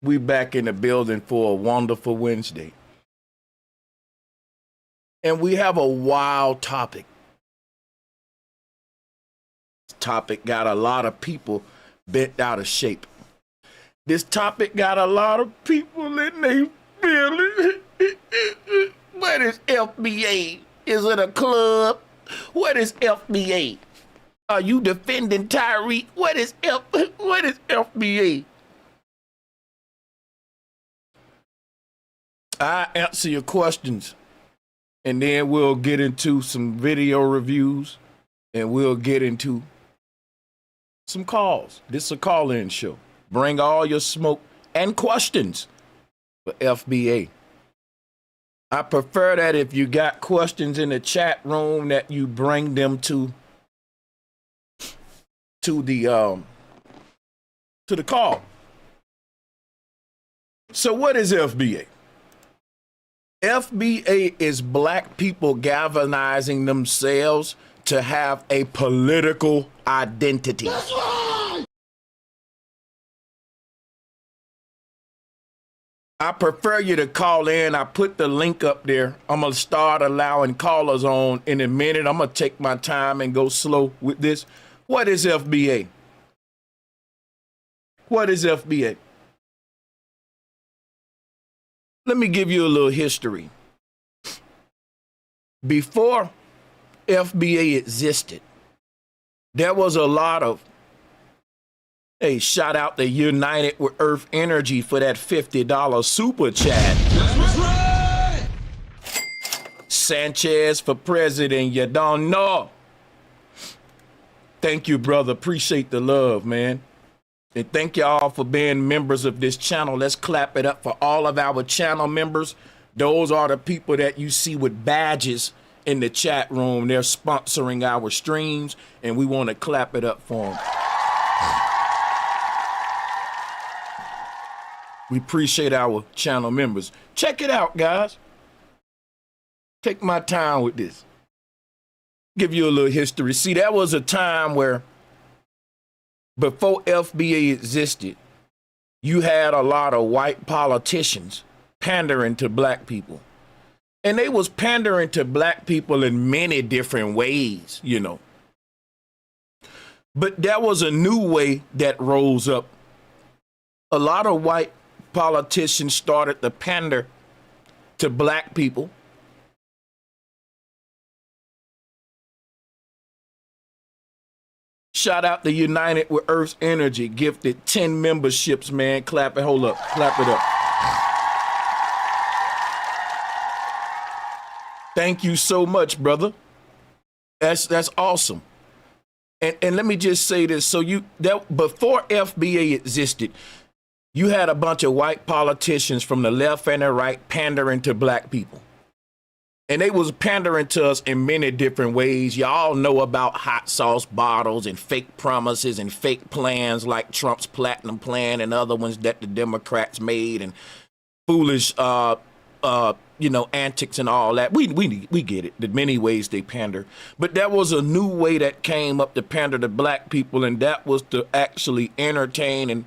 We back in the building for a wonderful Wednesday. And we have a wild topic. This topic got a lot of people bent out of shape. This topic got a lot of people in their feelings. What is FBA? Is it a club? What is FBA? Are you defending Tariq? What is FBA? I answer your questions, and then we'll get into some video reviews, and we'll get into some calls. This is a call-in show. Bring all your smoke and questions for FBA. I prefer that if you got questions in the chat room that you bring them to the call. So what is FBA? FBA is black people galvanizing themselves to have a political identity. That's right. I prefer you to call in. I put the link up there. I'm going to start allowing callers on in a minute. I'm going to take my time and go slow with this. What is FBA? What is FBA? Let me give you a little history. Before FBA existed, there was a lot of, hey, shout out to United with Earth Energy for that $50 super chat. That's right. Sanchez for president, you don't know. Thank you, brother. Appreciate the love, man. And thank y'all for being members of this channel. Let's clap it up for all of our channel members. Those are the people that you see with badges in the chat room. They're sponsoring our streams, and we want to clap it up for them. We appreciate our channel members. Check it out, guys. Take my time with this. Give you a little history. See, there was a time where before FBA existed, you had a lot of white politicians pandering to black people. And they was pandering to black people in many different ways, you know. But there was a new way that rose up. A lot of white politicians started to pander to black people. Shout out to United with Earth Energy, gifted 10 memberships, man. Clap it, hold up, clap it up. Thank you so much, brother. That's awesome. And let me just say this. So before FBA existed, you had a bunch of white politicians from the left and the right pandering to black people. And they was pandering to us in many different ways. Y'all know about hot sauce bottles and fake promises and fake plans like Trump's platinum plan and other ones that the Democrats made, and foolish, antics and all that. We get it. The many ways they pander. But there was a new way that came up to pander to black people, and that was to actually entertain and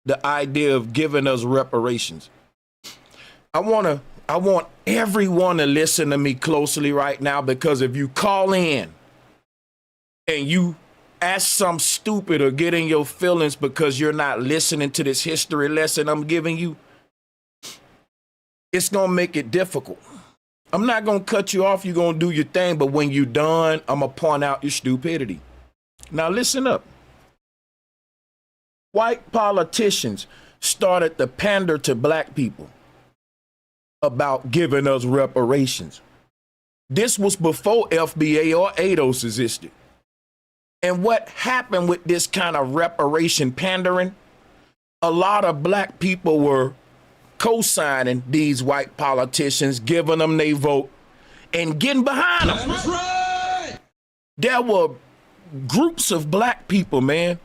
the idea of giving us reparations. I want everyone to listen to me closely right now, because if you call in and you ask something stupid or get in your feelings because you're not listening to this history lesson I'm giving you, it's going to make it difficult. I'm not going to cut you off. You're going to do your thing. But when you're done, I'm going to point out your stupidity. Now, listen up. White politicians started to pander to black people about giving us reparations. This was before FBA or ADOS existed. And what happened with this kind of reparation pandering, a lot of black people were co-signing these white politicians, giving them their vote and getting behind them. That's right. There were groups of black people, man,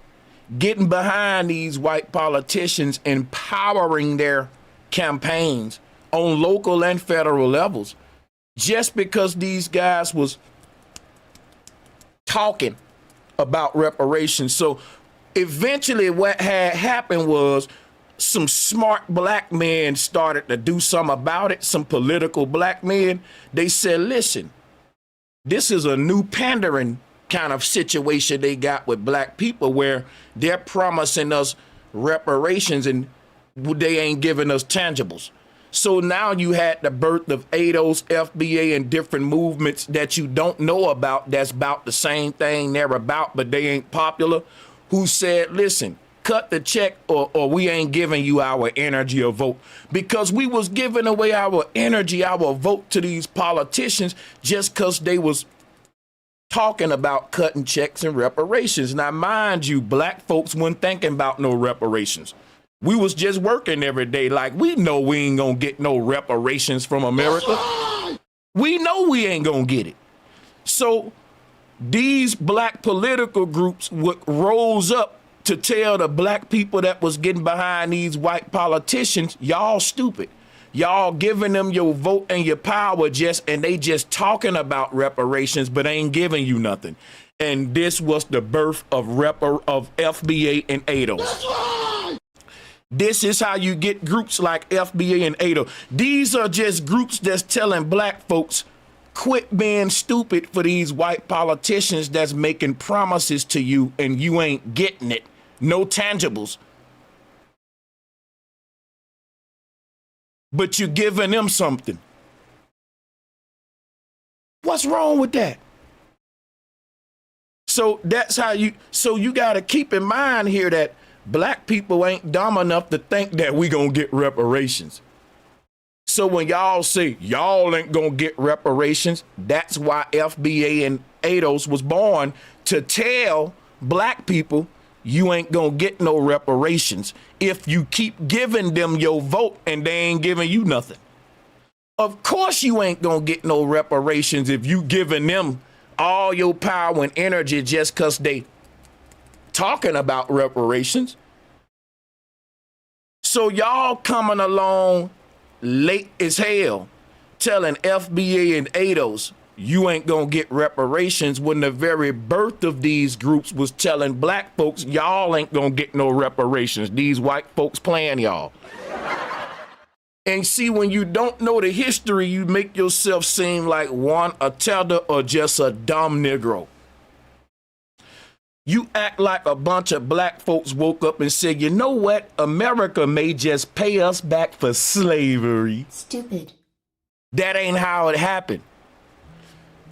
getting behind these white politicians, empowering their campaigns on local and federal levels, just because these guys was talking about reparations. So eventually what had happened was some smart black men started to do something about it, some political black men. They said, listen, this is a new pandering kind of situation they got with black people where they're promising us reparations and they ain't giving us tangibles. So now you had the birth of ADOS, FBA, and different movements that you don't know about that's about the same thing they're about, but they ain't popular, who said, listen, cut the check or we ain't giving you our energy or vote. Because we was giving away our energy, our vote to these politicians just because they was talking about cutting checks and reparations. Now, mind you, black folks weren't thinking about no reparations. We was just working every day like we know we ain't gonna get no reparations from America. We know we ain't gonna get it. So these black political groups rose up to tell the black people that was getting behind these white politicians, y'all stupid. Y'all giving them your vote and your power and they just talking about reparations, but ain't giving you nothing. And this was the birth of FBA and ADOS. This is how you get groups like FBA and ADOS. These are just groups that's telling black folks, quit being stupid for these white politicians that's making promises to you and you ain't getting it. No tangibles. But you're giving them something. What's wrong with that? So that's how you got to keep in mind here that black people ain't dumb enough to think that we gonna get reparations. So when y'all say y'all ain't gonna get reparations, that's why FBA and ADOS was born, to tell black people you ain't gonna get no reparations if you keep giving them your vote and they ain't giving you nothing. Of course you ain't gonna get no reparations if you giving them all your power and energy just because they talking about reparations. So y'all coming along late as hell telling FBA and ADOS you ain't gonna get reparations when the very birth of these groups was telling black folks y'all ain't gonna get no reparations. These white folks playing y'all. And see, when you don't know the history, you make yourself seem like a Tether or just a dumb Negro. You act like a bunch of black folks woke up and said, you know what? America may just pay us back for slavery. Stupid. That ain't how it happened.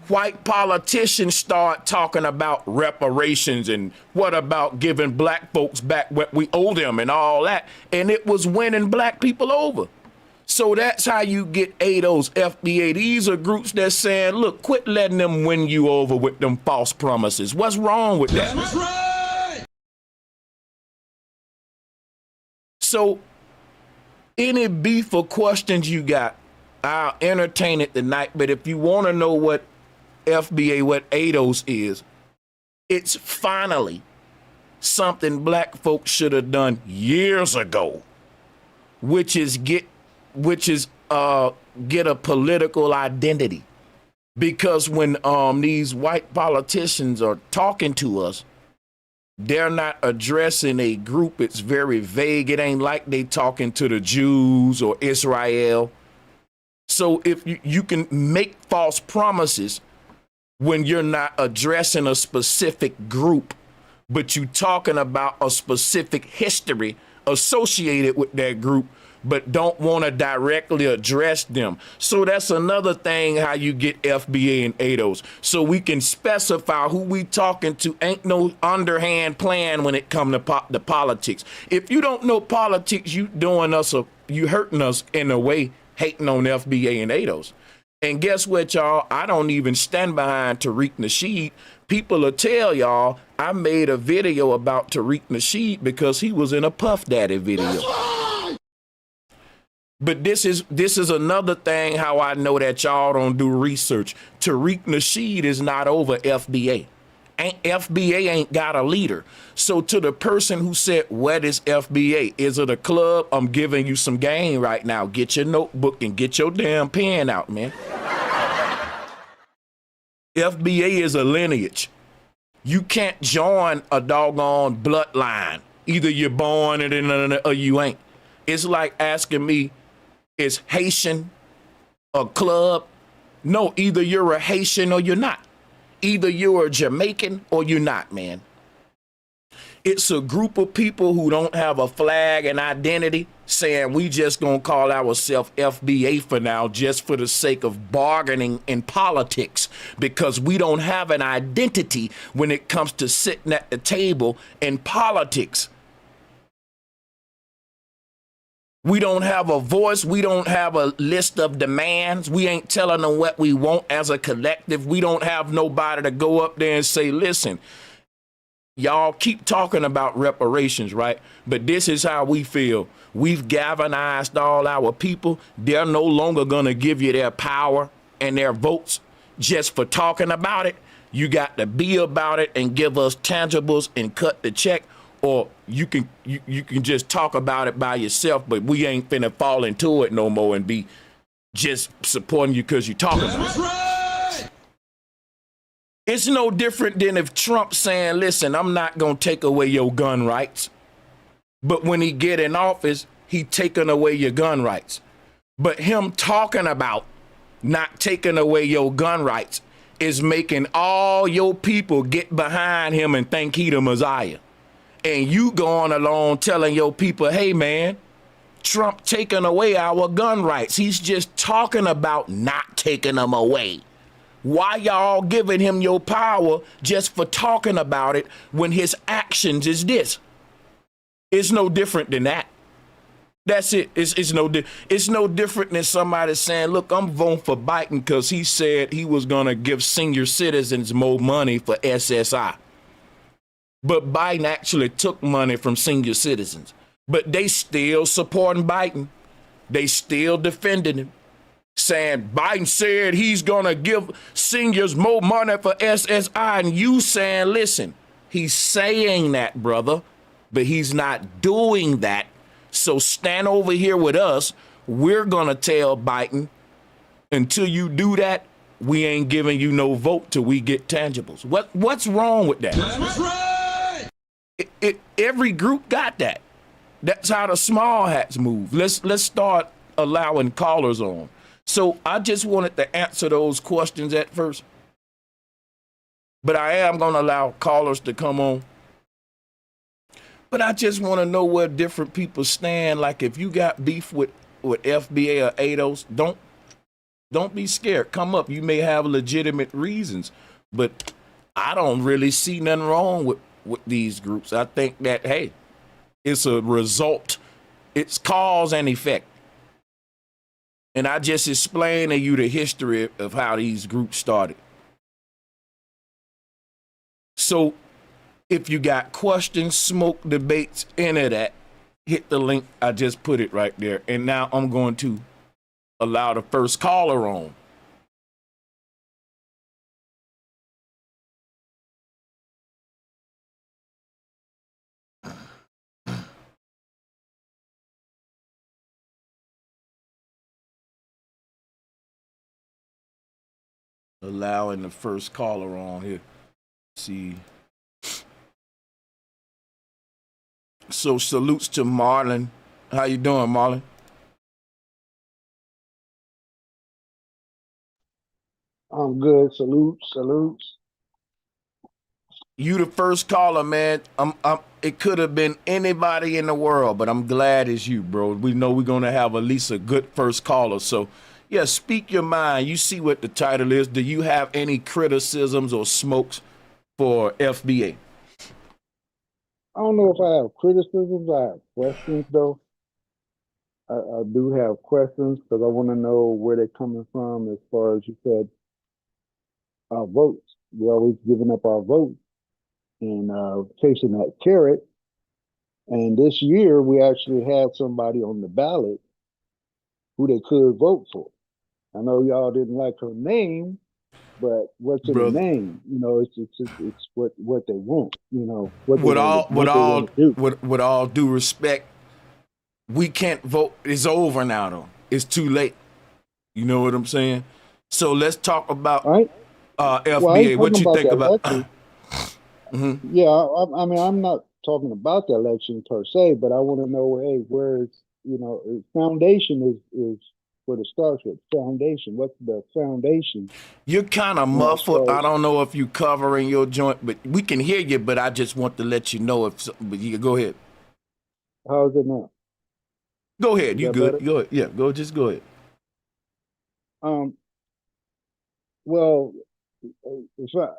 White politicians start talking about reparations and what about giving black folks back what we owe them and all that. And it was winning black people over. So that's how you get ADOS, FBA. These are groups that's saying, look, quit letting them win you over with them false promises. What's wrong with that? That's right. So any beef or questions you got, I'll entertain it tonight. But if you want to know what FBA, what ADOS is, it's finally something black folks should have done years ago, which is get a political identity. Because when these white politicians are talking to us, they're not addressing a group. It's very vague. It ain't like they talking to the Jews or Israel. So if you can make false promises when you're not addressing a specific group, but you talking about a specific history associated with that group, but don't want to directly address them. So that's another thing how you get FBA and ADOS. So we can specify who we talking to. Ain't no underhand plan when it come to the politics. If you don't know politics, you hurting us in a way, hating on FBA and ADOS. And guess what, y'all? I don't even stand behind Tariq Nasheed. People will tell y'all I made a video about Tariq Nasheed because he was in a Puff Daddy video. But this is another thing how I know that y'all don't do research. Tariq Nasheed is not over FBA. FBA ain't got a leader. So to the person who said, what is FBA? Is it a club? I'm giving you some game right now. Get your notebook and get your damn pen out, man. FBA is a lineage. You can't join a doggone bloodline. Either you're born in it or you ain't. It's like asking me, is Haitian a club? No, either you're a Haitian or you're not. Either you're a Jamaican or you're not, man. It's a group of people who don't have a flag and identity saying we just gonna call ourselves FBA for now just for the sake of bargaining in politics because we don't have an identity when it comes to sitting at the table in politics. We don't have a voice. We don't have a list of demands. We ain't telling them what we want as a collective. We don't have nobody to go up there and say, listen, y'all keep talking about reparations, right? But this is how we feel. We've galvanized all our people. They're no longer going to give you their power and their votes just for talking about it. You got to be about it and give us tangibles and cut the check, or you can just talk about it by yourself, but we ain't finna fall into it no more and be just supporting you because you're talking about it. It's no different than if Trump saying, listen, I'm not going to take away your gun rights. But when he get in office, he taking away your gun rights. But him talking about not taking away your gun rights is making all your people get behind him and think he the Messiah. And you going along telling your people, hey, man, Trump taking away our gun rights. He's just talking about not taking them away. Why y'all giving him your power just for talking about it when his actions is this? It's no different than that. That's it. It's no different than somebody saying, look, I'm voting for Biden because he said he was going to give senior citizens more money for SSI. But Biden actually took money from senior citizens. But they still supporting Biden. They still defending him. Saying Biden said he's going to give seniors more money for SSI, and you saying, listen, he's saying that, brother, but he's not doing that. So stand over here with us. We're going to tell Biden, until you do that, we ain't giving you no vote till we get tangibles. What's wrong with that? That's right. Every group got that. That's how the small hats move. Let's start allowing callers on. So I just wanted to answer those questions at first. But I am going to allow callers to come on. But I just want to know where different people stand. Like if you got beef with FBA or ADOS, don't be scared. Come up. You may have legitimate reasons. But I don't really see nothing wrong with these groups. I think that, hey, it's a result. It's cause and effect. And I just explained to you the history of how these groups started. So if you got questions, smoke, debates, any of that, hit the link. I just put it right there. And now I'm going to allow the first caller on. Allowing the first caller on here. See. So salutes to Marlon. How you doing, Marlon? I'm good. Salutes. You the first caller, man. It could have been anybody in the world, but I'm glad it's you, bro. We know we're gonna have at least a good first caller. So yeah, speak your mind. You see what the title is. Do you have any criticisms or smokes for FBA? I don't know if I have criticisms. I have questions, though. I do have questions because I want to know where they're coming from as far as you said, our votes. We're always giving up our votes and chasing that carrot. And this year, we actually had somebody on the ballot who they could vote for. I know y'all didn't like her name, but what's in the name? You know, it's what they want. You know, with all due respect, we can't vote. It's over now, though. It's too late. You know what I'm saying? So let's talk about FBA. What you think about? Yeah, I mean, I'm not talking about the election per se, but I want to know, hey, where's, foundation is what it starts with. Foundation. What's the foundation? You're kind of As muffled. far I as don't know if you covering your joint, but we can hear you. But I just want to let you know if. But you go ahead. how is it now? Go ahead. Is You that good? better? Go ahead. Yeah. Go. Just go ahead. Um, well,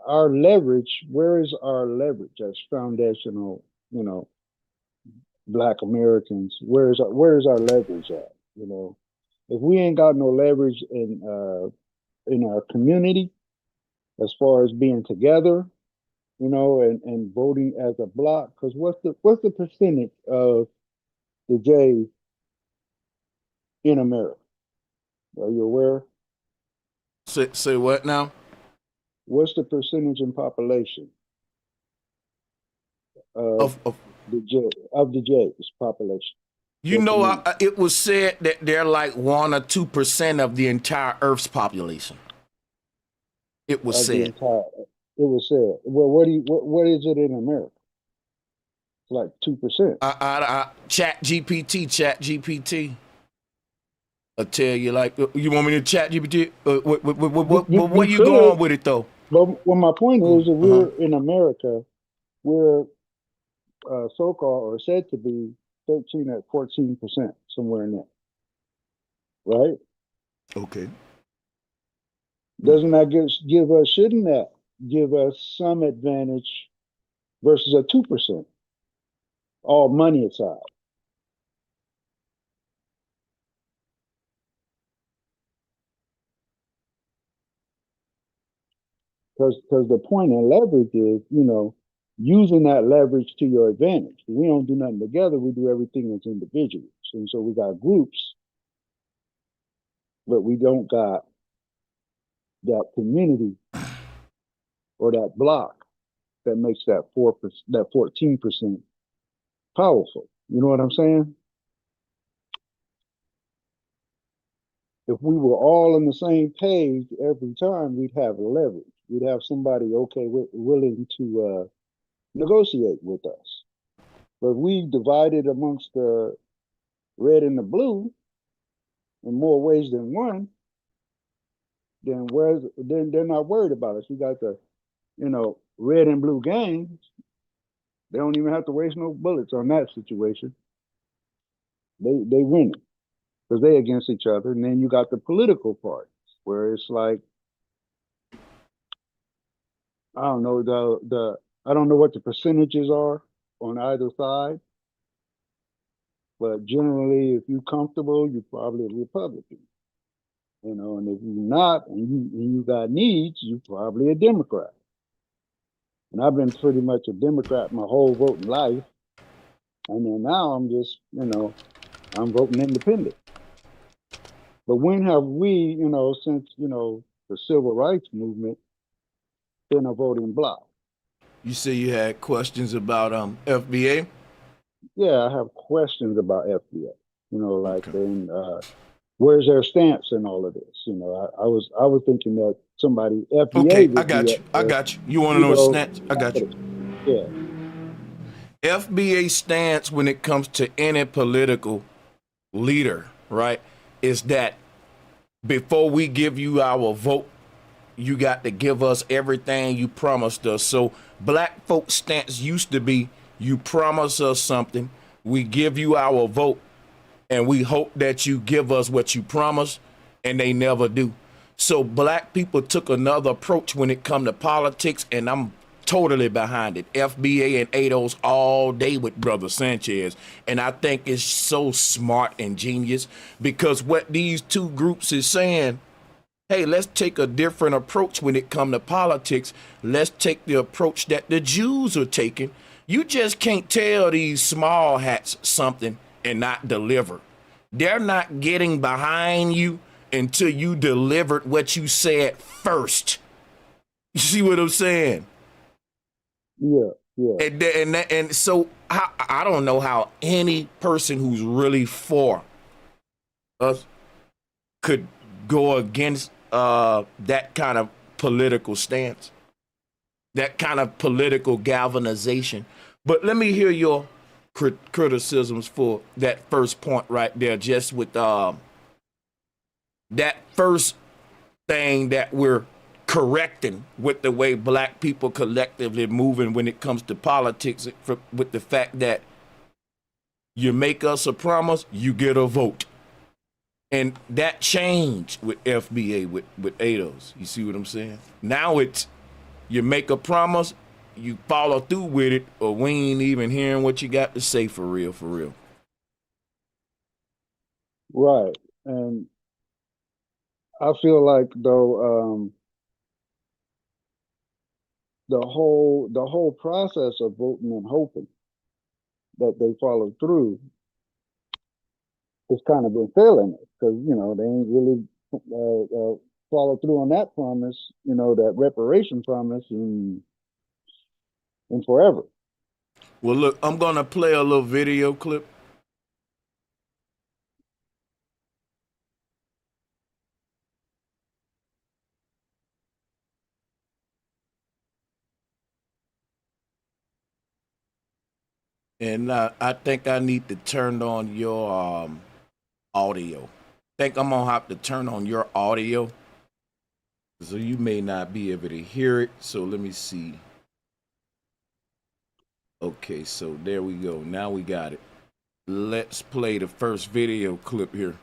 our leverage, where is our leverage as foundational, you know, Black Americans? Where's our leverage at? If we ain't got no leverage in our community as far as being together, and voting as a block, because what's the percentage of the Jays in America? Are you aware? Say what now? What's the percentage in population of Of the Jays population? you What's the know, number? it was said that they're like 1 or 2% of the entire Earth's population. It was Of the said. entire. It was said. Well, what is it in America? It's like 2%. Chat GPT. I tell you, like, you want me to chat GPT? Where You you could, going with it though? but well, my point is that Uh-huh. we're in America. We're so-called or said to be 13 at 14%, somewhere in there, right? Okay. Doesn't that give us, shouldn't that give us some advantage versus a 2%, all money aside? Because the point of leverage is, using that leverage to your advantage. We don't do nothing together. We do everything as individuals. And so we got groups, but we don't got that community or that block that makes that 4%, that 14% powerful. You know what I'm saying? If we were all on the same page every time, we'd have leverage. We'd have somebody willing to negotiate with us. But if we divided amongst the red and the blue in more ways than one, then they're not worried about us. We got the red and blue gangs. They don't even have to waste no bullets on that situation. They win it because they against each other. And then you got the political parties where it's like, I don't know, the I don't know what the percentages are on either side, but generally, if you're comfortable, you're probably a Republican. And if you're not, and you got needs, you're probably a Democrat. And I've been pretty much a Democrat my whole voting life, and then now I'm just, I'm voting independent. But when have we, since the civil rights movement, been a voting bloc? You say you had questions about FBA. Yeah, I have questions about FBA. Like Okay. then where's their stance in all of this? I was thinking that somebody FBA Okay, I would be got up you. I there, got you. You want to know the stance? I top got of you. the, yeah, FBA stance when it comes to any political leader, right, is that before we give you our vote, you got to give us everything you promised us. So black folks' stance used to be you promise us something, we give you our vote, and we hope that you give us what you promised, and they never do. So black people took another approach when it come to politics, and I'm totally behind it. FBA and ADOS all day with Brother Sanchez. And I think it's so smart and genius because what these two groups is saying, hey, let's take a different approach when it come to politics. Let's take the approach that the Jews are taking. You just can't tell these small hats something and not deliver. They're not getting behind you until you delivered what you said first. You see what I'm saying? yeah, yeah, And so I don't know how any person who's really for us could go against that kind of political stance. that kind of political galvanization. But let me hear your criticisms for that first point right there, just with that first thing that we're correcting with the way black people collectively moving when it comes to politics, with the fact that you make us a promise, you get a vote. And that changed with FBA, with ADOS. You see what I'm saying? Now it's, you make a promise, you follow through with it, or we ain't even hearing what you got to say for real, for real. Right. And I feel like though the whole process of voting and hoping that they follow through has kind of been failing it, because they ain't really follow through on that promise, that reparation promise in forever. Well, look, I'm gonna play a little video clip. And I think I need to turn on your audio. I think I'm gonna have to turn on your audio, so you may not be able to hear it. So let me see. Okay, so there we go. Now we got it. Let's play the first video clip here.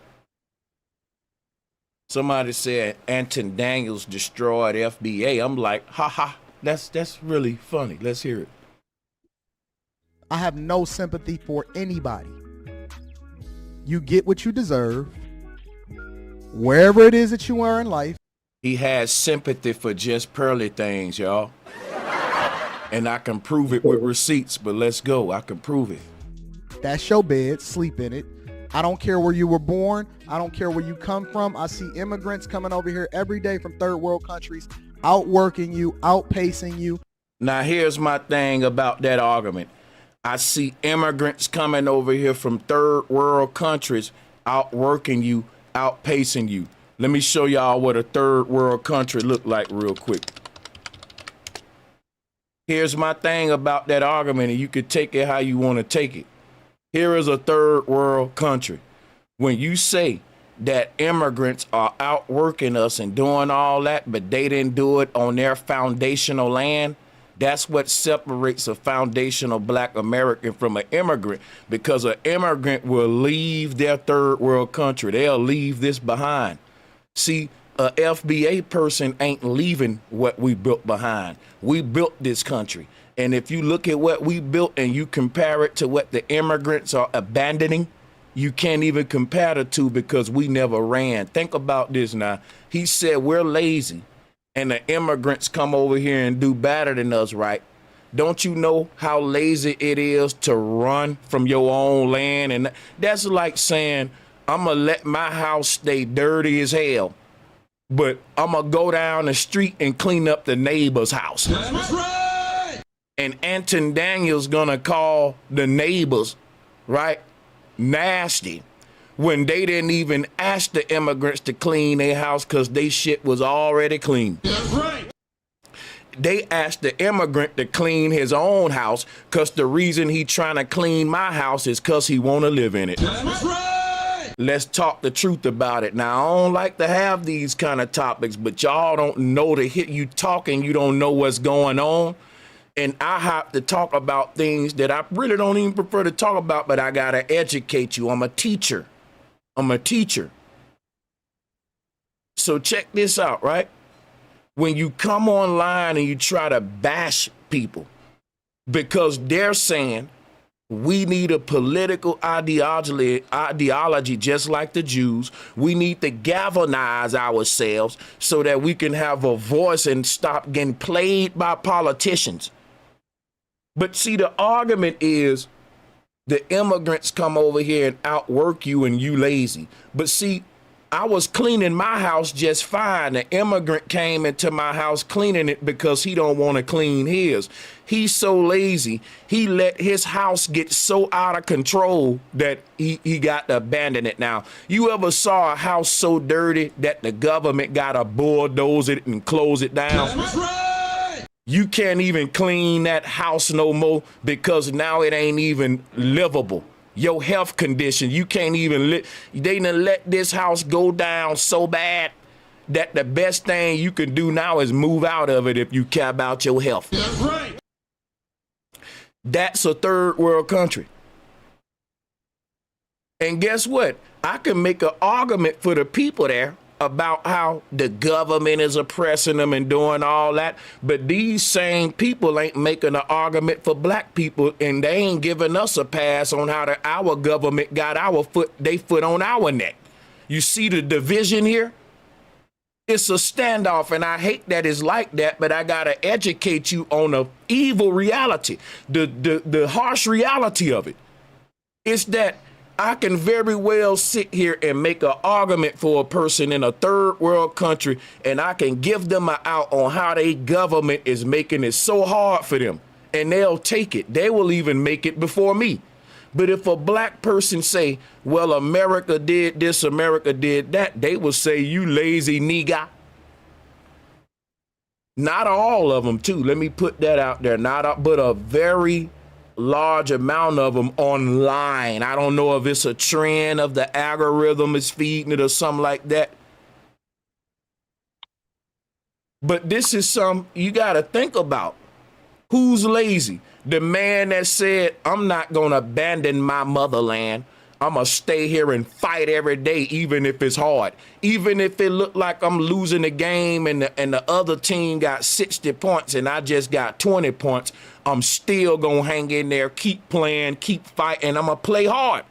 Somebody said Anton Daniels destroyed FBA. I'm like, haha, that's really funny. Let's hear it. I have no sympathy for anybody. You get what you deserve, wherever it is that you are in life. He has sympathy for just pearly things, y'all. And I can prove it with receipts, but let's go. I can prove it. That's your bed, sleep in it. I don't care where you were born. I don't care where you come from. I see immigrants coming over here every day from third world countries, outworking you, outpacing you. Now, here's my thing about that argument. I see immigrants coming over here from third world countries, outworking you, outpacing you. Let me show y'all what a third world country look like real quick. Here's my thing about that argument, and you could take it how you want to take it. Here is a third world country. When you say that immigrants are outworking us and doing all that, but they didn't do it on their foundational land, that's what separates a foundational black American from an immigrant, because an immigrant will leave their third world country. They'll leave this behind. See, a FBA person ain't leaving what we built behind. We built this country. And if you look at what we built and you compare it to what the immigrants are abandoning, you can't even compare the two, because we never ran. Think about this now. He said we're lazy, and the immigrants come over here and do better than us, right? Don't you know how lazy it is to run from your own land? And that's like saying, I'm gonna let my house stay dirty as hell, but I'm gonna go down the street and clean up the neighbor's house. That's right. And Anton Daniels gonna call the neighbors, right, nasty, when they didn't even ask the immigrants to clean their house, because they shit was already clean. That's right. They asked the immigrant to clean his own house, because the reason he trying to clean my house is because he want to live in it. That's right. Let's talk the truth about it. Now, I don't like to have these kind of topics, but y'all don't know to hit you talking. You don't know what's going on. And I have to talk about things that I really don't even prefer to talk about, but I got to educate you. I'm a teacher. So check this out, right? When you come online and you try to bash people because they're saying we need a political ideology just like the Jews. We need to galvanize ourselves so that we can have a voice and stop getting played by politicians. But see, the argument is the immigrants come over here and outwork you and you lazy. But see, I was cleaning my house just fine. The immigrant came into my house cleaning it because he don't want to clean his. He's so lazy. He let his house get so out of control that he got to abandon it. Now, you ever saw a house so dirty that the government got to bulldoze it and close it down? That's right. You can't even clean that house no more because now it ain't even livable. Your health condition, you can't even they done let this house go down so bad that the best thing you can do now is move out of it if you care about your health. That's right. That's a third world country. And guess what? I can make an argument for the people there about how the government is oppressing them and doing all that. But these same people ain't making an argument for black people, and they ain't giving us a pass on how our government got they foot on our neck. You see the division here? It's a standoff, and I hate that it's like that, but I gotta educate you on the evil reality, the harsh reality of it. It's that I can very well sit here and make an argument for a person in a third world country, and I can give them an out on how their government is making it so hard for them, and they'll take it. They will even make it before me. But if a black person say, well, America did this, America did that, they will say, you lazy nigga. Not all of them, too. Let me put that out there. But a very large amount of them online. I don't know if it's a trend of the algorithm is feeding it or something like that. But this is something you got to think about. Who's lazy? The man that said, I'm not going to abandon my motherland. I'm going to stay here and fight every day, even if it's hard. Even if it looked like I'm losing the game and the other team got 60 points and I just got 20 points, I'm still going to hang in there, keep playing, keep fighting. I'm going to play hard.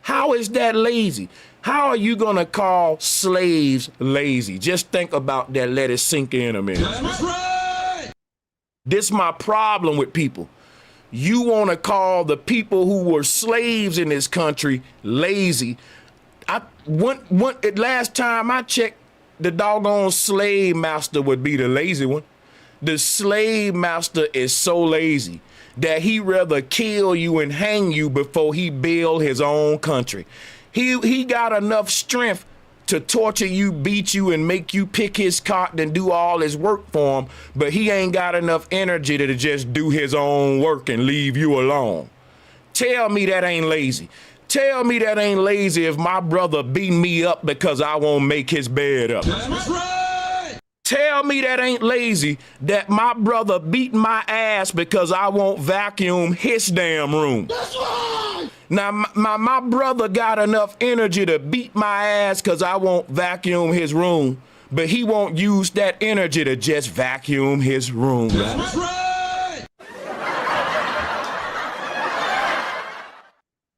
How is that lazy? How are you going to call slaves lazy? Just think about that. Let it sink in a minute. That's right. This is my problem with people. You want to call the people who were slaves in this country lazy. Last time I checked, the doggone slave master would be the lazy one. The slave master is so lazy that he rather kill you and hang you before he build his own country. He got enough strength to torture you, beat you, and make you pick his cotton and do all his work for him, but he ain't got enough energy to just do his own work and leave you alone. Tell me that ain't lazy. Tell me that ain't lazy if my brother beat me up because I won't make his bed up. That's right. Tell me that ain't lazy that my brother beat my ass because I won't vacuum his damn room. That's right. Now, my brother got enough energy to beat my ass because I won't vacuum his room, but he won't use that energy to just vacuum his room. That's right.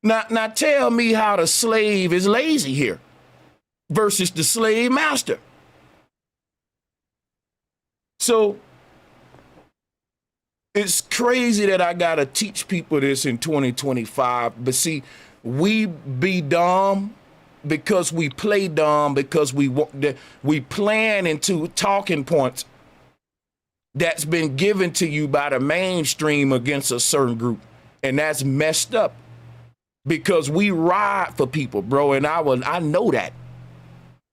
Now tell me how the slave is lazy here versus the slave master. So it's crazy that I gotta teach people this in 2025, but see, we be dumb because we play dumb because we plan into talking points that's been given to you by the mainstream against a certain group, and that's messed up because we ride for people, bro, and I know that.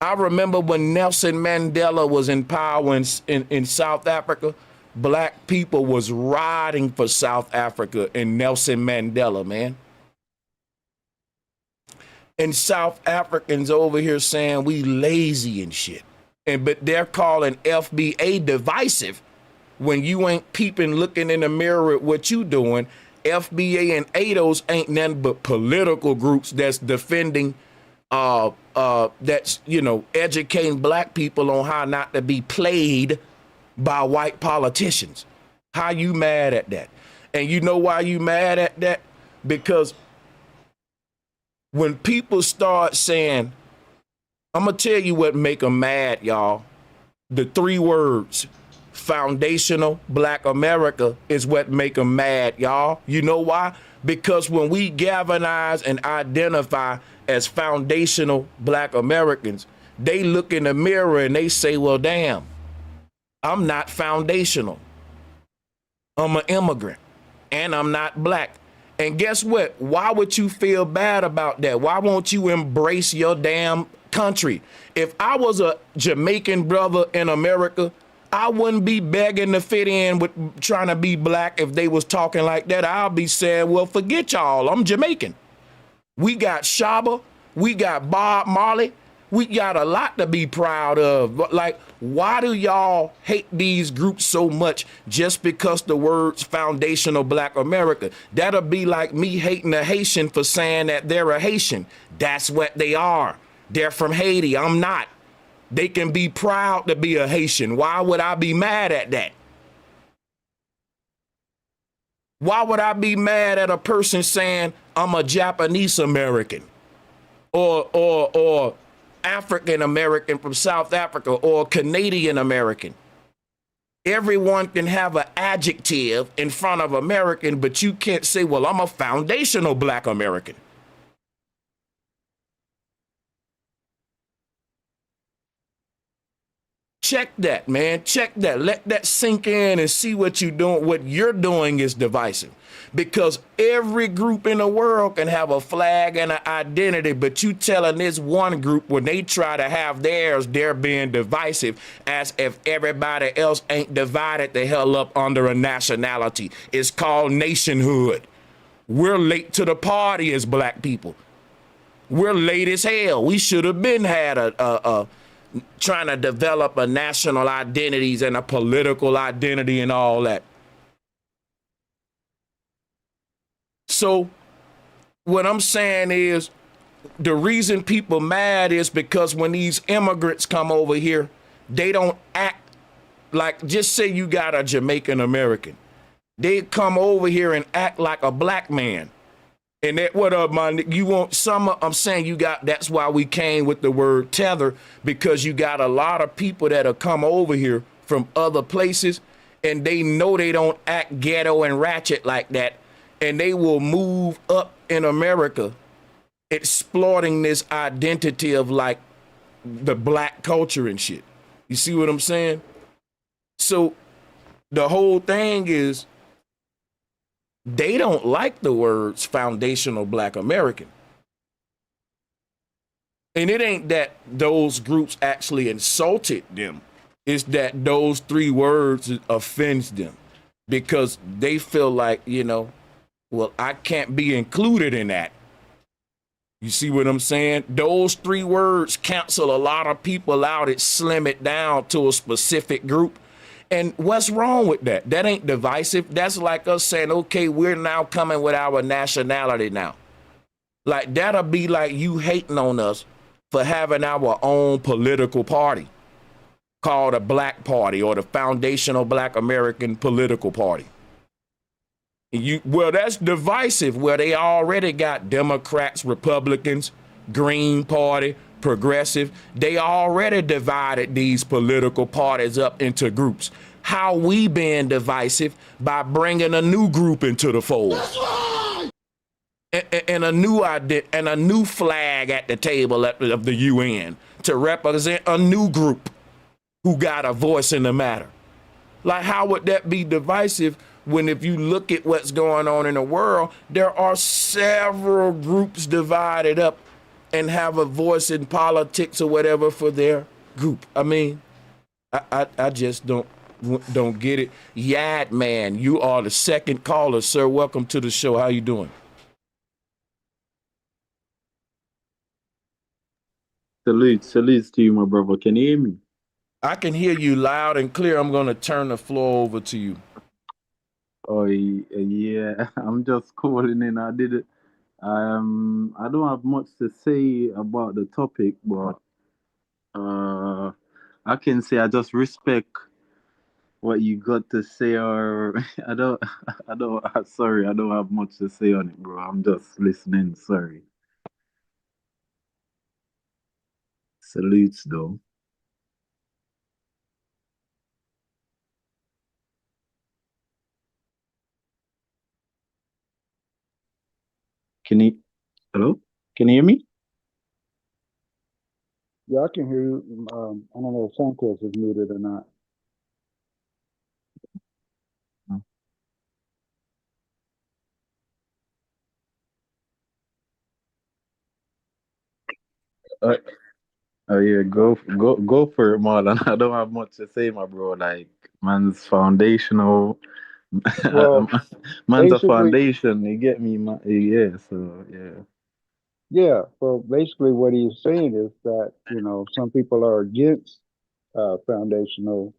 I remember when Nelson Mandela was in power in South Africa. Black people was riding for South Africa and Nelson Mandela, man. And South Africans over here saying we lazy and shit. But they're calling FBA divisive when you ain't peeping, looking in the mirror at what you doing. FBA and ADOS ain't nothing but political groups that's defending, that's, educating black people on how not to be played by white politicians. How you mad at that? And you know why you mad at that? Because when people start saying, I'm gonna tell you what make them mad, y'all. The 3 words, foundational Black America, is what make them mad, y'all. You know why? Because when we galvanize and identify as foundational Black Americans, they look in the mirror and they say, well, damn, I'm not foundational. I'm an immigrant and I'm not black. And guess what? Why would you feel bad about that? Why won't you embrace your damn country? If I was a Jamaican brother in America, I wouldn't be begging to fit in with trying to be black if they was talking like that. I'll be saying, well, forget y'all. I'm Jamaican. We got Shaba. We got Bob Marley. We got a lot to be proud of. But like, why do y'all hate these groups so much just because the words foundational black America? That'll be like me hating a Haitian for saying that they're a Haitian. That's what they are. They're from Haiti. I'm not. They can be proud to be a Haitian. Why would I be mad at that? Why would I be mad at a person saying I'm a Japanese American or African American from South Africa or Canadian American? Everyone can have an adjective in front of American, but you can't say, well, I'm a foundational black American. Check that, man. Check that. Let that sink in and see what you're doing. What you're doing is divisive, because every group in the world can have a flag and an identity, but you telling this one group when they try to have theirs, they're being divisive, as if everybody else ain't divided the hell up under a nationality. It's called nationhood. We're late to the party as black people. We're late as hell. We should have been had a trying to develop a national identities and a political identity and all that. So what I'm saying is, the reason people mad is because when these immigrants come over here, they don't act like, just say you got a Jamaican American. They come over here and act like a black man. And that, what up, my, you want some, I'm saying you got, that's why we came with the word tether, because you got a lot of people that have come over here from other places and they know they don't act ghetto and ratchet like that. And they will move up in America, exploiting this identity of like the black culture and shit. You see what I'm saying? So the whole thing is, they don't like the words foundational black American. And it ain't that those groups actually insulted them. It's that those three words offends them because they feel like, you know, well, I can't be included in that. You see what I'm saying? Those three words cancel a lot of people out. It slim it down to a specific group. And what's wrong with that? That ain't divisive. That's like us saying, okay, we're now coming with our nationality now. Like, that'll be like you hating on us for having our own political party called a black party or the foundational black American political party. Well, that's divisive, where they already got Democrats, Republicans, Green Party, Progressive. They already divided these political parties up into groups. How we being divisive? By bringing a new group into the fold. That's right. And a new idea and a new flag at the table of the UN to represent a new group who got a voice in the matter. Like, how would that be divisive when, if you look at what's going on in the world, there are several groups divided up and have a voice in politics or whatever for their group? I mean, I just don't get it. Yad man, you are the second caller, sir. Welcome to the show. How you doing? Salutes to you, my brother. Can you hear me? I can hear you loud and clear. I'm going to turn the floor over to you. Oh yeah, I'm just calling in. I did it. I don't have much to say about the topic, but I can say I just respect what you got to say, or sorry, I don't have much to say on it, bro. I'm just listening. Sorry. Salutes, though. Can you? Hello? Can you hear me? Yeah, I can hear you. I don't know if Santos is muted or not. Uh, Oh yeah, go for it, Marlon. I don't have much to say, my bro. Like, man's foundational. Well, Man's a basically, foundation. You get me, man? Yeah. So yeah. yeah. Well, basically, what he's saying is that some people are against foundational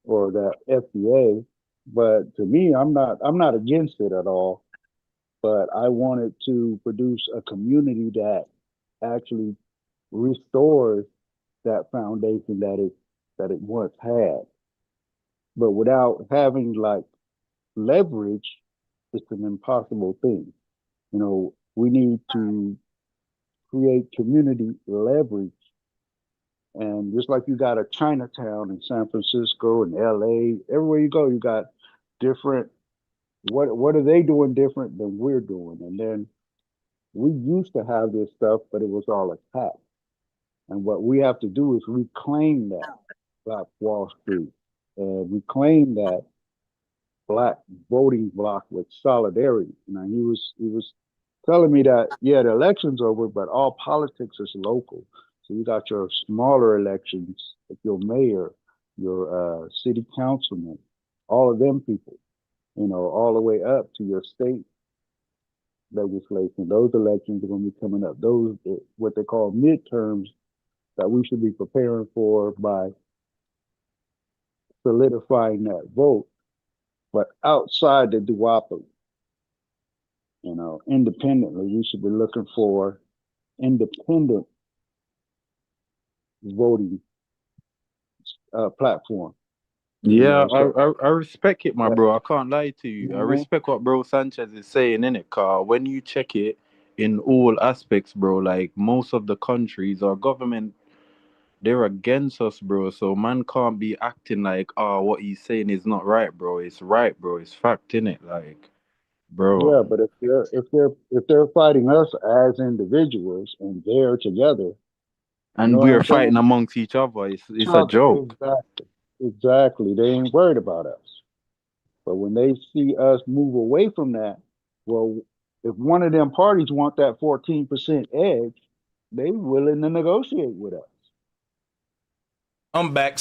or that FBA, but to me, I'm not against it at all. But I wanted to produce a community that actually restores that foundation that it once had, but without having like leverage, it's an impossible thing. We need to create community leverage. And just like you got a Chinatown in San Francisco and LA, everywhere you go, you got different. What are they doing different than we're doing? And then we used to have this stuff, but it was all attacked. And what we have to do is reclaim that Black Wall Street and reclaim that Black voting bloc with solidarity. He was telling me that yeah, the election's over, but all politics is local. So you got your smaller elections, like your mayor, your city councilman, all of them people, all the way up to your state legislation. Those elections are going to be coming up. Those what they call midterms that we should be preparing for by solidifying that vote. But outside the duopoly, independently, we should be looking for independent voting platform. Yeah, So I respect it, my that, bro. I can't lie to you. I mhm. respect what bro Sanchez is saying in it, car. When you check it in all aspects, bro, like most of the countries or government, they're against us, bro. So man can't be acting like, oh, what he's saying is not right, bro. It's right, bro. It's fact, in it, like, bro. Yeah, but if they're fighting us as individuals and they're together, you know And what we're I'm saying? fighting amongst each other. Each It's a other, joke. exactly. They ain't worried about us. But when they see us move away from that, well, if one of them parties want that 14% edge, they willing to negotiate with us. I'm back.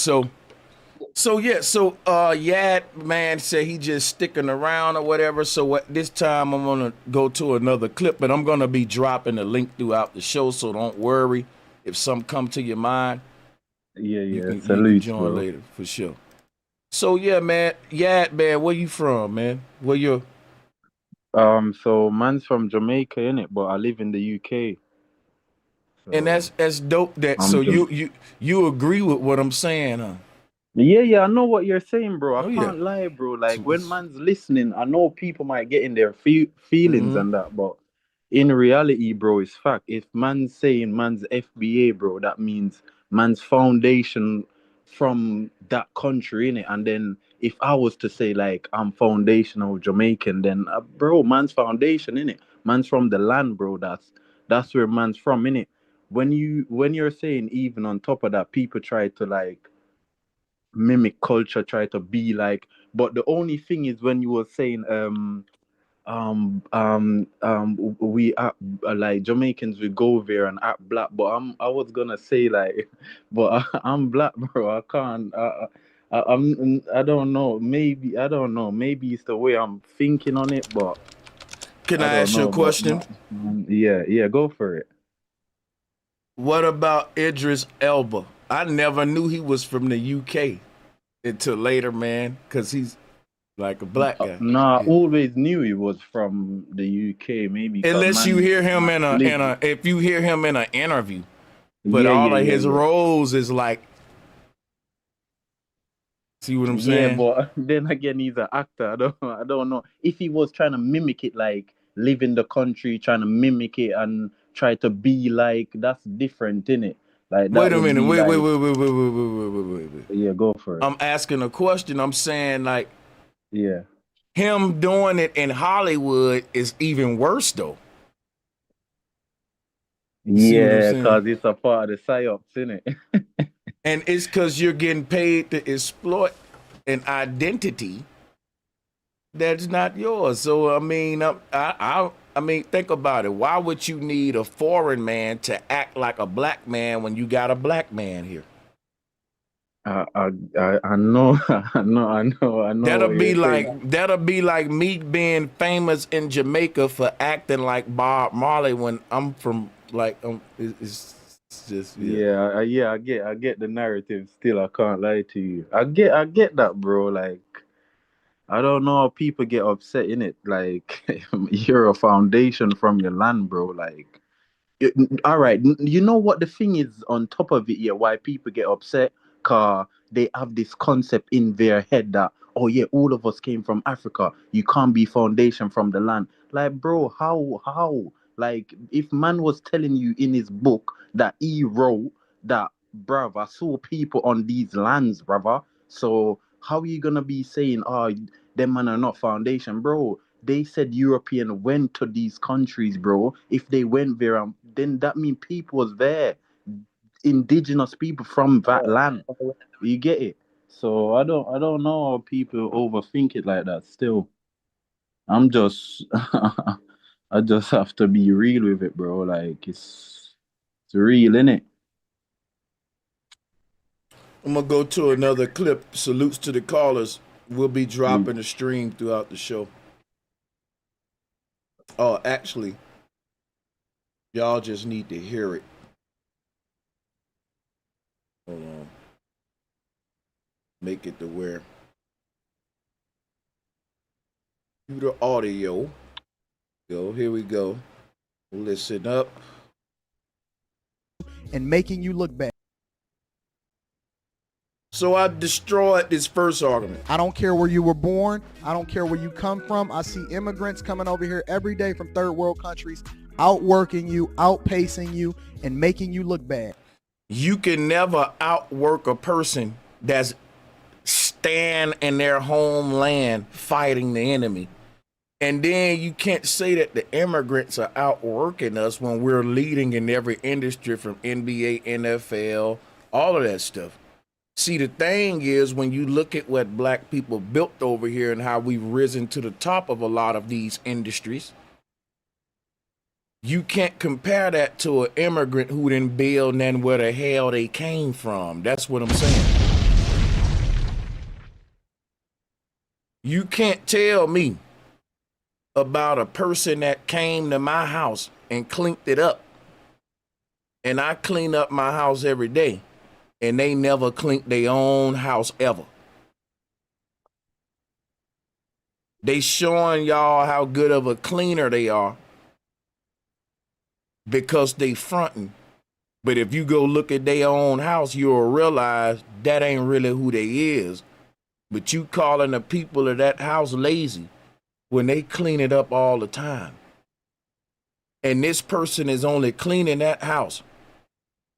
So yeah, so Yad man said he just sticking around or whatever. So what this time I'm gonna go to another clip, but I'm gonna be dropping the link throughout the show, so don't worry. If some come to your mind, Yeah, you yeah. can Salutes, join bro. later for sure. So yeah, man, Yad man, where you from, man? Where you? So man's from Jamaica, innit? But I live in the UK. And So that's dope. That so I'm you agree with what I'm saying, huh? Yeah, yeah, I know what you're saying, bro. I Oh yeah. can't lie, bro. Like when man's listening, I know people might get in their feelings Mm-hmm. and that, but in reality, bro, it's fact. If man's saying man's FBA, bro, that means man's foundation from that country, innit? And then if I was to say like I'm foundational Jamaican, then bro, man's foundation, innit? Man's from the land, bro. That's where man's from, innit? When you're saying even on top of that, people try to like mimic culture, try to be like. But the only thing is when you were saying we act like Jamaicans, we go there and act black, but I was gonna say like, but I'm black, bro. I can't. I don't know. Maybe I don't know. Maybe it's the way I'm thinking on it, but Can I I don't ask you a know. But question? yeah, yeah. Go for it. What about Idris Elba? I never knew he was from the UK until later, man, because he's like a black guy. Nah, I Yeah. always knew he was from the UK. Maybe because Unless you hear him man in a lived. if you hear him in an interview, but Yeah, all yeah, of yeah, his yeah. roles is like, see what I'm Yeah, saying? but then again, he's an actor. I don't know if he was trying to mimic it, like live in the country, trying to mimic it and try to be like that's different, innit? Like Wait that a would minute. be Wait, wait, like, wait, wait, wait, wait, wait, wait, wait, wait, wait. yeah, go for it. I'm asking a question. I'm saying like Yeah, him doing it in Hollywood is even worse though. You see what I'm yeah, saying? cause it's a part of the psyops, innit? And it's because you're getting paid to exploit an identity that's not yours. So I mean, I mean, think about it. Why would you need a foreign man to act like a black man when you got a black man here? I know, I know That'll what be you're saying. like me being famous in Jamaica for acting like Bob Marley when I'm from like it's just Yeah, I get the narrative. Still, I can't lie to you. I get that, bro. Like, I don't know how people get upset in it. Like, you're a foundation from your land, bro. Like, it- all right, you know what the thing is on top of it, yeah, why people get upset? Cause they have this concept in their head that, oh yeah, all of us came from Africa. You can't be foundation from the land. Like, bro, how? Like, if man was telling you in his book that he wrote that, bruv, I saw people on these lands, brother. So how are you gonna be saying, oh, them man are not foundation, bro? They said European went to these countries, bro. If they went there, then that means people was there, indigenous people from that land. You get it? So I don't know how people overthink it like that. Still, I'm just, I just have to be real with it, bro. Like it's real, innit? I'm gonna go to another clip. Salutes to the callers. We'll be Mm. dropping the stream throughout the show. Oh, actually, y'all just need to hear it. Hold on. Make it to where the audio. Go, here we go. Listen up. And making you look bad. So I destroyed this first argument. I don't care where you were born. I don't care where you come from. I see immigrants coming over here every day from third world countries, outworking you, outpacing you, and making you look bad. You can never outwork a person that's stand in their homeland fighting the enemy. And then you can't say that the immigrants are outworking us when we're leading in every industry from NBA, NFL, all of that stuff. See, the thing is, when you look at what black people built over here and how we've risen to the top of a lot of these industries, you can't compare that to an immigrant who didn't build and where the hell they came from. That's what I'm saying. You can't tell me about a person that came to my house and cleaned it up. And I clean up my house every day. And they never cleaned their own house ever. They showing y'all how good of a cleaner they are because they fronting. But if you go look at their own house, you'll realize that ain't really who they is. But you calling the people of that house lazy when they clean it up all the time. And this person is only cleaning that house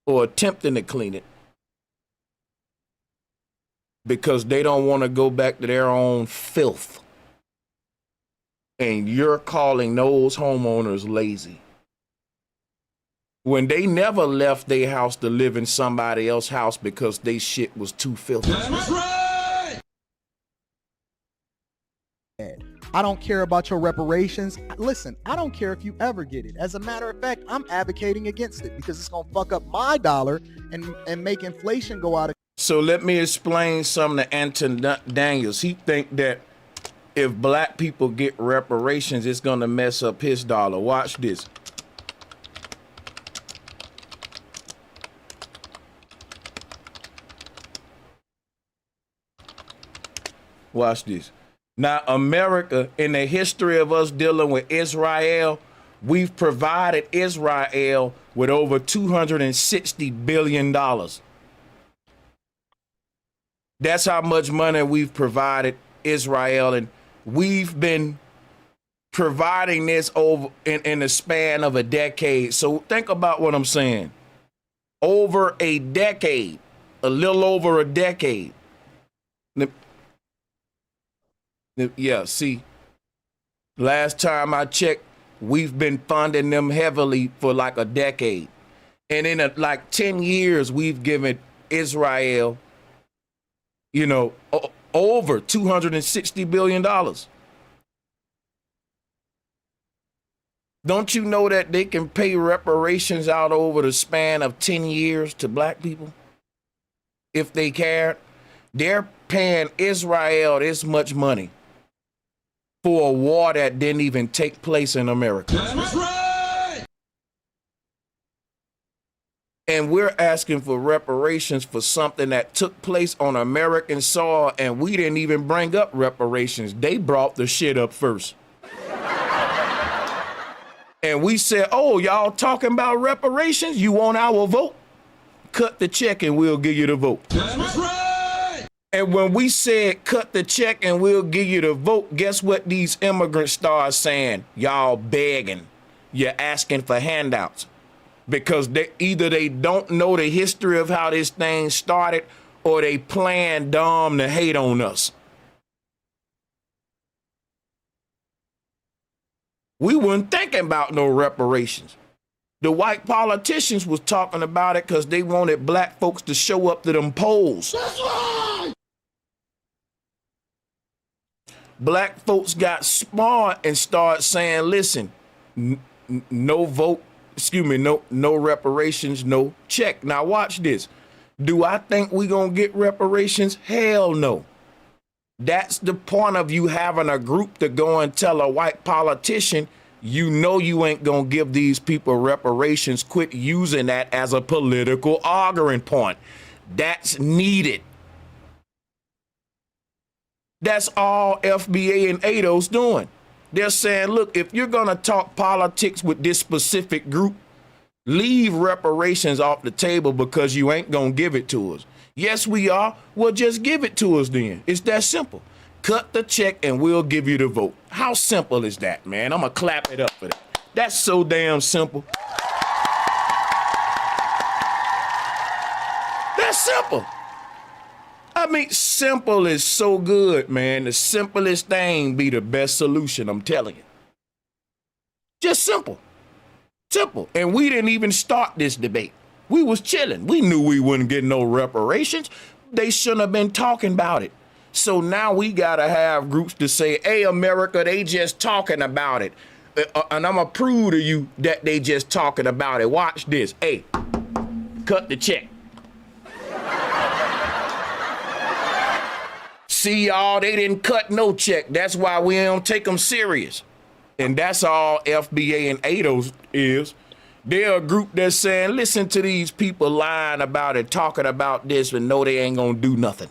or attempting to clean it because they don't want to go back to their own filth. And you're calling those homeowners lazy when they never left their house to live in somebody else's house because they shit was too filthy. I don't care about your reparations. Listen, I don't care if you ever get it. As a matter of fact, I'm advocating against it because it's going to fuck up my dollar and make inflation go out of. So let me explain something to Anton Daniels. He think that if black people get reparations, it's going to mess up his dollar. Watch this. Watch this. Now, America, in the history of us dealing with Israel, we've provided Israel with over $260 billion. That's how much money we've provided Israel, and we've been providing this over in the span of a decade. So think about what I'm saying. Over a decade, a little over a decade. Yeah, see, last time I checked, we've been funding them heavily for like a decade. And in like 10 years, we've given Israel, you know, over $260 billion. Don't you know that they can pay reparations out over the span of 10 years to black people? If they cared, they're paying Israel this much money for a war that didn't even take place in America. That's right. And we're asking for reparations for something that took place on American soil, and we didn't even bring up reparations. They brought the shit up first. And we said, oh, y'all talking about reparations? You want our vote? Cut the check and we'll give you the vote. That's right. And when we said cut the check and we'll give you the vote, guess what these immigrants start saying? Y'all begging. You're asking for handouts. Because they don't know the history of how this thing started, or they playing dumb to hate on us. We weren't thinking about no reparations. The white politicians was talking about it because they wanted black folks to show up to them polls. That's right. Black folks got smart and started saying, listen, no vote, no reparations, no check. Now watch this. Do I think we gonna get reparations? Hell no. That's the point of you having a group to go and tell a white politician, you know you ain't gonna give these people reparations. Quit using that as a political arguing point. That's needed. That's all FBA and ADO's doing. They're saying, look, if you're gonna talk politics with this specific group, leave reparations off the table because you ain't gonna give it to us. Yes, we are. Well, just give it to us then. It's that simple. Cut the check and we'll give you the vote. How simple is that, man? I'm going to clap it up for that. That's so damn simple. That's simple. I mean, simple is so good, man. The simplest thing be the best solution, I'm telling you. Just simple. Simple. And we didn't even start this debate. We was chilling. We knew we wouldn't get no reparations. They shouldn't have been talking about it. So now we got to have groups to say, hey, America, they just talking about it. And I'm going to prove to you that they just talking about it. Watch this. Hey, cut the check. See, y'all, they didn't cut no check. That's why we don't take them serious. And that's all FBA and ADOS is. They're a group that's saying, listen to these people lying about it, talking about this, and know they ain't gonna do nothing.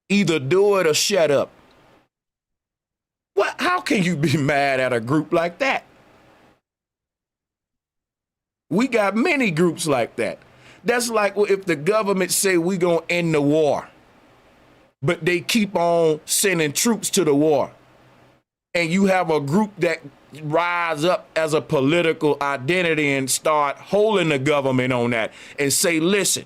Either do it or shut up. What? How can you be mad at a group like that? We got many groups like that. That's like if the government say we gonna end the war, but they keep on sending troops to the war. And you have a group that rise up as a political identity and start holding the government on that and say, listen,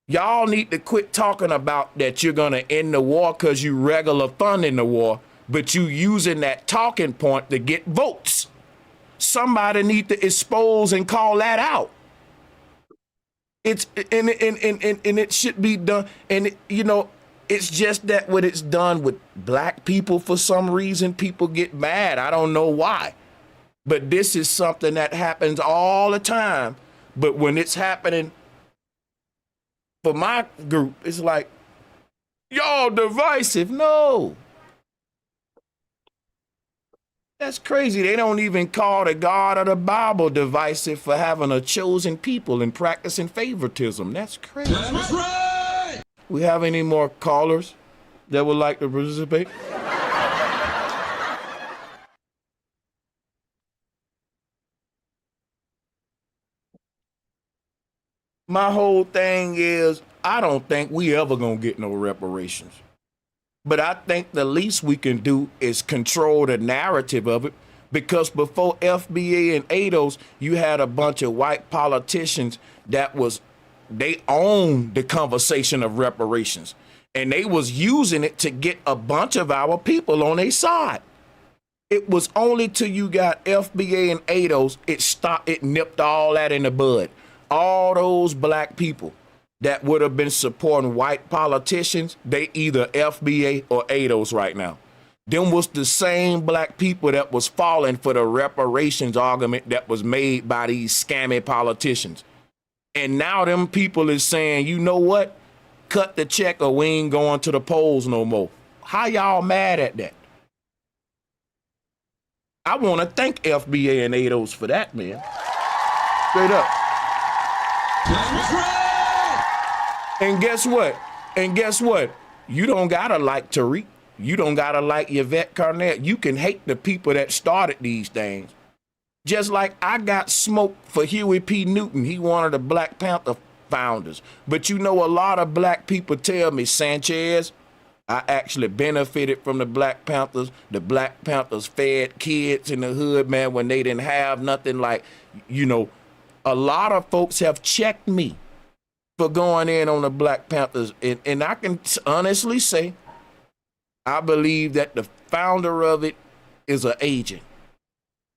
y'all need to quit talking about that you're going to end the war because you regular funding the war, but you using that talking point to get votes. Somebody need to expose and call that out. It's and it should be done. And it's just that when it's done with black people, for some reason, people get mad. I don't know why. But this is something that happens all the time. But when it's happening for my group, it's like, y'all divisive. No. That's crazy. They don't even call the God of the Bible divisive for having a chosen people and practicing favoritism. That's crazy. That's right. We have any more callers that would like to participate? My whole thing is, I don't think we ever gonna get no reparations. But I think the least we can do is control the narrative of it, because before FBA and ADOS, you had a bunch of white politicians they owned the conversation of reparations, and they was using it to get a bunch of our people on their side. It was only till you got FBA and ADOS, it nipped all that in the bud. All those black people that would have been supporting white politicians, they either FBA or ADOS right now. Them was the same black people that was falling for the reparations argument that was made by these scammy politicians. And now them people is saying, you know what? Cut the check or we ain't going to the polls no more. How y'all mad at that? I want to thank FBA and ADOS for that, man. Straight up. And guess what? You don't gotta like Tariq. You don't gotta like Yvette Carnett. You can hate the people that started these things. Just like I got smoked for Huey P. Newton. He one of the Black Panther founders. But you know, a lot of black people tell me, Sanchez, I actually benefited from the Black Panthers. The Black Panthers fed kids in the hood, man, when they didn't have nothing. Like, you know, a lot of folks have checked me for going in on the Black Panthers. And I can honestly say, I believe that the founder of it is an agent.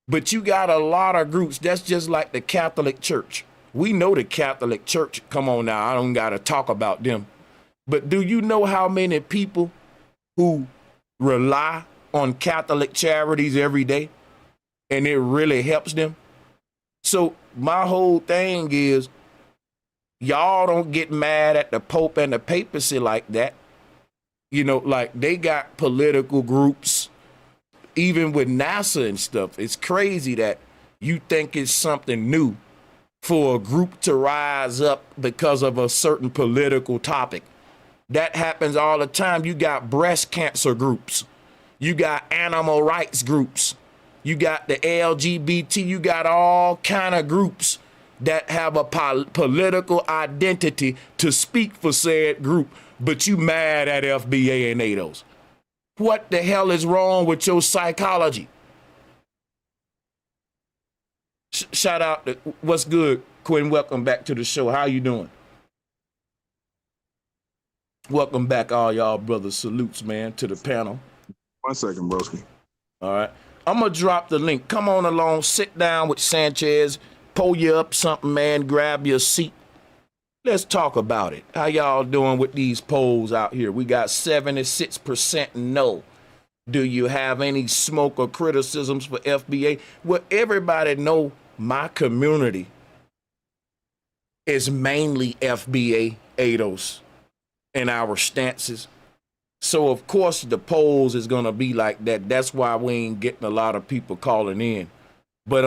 But you got a lot of groups. That's just like the Catholic Church. We know the Catholic Church. Come on now, I don't got to talk about them. But do you know how many people who rely on Catholic charities every day and it really helps them? So my whole thing is, y'all don't get mad at the Pope and the papacy like that. You know, like they got political groups, even with NASA and stuff. It's crazy that you think it's something new for a group to rise up because of a certain political topic. That happens all the time. You got breast cancer groups. You got animal rights groups. You got the LGBT. You got all kind of groups that have a political identity to speak for said group, but you mad at FBA and ADOS. What the hell is wrong with your psychology? Shout out to, what's good, Quinn? Welcome back to the show. How you doing? Welcome back, all y'all brothers. Salutes, man, to the panel. 1 second, broski. All right. I'm going to drop the link. Come on along, sit down with Sanchez, pull you up something, man, grab your seat. Let's talk about it. How y'all doing with these polls out here? We got 76% no. Do you have any smoke or criticisms for FBA? Well, everybody know my community is mainly FBA, ADOS, and our stances. So, of course, the polls is going to be like that. That's why we ain't getting a lot of people calling in. But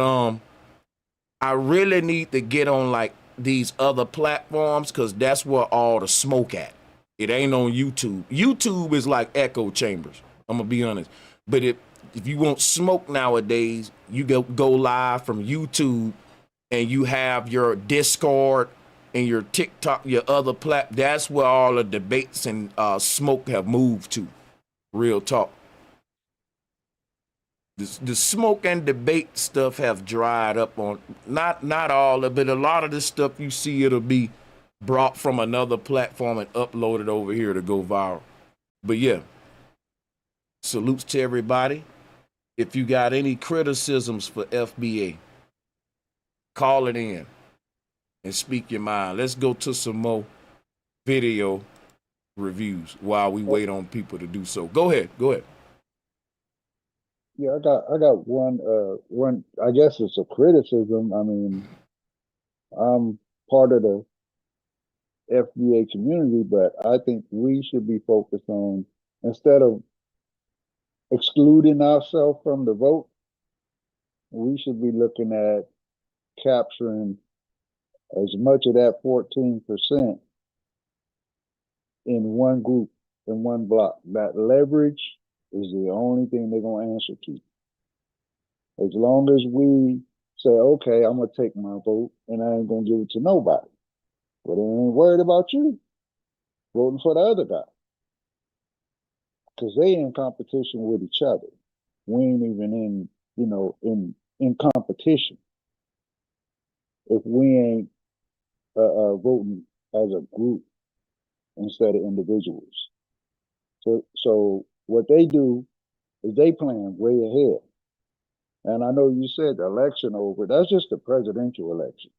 I really need to get on, like, these other platforms because that's where all the smoke at. It ain't on YouTube. YouTube is like echo chambers. I'm going to be honest. But if you want smoke nowadays, you go live from YouTube and you have your Discord and your TikTok, your other that's where all the debates and smoke have moved to. Real talk. The smoke and debate stuff have dried up on, not all of it, but a lot of this stuff you see, it'll be brought from another platform and uploaded over here to go viral. But yeah, salutes to everybody. If you got any criticisms for FBA, call it in and speak your mind. Let's go to some more video reviews while we wait on people to do so. Go ahead. Yeah, I got one. I guess it's a criticism. I mean, I'm part of the FBA community, but I think we should be focused on, instead of excluding ourselves from the vote, we should be looking at capturing as much of that 14% in one group, in one block. That leverage is the only thing they're going to answer to. As long as we say, okay, I'm going to take my vote and I ain't going to give it to nobody. But they ain't worried about you voting for the other guy. Because they in competition with each other. We ain't even in competition if we ain't voting as a group instead of individuals. So what they do is they plan way ahead. And I know you said the election over, that's just the presidential election.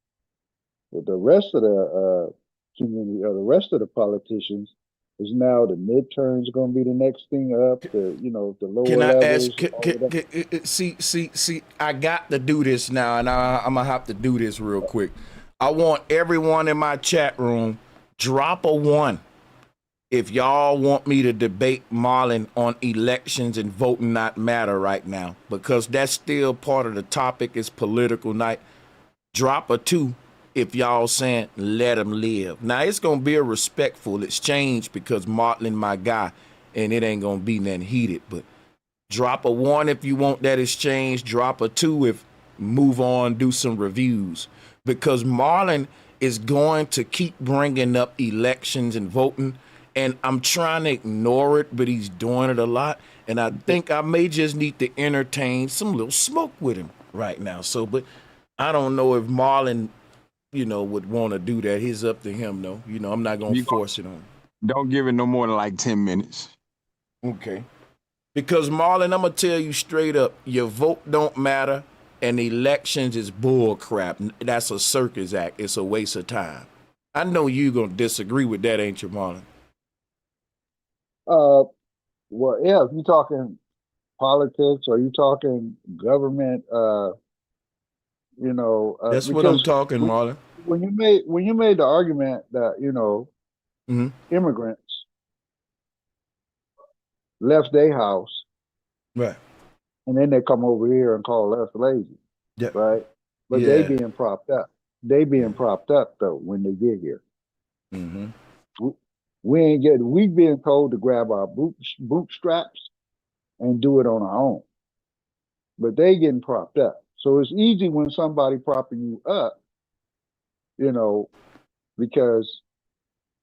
But the rest of the community or the rest of the politicians, Is now the midterms going to be the next thing up? The the Can lower I ask? levels, all of that. See. I got to do this now, and I'm gonna have to do this real quick. I want everyone in my chat room drop a 1 if y'all want me to debate Marlon on elections and voting not matter right now, because that's still part of the topic. It's political night. Drop a 2 if y'all saying let him live. Now it's gonna be a respectful exchange because Marlon my guy, and it ain't gonna be nothing heated. But drop a 1 if you want that exchange. Drop a 2 if move on, do some reviews, because Marlon is going to keep bringing up elections and voting, and I'm trying to ignore it, but he's doing it a lot, and I think I may just need to entertain some little smoke with him right now. So, but I don't know if Marlon, would want to do that. It's up to him, though. I'm not gonna force it on him. Don't give it no more than like 10 minutes. Okay. Because Marlon, I'm gonna tell you straight up, your vote don't matter, and elections is bull crap. That's a circus act. It's a waste of time. I know you gonna disagree with that, ain't you, Marlon? Well, yeah, if you're talking politics or you talking government, That's what I'm because talking, Marlon. when you made the argument that Mm-hmm. immigrants left their house Right. and then they come over here and call us lazy, Yeah. right? But they being propped up. They being propped up though when they get here. Mm-hmm. We've been told to grab our bootstraps and do it on our own. But they getting propped up. So it's easy when somebody propping you up, because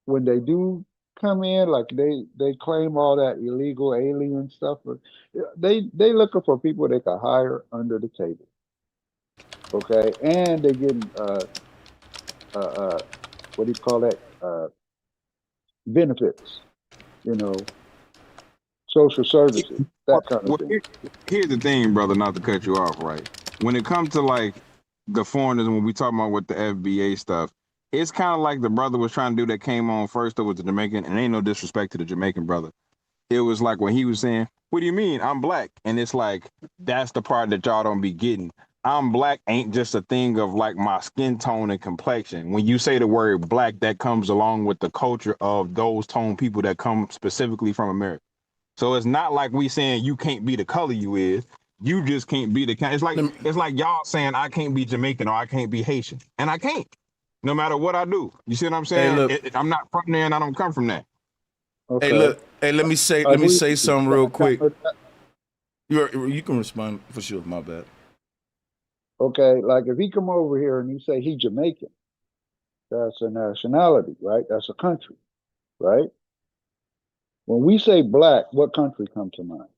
when they do come in, like they claim all that illegal alien stuff, they looking for people they can hire under the table. Okay. And they getting what do you call that? Benefits, social services, that kind of Well, thing. here's the thing, brother, not to cut you off, right? When it comes to like the foreigners, when we talk about with the FBA stuff, it's kind of like the brother was trying to do that came on first, though, with the Jamaican, and ain't no disrespect to the Jamaican brother. It was like when he was saying, "What do you mean? I'm black." And it's like, that's the part that y'all don't be getting. I'm black ain't just a thing of like my skin tone and complexion. When you say the word black, that comes along with the culture of those tone people that come specifically from America. So it's not like we saying you can't be the color you is. You just can't be the kind. It's like y'all saying I can't be Jamaican or I can't be Haitian, and I can't, no matter what I do. You see what I'm Hey, saying? look. I'm not from there, and I don't come from that. Hey, Okay. look. Hey, let me say something real quick. You can respond for sure. My bad. Okay, like if he come over here and you say he Jamaican, that's a nationality, right? That's a country, right? When we say black, what country comes to mind?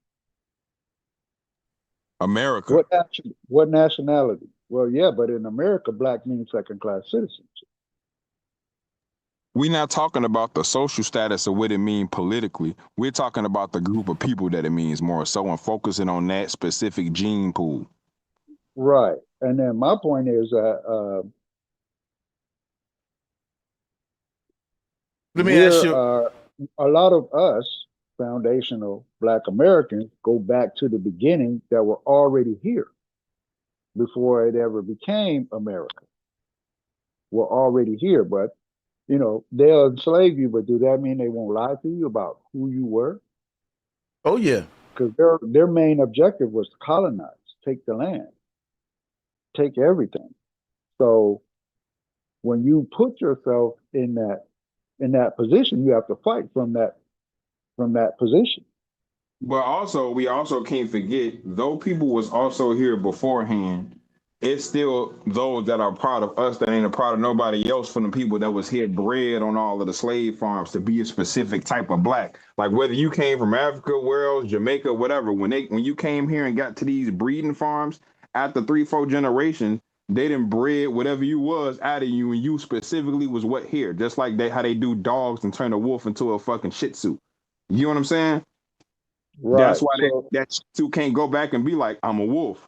America. What nationality? Well, yeah, but in America, black means second-class citizenship. We're not talking about the social status of what it means politically. We're talking about the group of people that it means more so, and focusing on that specific gene pool. Right. And then my point is that Let me ask you. a lot of us foundational Black Americans go back to the beginning that were already here before it ever became America. We're already here, but they'll enslave you, but do that mean they won't lie to you about who you were? Oh yeah. Because their main objective was to colonize, take the land, take everything. So when you put yourself in that position, you have to fight from that position. But also, we also can't forget, though people was also here beforehand, it's still those that are part of us that ain't a part of nobody else from the people that was here bred on all of the slave farms to be a specific type of black. Like whether you came from Africa, Wales, Jamaica, whatever, when you came here and got to these breeding farms, after 3-4 generations, they done bred whatever you was out of you, and you specifically was what here. Just like how they do dogs and turn a wolf into a fucking Shih Tzu. You know what I'm saying? Right. That's why So, that Shih Tzu can't go back and be like, I'm a wolf.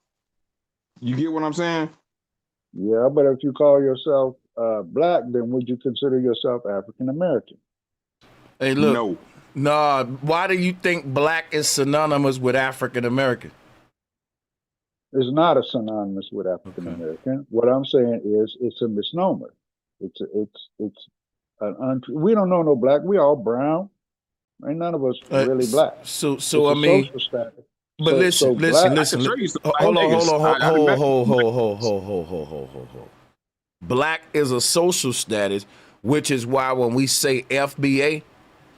You get what I'm saying? yeah, but if you call yourself Black, then would you consider yourself African American? Hey, look. No. Nah, why do you think black is synonymous with African American? It's not a synonymous with African Okay. American. What I'm saying is it's a misnomer. It's we don't know no black. We all brown. Ain't none of us really black. So It's I a mean, social status. but listen, Black. I can show you some black hold on, hold niggas. on, hold, I done met hold. Black is a social status, which is why when we say FBA,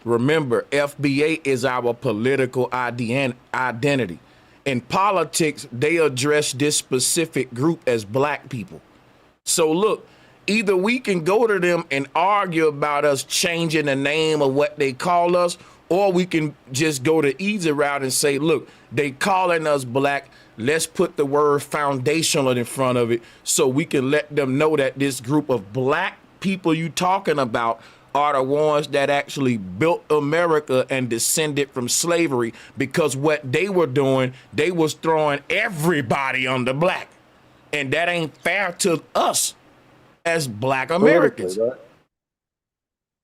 remember FBA is our political identity. In politics, they address this specific group as black people. So look, either we can go to them and argue about us changing the name of what they call us, or we can just go the easy route and say, look, they calling us black. Let's put the word foundational in front of it so we can let them know that this group of black people you talking about are the ones that actually built America and descended from slavery, because what they were doing, they was throwing everybody under black. And that ain't fair to us as black Americans.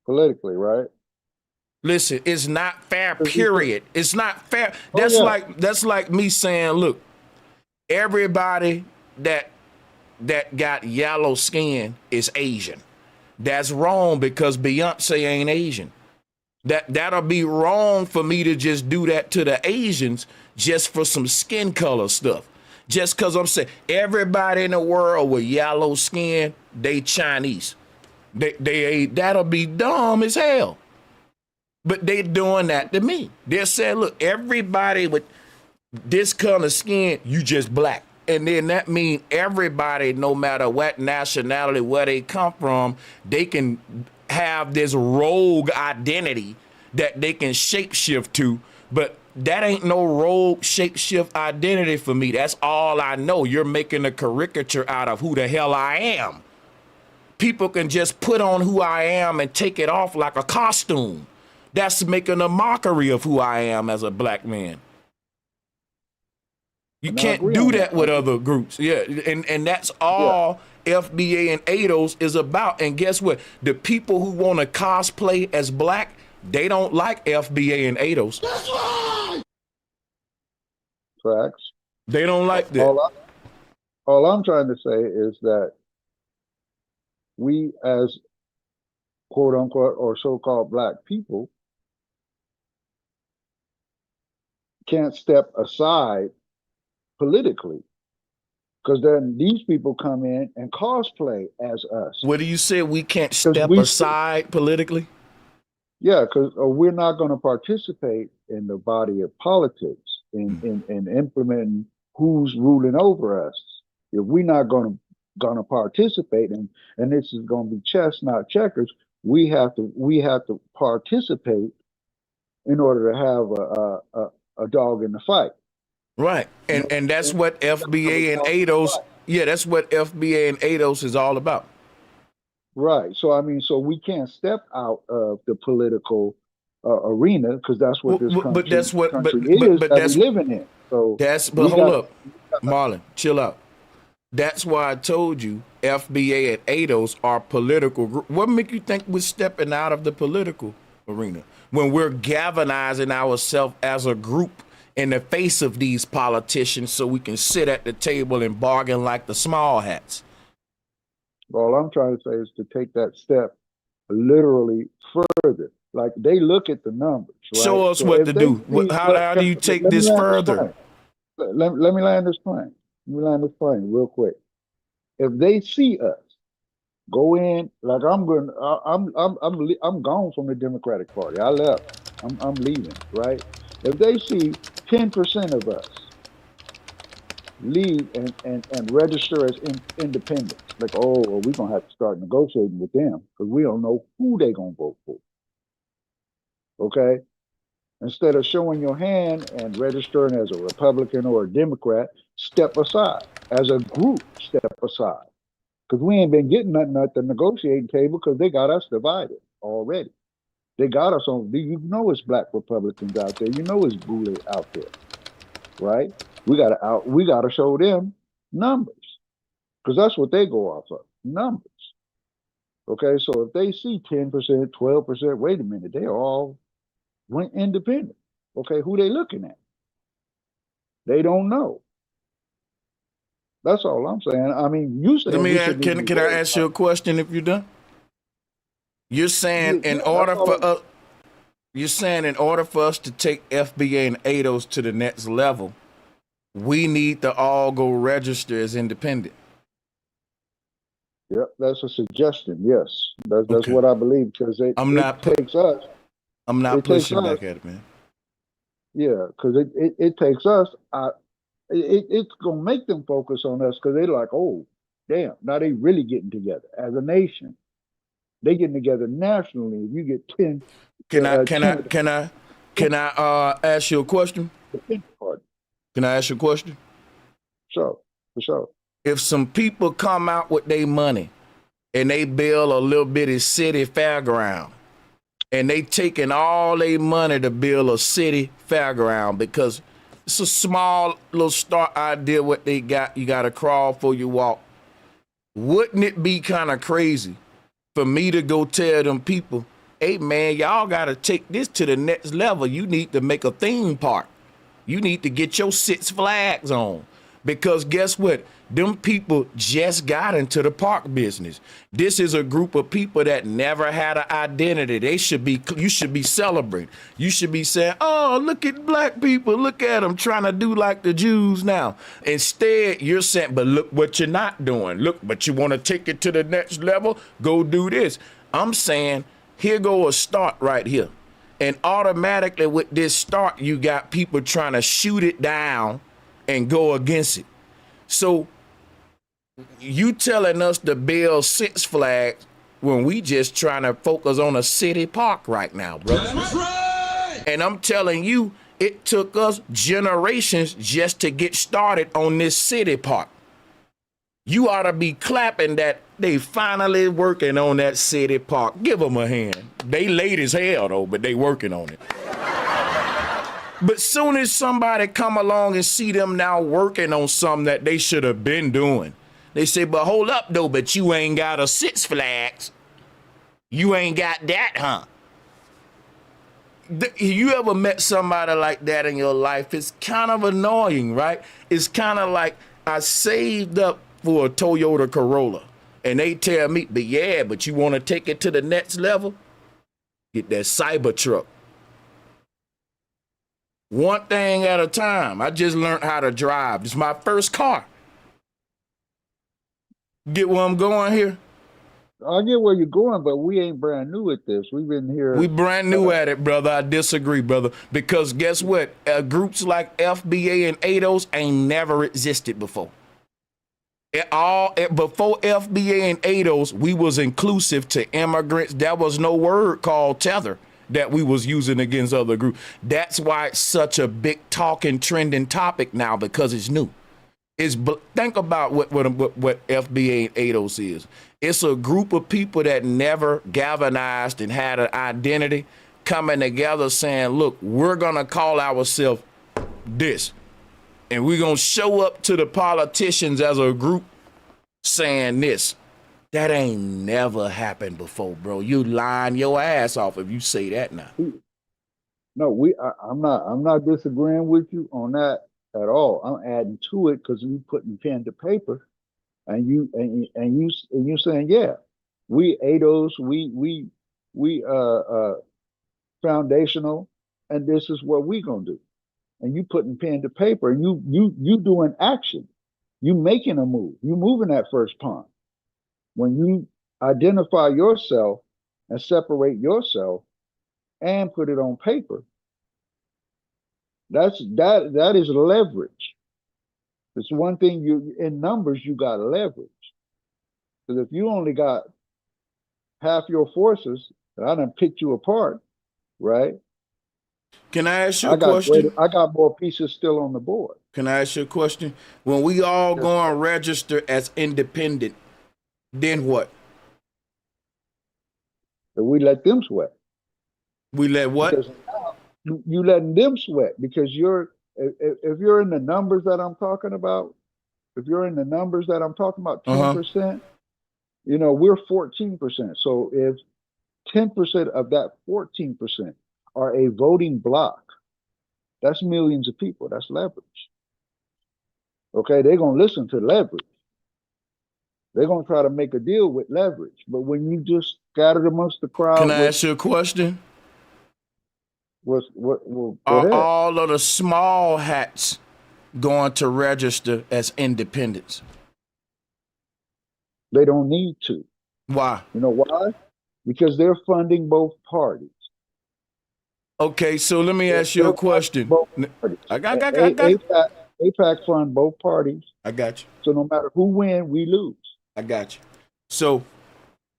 Politically, right? Listen, it's not fair, period. It's not fair. That's like me saying, look, everybody that got yellow skin is Asian. That's wrong because Beyonce ain't Asian. That'll be wrong for me to just do that to the Asians just for some skin color stuff. Just because I'm saying everybody in the world with yellow skin, they Chinese. That'll be dumb as hell. But they doing that to me. They're saying, look, everybody with this color skin, you just black. And then that means everybody, no matter what nationality, where they come from, they can have this rogue identity that they can shapeshift to. But that ain't no rogue shapeshift identity for me. That's all I know. You're making a caricature out of who the hell I am. People can just put on who I am and take it off like a costume. That's making a mockery of who I am as a black man. You can't do that with other groups. Yeah, and that's all FBA and ADOS is about. And guess what? The people who want to cosplay as black, they don't like FBA and ADOS. That's right. Facts. They don't like that. All I'm trying to say is that we as quote unquote or so-called black people can't step aside politically, because then these people come in and cosplay as us. What do you say? We can't step aside politically? Yeah, because we're not going to participate in the body of politics in implementing who's ruling over us. If we're not going to participate, and this is going to be chess, not checkers, we have to participate in order to have a dog in the fight. Right. And that's what FBA and ADOS, that's what FBA and ADOS is all about. Right. So, I mean, so we can't step out of the political arena, because that's what this country, is that we're living in. So hold up, Marlon, chill out. That's why I told you FBA and ADOS are political groups. What make you think we're stepping out of the political arena when we're galvanizing ourselves as a group in the face of these politicians so we can sit at the table and bargain like the small hats? All I'm trying to say is to take that step literally further. Like, they look at the numbers. Right? Show us what to do. How do you take this further? Let me land this plane. Real quick. If they see us go in, like I'm gone from the Democratic Party. I left. I'm leaving. Right. If they see 10% of us leave and register as independents, like, oh, well, we're gonna have to start negotiating with them because we don't know who they're gonna vote for. Okay? Instead of showing your hand and registering as a Republican or a Democrat, step aside. As a group, step aside. Because we ain't been getting nothing at the negotiating table because they got us divided already. They got us on, you know, it's black Republicans out there. You know, it's bully out there, right? We gotta show them numbers, because that's what they go off of, numbers, Okay, so if they see 10%, 12%, wait a minute, they all went independent. Okay, who they looking at? They don't know. That's all I'm saying. I mean, you Let saying me we ask, shouldn't even be can I worried ask you a about question if you're done? You're saying it. in Yeah, that's order all. for us, you're saying in order for us to take FBA and ADOS to the next level, we need to all go register as independent. Yep, that's a suggestion. Yes, that's Okay. what I believe because it I'm not takes us. I'm not It takes pushing us. back at it, man. Yeah, because it takes us. It's gonna make them focus on us because they're like, oh, damn, now they really getting together as a nation. They getting together nationally. If you get 10, Can I 10 ask you a question? party. Can I ask you a question? So for sure. If some people come out with their money and they build a little bitty city fairground, and they taking all their money to build a city fairground because it's a small little start idea what they got. You got to crawl before you walk. Wouldn't it be kind of crazy for me to go tell them people, hey man, y'all got to take this to the next level. You need to make a theme park. You need to get your Six Flags on. Because guess what? Them people just got into the park business. This is a group of people that never had an identity. You should be celebrating. You should be saying, oh, look at black people. Look at them trying to do like the Jews now. Instead, you're saying, but look what you're not doing. Look, but you want to take it to the next level? Go do this. I'm saying, here go a start right here. And automatically with this start, you got people trying to shoot it down and go against it. So you telling us to build Six Flags when we just trying to focus on a city park right now, bro. That's right. And I'm telling you, it took us generations just to get started on this city park. You ought to be clapping that they finally working on that city park. Give them a hand. They late as hell though, but they working on it. But soon as somebody come along and see them now working on something that they should have been doing, they say, but hold up though, but you ain't got a Six Flags. You ain't got that, huh? You ever met somebody like that in your life? It's kind of annoying, right? It's kind of like I saved up for a Toyota Corolla and they tell me, but you want to take it to the next level? Get that Cybertruck. One thing at a time. I just learned how to drive. It's my first car. Get where I'm going here? I get where you're going, but we ain't brand new at this. We've been here. We brand new at it, brother. I disagree, brother. Because guess what? Groups like FBA and ADOS ain't never existed before. Before FBA and ADOS, we was inclusive to immigrants. There was no word called Tether that we was using against other groups. That's why it's such a big talking, trending topic now, because it's new. Think about what FBA and ADOS is. It's a group of people that never galvanized and had an identity coming together saying, look, we're going to call ourselves this. And we're going to show up to the politicians as a group saying this. That ain't never happened before, bro. You lying your ass off if you say that now. No, I'm not disagreeing with you on that at all. I'm adding to it because you putting pen to paper, and you saying, yeah, we ADOS, we foundational, and this is what we gonna do. And you putting pen to paper, and you doing action. You making a move. You moving that first pawn. When you identify yourself and separate yourself and put it on paper, that is leverage. It's one thing you in numbers you got leverage. Because if you only got half your forces, and I done picked you apart, right? Can I ask you a question? I got more pieces still on the board. Can I ask you a question? When we all go and register as independent, then what? So we let them sweat. We let what? Because you letting them sweat because if you're in the numbers that I'm talking about, 10%, we're 14%. So if 10% of that 14% are a voting bloc, that's millions of people. That's leverage. Okay, they're gonna listen to leverage. They're gonna try to make a deal with leverage. But when you just scattered amongst the crowd Can I with ask you a question? what go Are ahead. all of the small hats going to register as independents? They don't need to. Why? You know why? Because they're funding both parties. Okay, so let me ask you a question. Both parties. I got APAC fund both parties. I got you. So no matter who win, we lose. I got you. So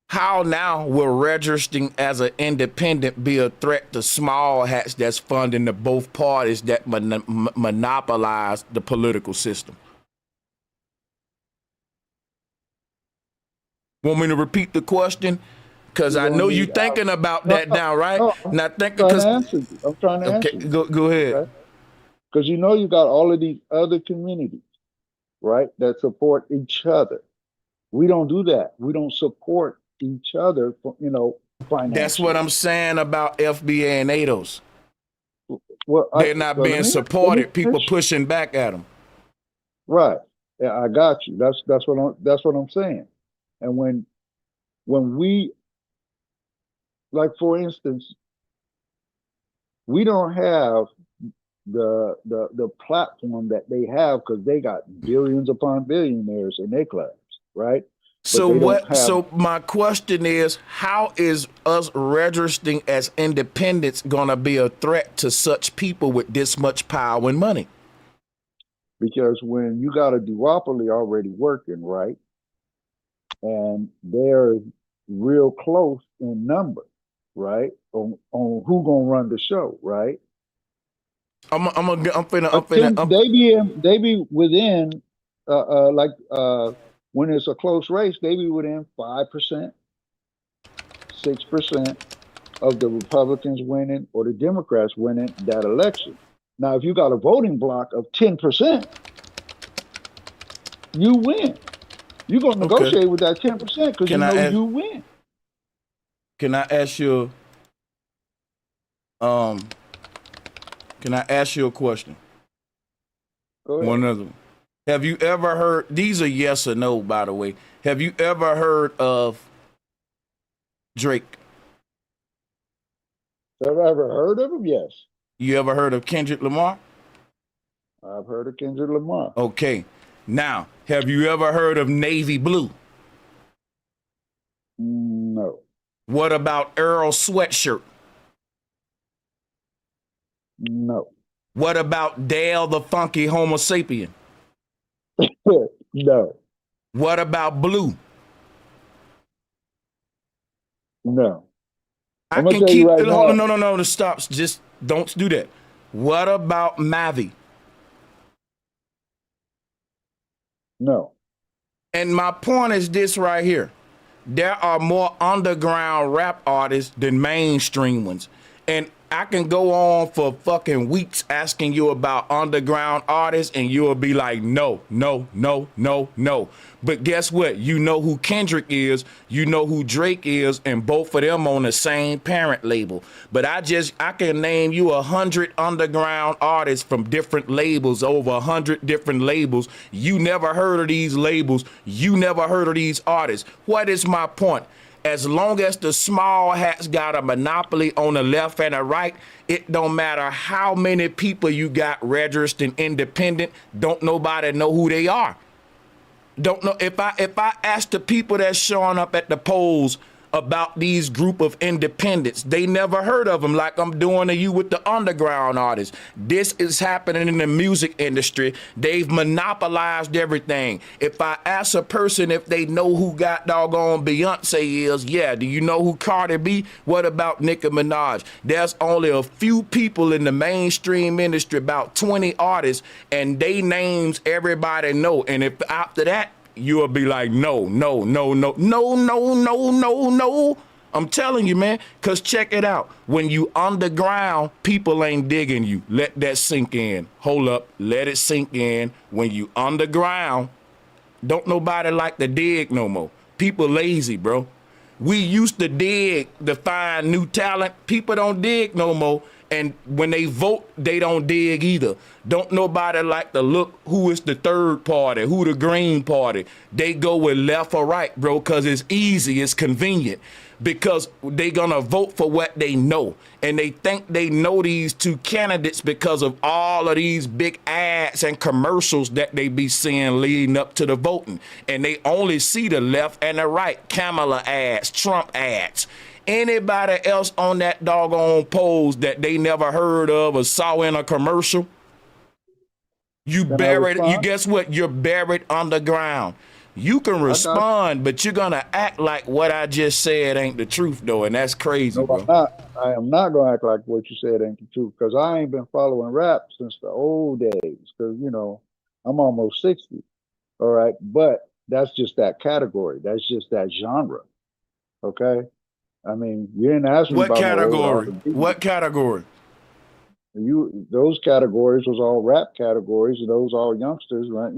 how now will registering as an independent be a threat to small hats that's funding the both parties that monopolize the political system? Want me to repeat the question? Because I know you thinking about that now, right? No, Not thinking I'm because trying to answer you. I'm trying to answer you. go ahead. Okay? Because you got all of these other communities, right, that support each other. We don't do that. We don't support each other, financially. That's what I'm saying about FBA and ADOS. Well, They're not being supported. People pushing back at them. Right. Yeah, I got you. That's what I'm saying. And when we, like, for instance, we don't have the platform that they have because they got billions upon billionaires in their clubs, right? So my question is, how is us registering as independents gonna be a threat to such people with this much power and money? Because when you got a duopoly already working, right, and they're real close in number, right, on who gonna run the show, right? They be within when it's a close race, they be within 5%, 6% of the Republicans winning or the Democrats winning that election. Now, if you got a voting block of 10%, you win. You're gonna negotiate with that 10% because you win. Can I ask you? Can I ask you a question? Go ahead. One other one. Have you ever heard? These are yes or no, by the way. Have you ever heard of Drake? Have I ever heard of him? Yes. You ever heard of Kendrick Lamar? I've heard of Kendrick Lamar. Okay. Now, have you ever heard of Navy Blue? No. What about Earl Sweatshirt? No. What about Dale the Funky Homo Sapien? No. What about Blue? No. I can keep right no, stop. Just don't do that. What about Mavi? No. And my point is this right here. There are more underground rap artists than mainstream ones. And I can go on for fucking weeks asking you about underground artists and you'll be like, no. But guess what? You know who Kendrick is, you know who Drake is, and both of them on the same parent label. But I can name you 100 underground artists from different labels, over 100 different labels. You never heard of these labels. You never heard of these artists. What is my point? As long as the small hats got a monopoly on the left and the right, it don't matter how many people you got registered independent, don't nobody know who they are. Don't know if I ask the people that's showing up at the polls about these group of independents, they never heard of them like I'm doing to you with the underground artists. This is happening in the music industry. They've monopolized everything. If I ask a person if they know who got doggone Beyonce is, yeah. Do you know who Cardi B? What about Nicki Minaj? There's only a few people in the mainstream industry, about 20 artists, and they names everybody know. And if after that, you'll be like, no. I'm telling you, man, because check it out. When you underground, people ain't digging you. Let that sink in. Hold up. Let it sink in. When you underground, don't nobody like to dig no more. People lazy, bro. We used to dig to find new talent. People don't dig no more. And when they vote, they don't dig either. Don't nobody like to look who is the third party, who the green party. They go with left or right, bro, because it's easy, it's convenient. Because they gonna vote for what they know. And they think they know these two candidates because of all of these big ads and commercials that they be seeing leading up to the voting. And they only see the left and the right, Kamala ads, Trump ads. Anybody else on that doggone polls that they never heard of or saw in a commercial, you buried, you guess what? You're buried underground. You can respond, but you're gonna act like what I just said ain't the truth though, and that's crazy, No, bro. I'm not. I am not gonna act like what you said ain't the truth, because I ain't been following rap since the old days. Because I'm almost 60. All right, but that's just that category. That's just that genre. Okay. I mean, you didn't ask me What about no old category? R&B. What category? Those categories was all rap categories, and those all youngsters, right?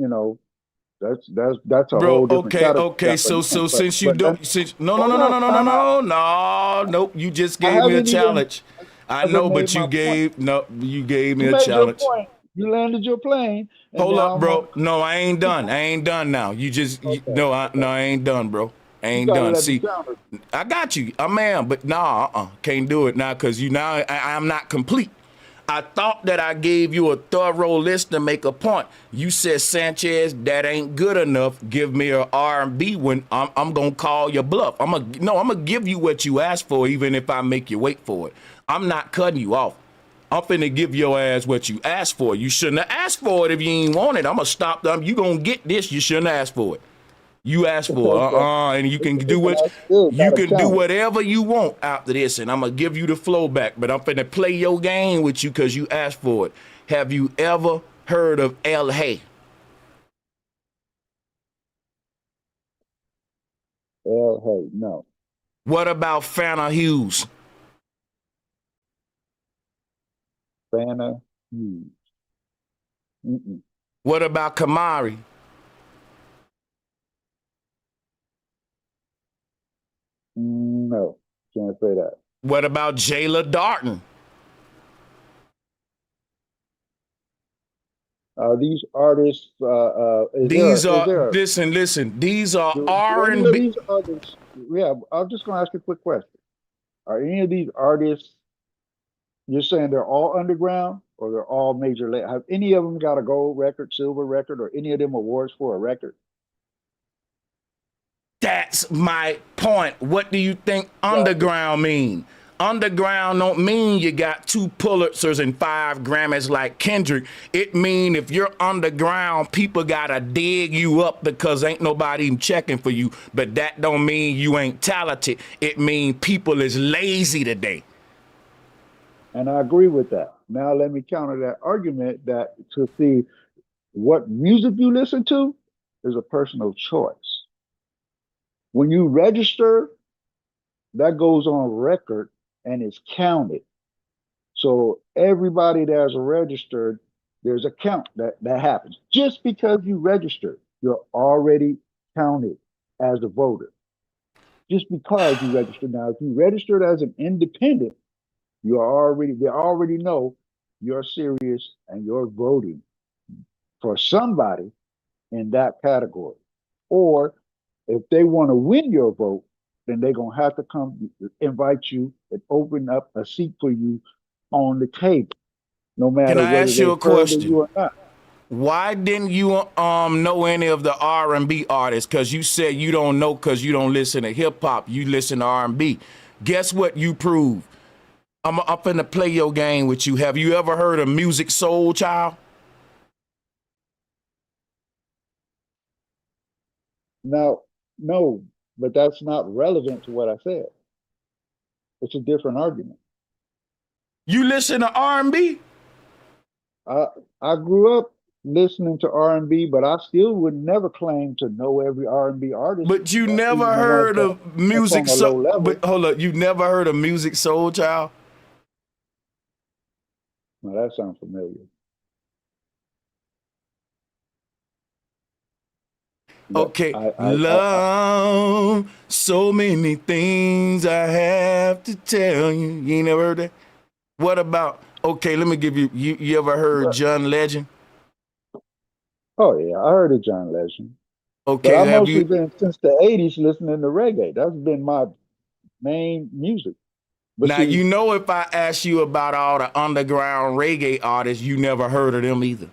That's a whole Bro, different category. okay. So since you But don't, since hold up, time out. nope. You just I gave me a haven't even challenge. I ever know, made but my point. you gave me You a made your challenge. point. You landed your plane, and Hold up, now I'm on. bro. No, I ain't done. I ain't done now. Okay, No, I ain't done, bro. I you ain't gotta done. let me See, counter. I got you. I'm man, but nah, can't do it now because I'm not complete. I thought that I gave you a thorough list to make a point. You said, Sanchez, that ain't good enough. Give me a R&B when I'm gonna call your bluff. I'm gonna give you what you asked for, even if I make you wait for it. I'm not cutting you off. I'm finna give your ass what you asked for. You shouldn't have asked for it if you ain't want it. I'm gonna stop them. You gonna get this. You shouldn't have asked for it. You asked for Okay. and you can do Listen, what I still you got a can do challenge. whatever you want after this, and I'm gonna give you the flow back. But I'm finna play your game with you because you asked for it. Have you ever heard of El Hay? Hey, no. What about Fanta Hughes? Fana Hughes. Mm-mm. What about Kamari? No, can't say that. What about Jayla Darton? These artists, These is are there, listen. These are do R any and of B. these artists, yeah, I'm just going to ask you a quick question. Are any of these artists, you're saying they're all underground or they're all major? Have any of them got a gold record, silver record, or any of them awards for a record? That's my point. What do you think Exactly. underground mean? Underground don't mean you got 2 Pulitzers and 5 Grammys like Kendrick. It mean if you're underground, people gotta dig you up because ain't nobody even checking for you. But that don't mean you ain't talented. It mean people is lazy today. And I agree with that. Now let me counter that argument that to see what music you listen to is a personal choice. When you register, that goes on record and is counted. So everybody that's registered, there's a count that happens. Just because you registered, you're already counted as a voter. Just because you registered. Now, if you registered as an independent, they already know you're serious and you're voting for somebody in that category. Or if they want to win your vote, then they're gonna have to come invite you and open up a seat for you on the table, no Can matter I whether ask you they a heard of question? you or not. Why didn't you know any of the R&B artists? Because you said you don't know because you don't listen to hip hop. You listen to R&B. Guess what you proved? I'm finna play your game with you. Have you ever heard of Music Soul Child? Now, no, but that's not relevant to what I said. It's a different argument. You listen to R&B? I I grew up listening to R&B, but I still would never claim to know every R&B artist, But you even never the ones heard that of that's Music on a low Soul. level. But hold up, you never heard of Music Soul Child? Now that sounds familiar. But Okay, I love, so many things I have to tell you. You ain't never heard that? What about, okay, let me give you, you ever heard but, John Legend? oh yeah, I heard of John Legend. But Okay, I have mostly you, been since the '80s listening to reggae. That's been my main music. But now see, you know if I ask you about all the underground reggae artists, you never heard of them either.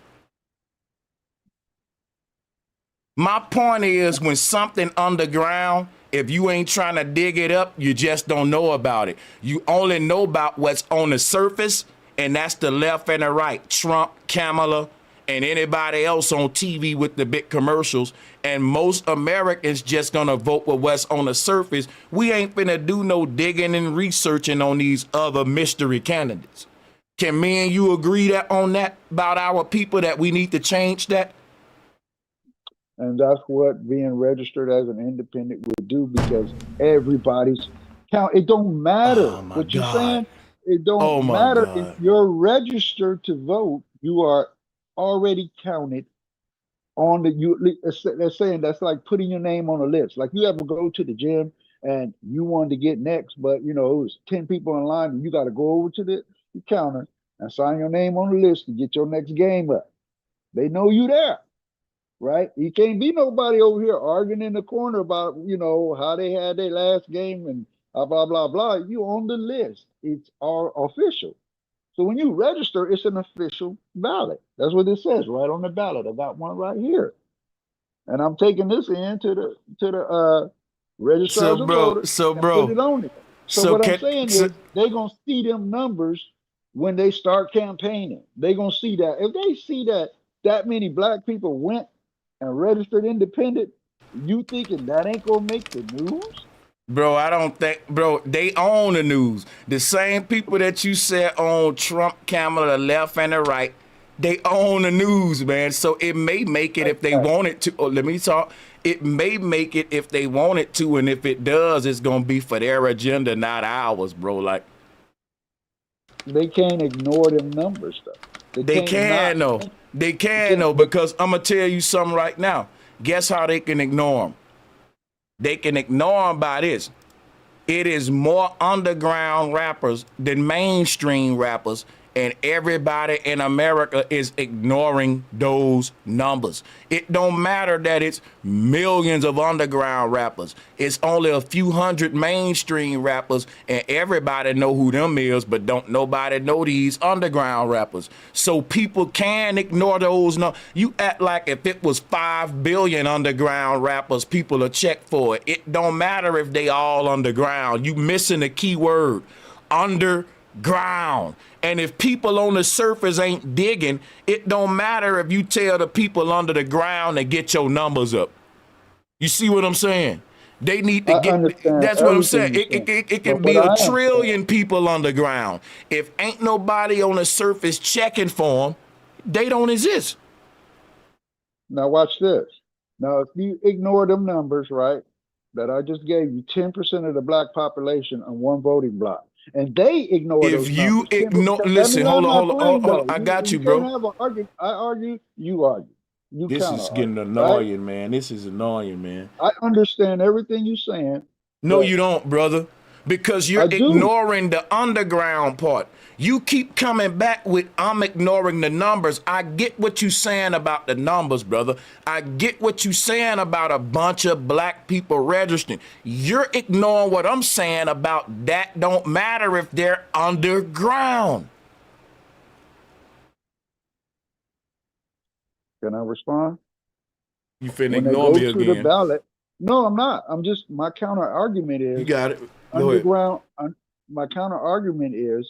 My point is when something underground, if you ain't trying to dig it up, you just don't know about it. You only know about what's on the surface, and that's the left and the right. Trump, Kamala, and anybody else on TV with the big commercials. And most Americans just gonna vote with what's on the surface. We ain't finna do no digging and researching on these other mystery candidates. Can me and you agree that on that about our people that we need to change that? and that's what being registered as an independent would do because everybody's count. It don't matter Oh my what you're God. saying. It don't Oh my matter if God. you're registered to vote. You are already counted on the you. They're saying that's like putting your name on a list. Like you ever go to the gym and you wanted to get next, but you know it was 10 people in line, and you got to go over to the counter and sign your name on the list to get your next game up. They know you there, right? You can't be nobody over here arguing in the corner about, how they had their last game and blah, blah, blah. You on the list. It's all official. So when you register, it's an official ballot. That's what it says right on the ballot. I got one right here. And I'm taking this in to the So registrars of bro, voters so and put bro, it on there. So so what I'm can saying so, is they're gonna see them numbers when they start campaigning. They're gonna see that. If they see that many black people went and registered independent, you thinking that ain't gonna make the news? bro, I don't think, bro, they own the news. The same people that you said own Trump, Kamala, the left and the right, they own the news, man. So it may make it if they Uh, want it to. Oh, let me talk. It may make it if they want it to, and if it does, it's gonna be for their agenda, not ours, bro. Like they can't ignore them numbers though. They they can't not. can though. They They can though, can't. But because I'm gonna tell you something right now. Guess how they can ignore them? They can ignore them by this. It is more underground rappers than mainstream rappers, and everybody in America is ignoring those numbers. It don't matter that it's millions of underground rappers. It's only a few hundred mainstream rappers, and everybody know who them is, but don't nobody know these underground rappers. So people can ignore those numbers. You act like if it was 5 billion underground rappers, people will check for it. It don't matter if they all underground. You missing the key word, underground. And if people on the surface ain't digging, it don't matter if you tell the people under the ground to get your numbers up. You see what I'm saying? They need to I get, understand that's what I'm everything saying. you're saying. It But can what be a I am saying, trillion people underground. If ain't nobody on the surface checking for them, they don't exist. now watch this. Now, if you ignore them numbers, right, that I just gave you, 10% of the black population on one voting block, and they ignore If those you numbers, 10, ignore, let me listen, land hold on, my hold on, hold plane on, hold on. though. I You got you you, can't bro. have an argument. I argue, you argue, you This counter is getting argue, right? annoying, man. This is annoying, man. I understand everything you're saying, No, but you don't, brother, because you're I do. ignoring the underground part. You keep coming back with, I'm ignoring the numbers. I get what you're saying about the numbers, brother. I get what you're saying about a bunch of black people registering. You're ignoring what I'm saying about that don't matter if they're underground. Can I respond? You finna When they ignore go me to the again. ballot, no, I'm not. I'm just my counter argument You is got it. Go ahead. underground. My counter argument is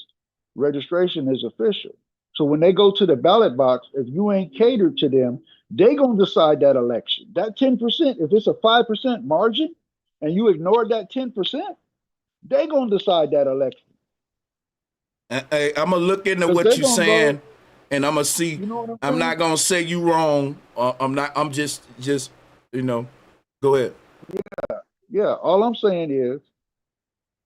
registration is official. So when they go to the ballot box, if you ain't catered to them, they gonna decide that election. That 10%, if it's a 5% margin, and you ignore that 10%, they gonna decide that election Hey, I'm gonna look into because what they you're gonna go. saying, and I'm gonna see. You know what I'm I'm saying? not gonna say you wrong. I'm not. I'm just, you know. Go ahead. Yeah. All I'm saying is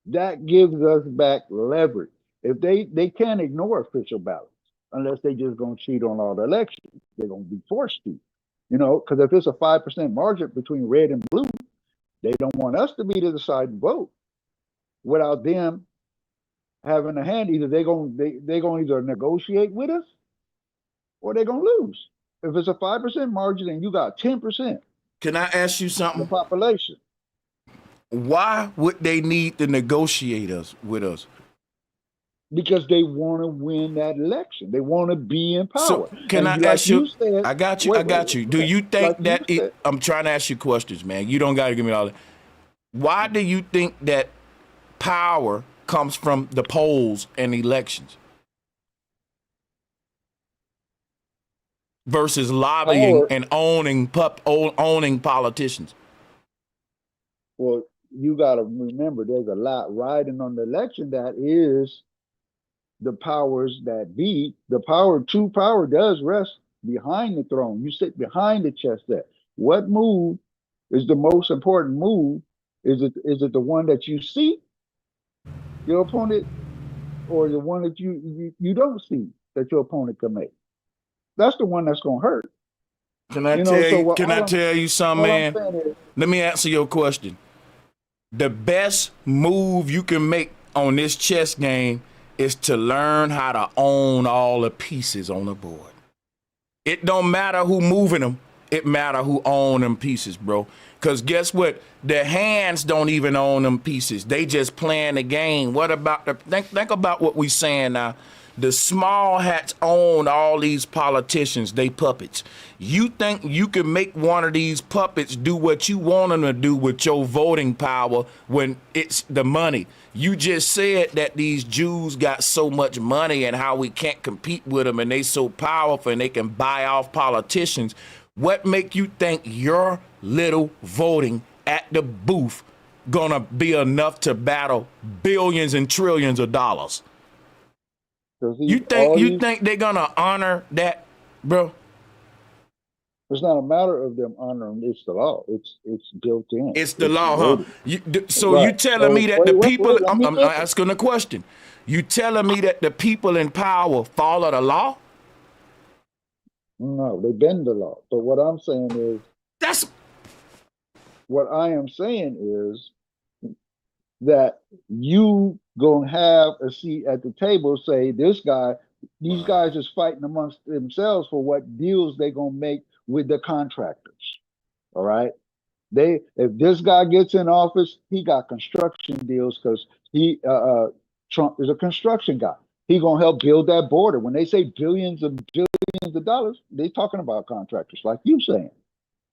that gives us back leverage. If they can't ignore official ballots unless they just gonna cheat on all the elections, they're gonna be forced to. You know, because if it's a 5% margin between red and blue, they don't want us to be to the side and vote without them having a hand. Either they gonna either negotiate with us or they're gonna lose. If it's a 5% margin and you got 10% Can I ask you of the something? population, Why would they need to negotiate us with us? because they want to win that election, they want to be in So power. can I And like ask you? you said, I got you. I got you. Do you think like you said, I'm trying to ask you questions, man. You don't got to give me all that. Why do you think that power comes from the polls and elections versus lobbying power. and owning politicians? Well, you got to remember, there's a lot riding on the election that is the powers that be. The true power does rest behind the throne. You sit behind the chess set. What move is the most important move? Is it the one that you see your opponent, or the one that you don't see that your opponent can make? That's the one that's gonna hurt. Can I You know, tell so you? what Can I tell you something, all I'm man? saying is, Let me answer your question. The best move you can make on this chess game is to learn how to own all the pieces on the board. It don't matter who moving them. It matter who own them pieces, bro. Because guess what? The hands don't even own them pieces. They just playing the game. What about think about what we saying now. The small hats own all these politicians. They puppets. You think you can make one of these puppets do what you want them to do with your voting power when it's the money? You just said that these Jews got so much money and how we can't compete with them and they so powerful and they can buy off politicians. What make you think your little voting at the booth gonna be enough to battle billions and trillions of dollars? You think they're gonna honor that, bro? it's not a matter of them honoring. It's the law. It's built in. It's the law, huh? So Right. you telling me that Wait, the wait, people? let me I'm finish. asking a question. You telling me that the people in power follow the law? No, they bend the law. But what I'm saying is, That's what I am saying is that you gonna have a seat at the table. Say these guys is fighting amongst themselves for what deals they gonna make with the contractors. All right. If this guy gets in office, he got construction deals because Trump is a construction guy. He gonna help build that border. When they say billions of dollars, they talking about contractors, like you saying,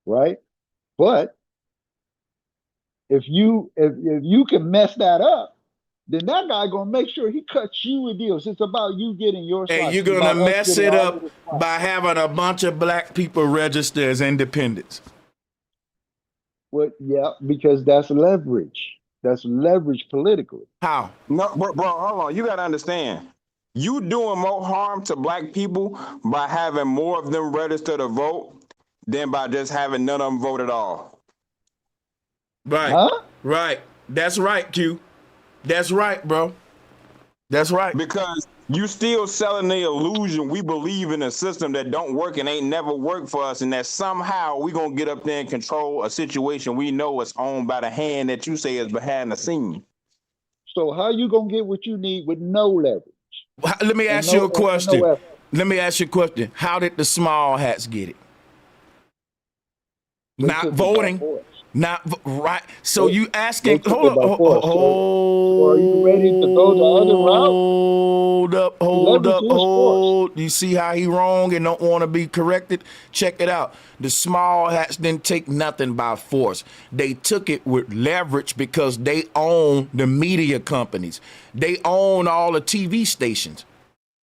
right? But if you can mess that up, then that guy gonna make sure he cuts you a deals. It's about you getting your slice. and you're gonna mess it up by having a bunch of black people register as independents. Well, yeah, because that's leverage. That's leverage politically. How? No, bro, hold on. You gotta understand. You doing more harm to black people by having more of them register to vote than by just having none of them vote at all. Right. Huh? Right. That's right, Q. That's right, bro. That's right. Because you still selling the illusion we believe in a system that don't work and ain't never worked for us, and that somehow we gonna get up there and control a situation we know is owned by the hand that you say is behind the scene. So how you gonna get what you need with no leverage? Let me ask you a question. Let me ask you a question. How did the small hats get it? Not voting. Right. So you asking? Hold up. Are you ready to go the other route? Hold up. You see how he wrong and don't want to be corrected? Check it out. The small hats didn't take nothing by force. They took it with leverage because they own the media companies. They own all the TV stations.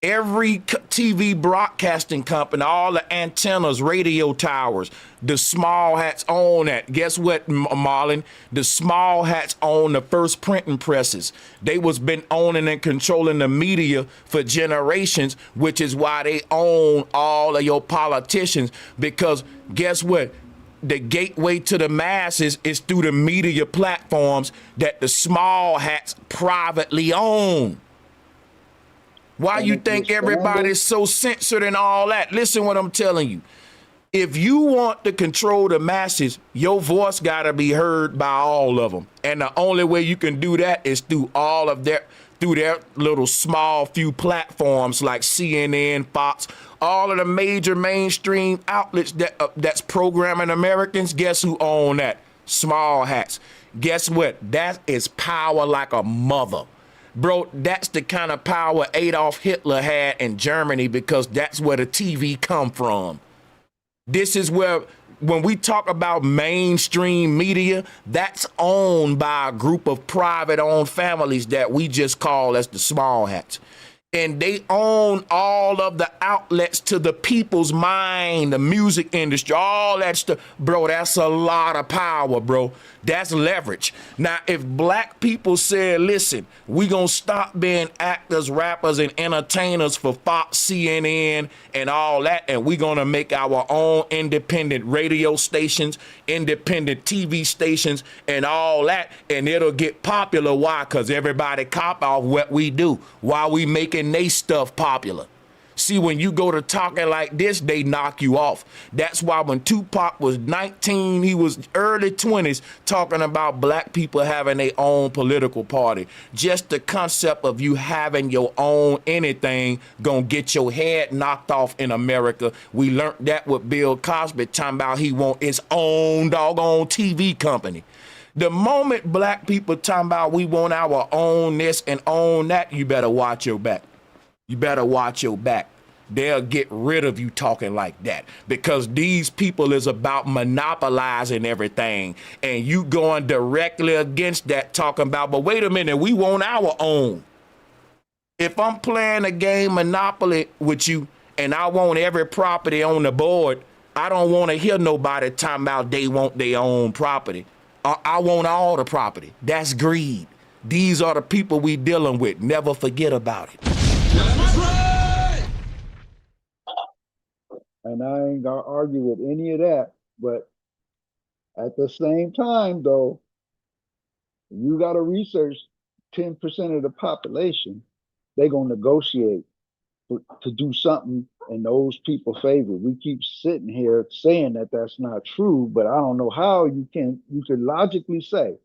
Every TV broadcasting company, all the antennas, radio towers, the small hats own that. Guess what, Marlon? The small hats own the first printing presses. They was been owning and controlling the media for generations, which is why they own all of your politicians. Because guess what? The gateway to the masses is through the media platforms that the small hats privately own. Why you think everybody's so censored and all that? Listen what I'm telling you. If you want to control the masses, your voice got to be heard by all of them. And the only way you can do that is through through their little small few platforms like CNN, Fox, all of the major mainstream outlets that's programming Americans. Guess who own that? Small hats. Guess what? That is power like a mother. Bro, that's the kind of power Adolf Hitler had in Germany, because that's where the TV come from. This is where, when we talk about mainstream media, that's owned by a group of private owned families that we just call as the small hats. And they own all of the outlets to the people's mind, the music industry, all that stuff. Bro, that's a lot of power, bro. That's leverage. Now, if black people said, listen, we gonna stop being actors, rappers, and entertainers for Fox, CNN, and all that, and we gonna make our own independent radio stations, independent TV stations, and all that, and it'll get popular. Why? Because everybody cop off what we do while we making they stuff popular. See, when you go to talking like this, they knock you off. That's why when Tupac was 19, he was early 20s, talking about black people having their own political party. Just the concept of you having your own anything gonna get your head knocked off in America. We learned that with Bill Cosby, talking about he want his own doggone TV company. The moment black people talking about we want our own this and own that, you better watch your back. You better watch your back. They'll get rid of you talking like that, because these people is about monopolizing everything, and you going directly against that, talking about, but wait a minute, we want our own. If I'm playing a game Monopoly with you and I want every property on the board, I don't want to hear nobody talking about they want their own property. I want all the property. That's greed. These are the people we dealing with. Never forget about it. And I ain't gonna argue with any of that. But at the same time, though, you gotta research 10% of the population. They're gonna negotiate to do something in those people's favor. We keep sitting here saying that that's not true, but I don't know how you could logically say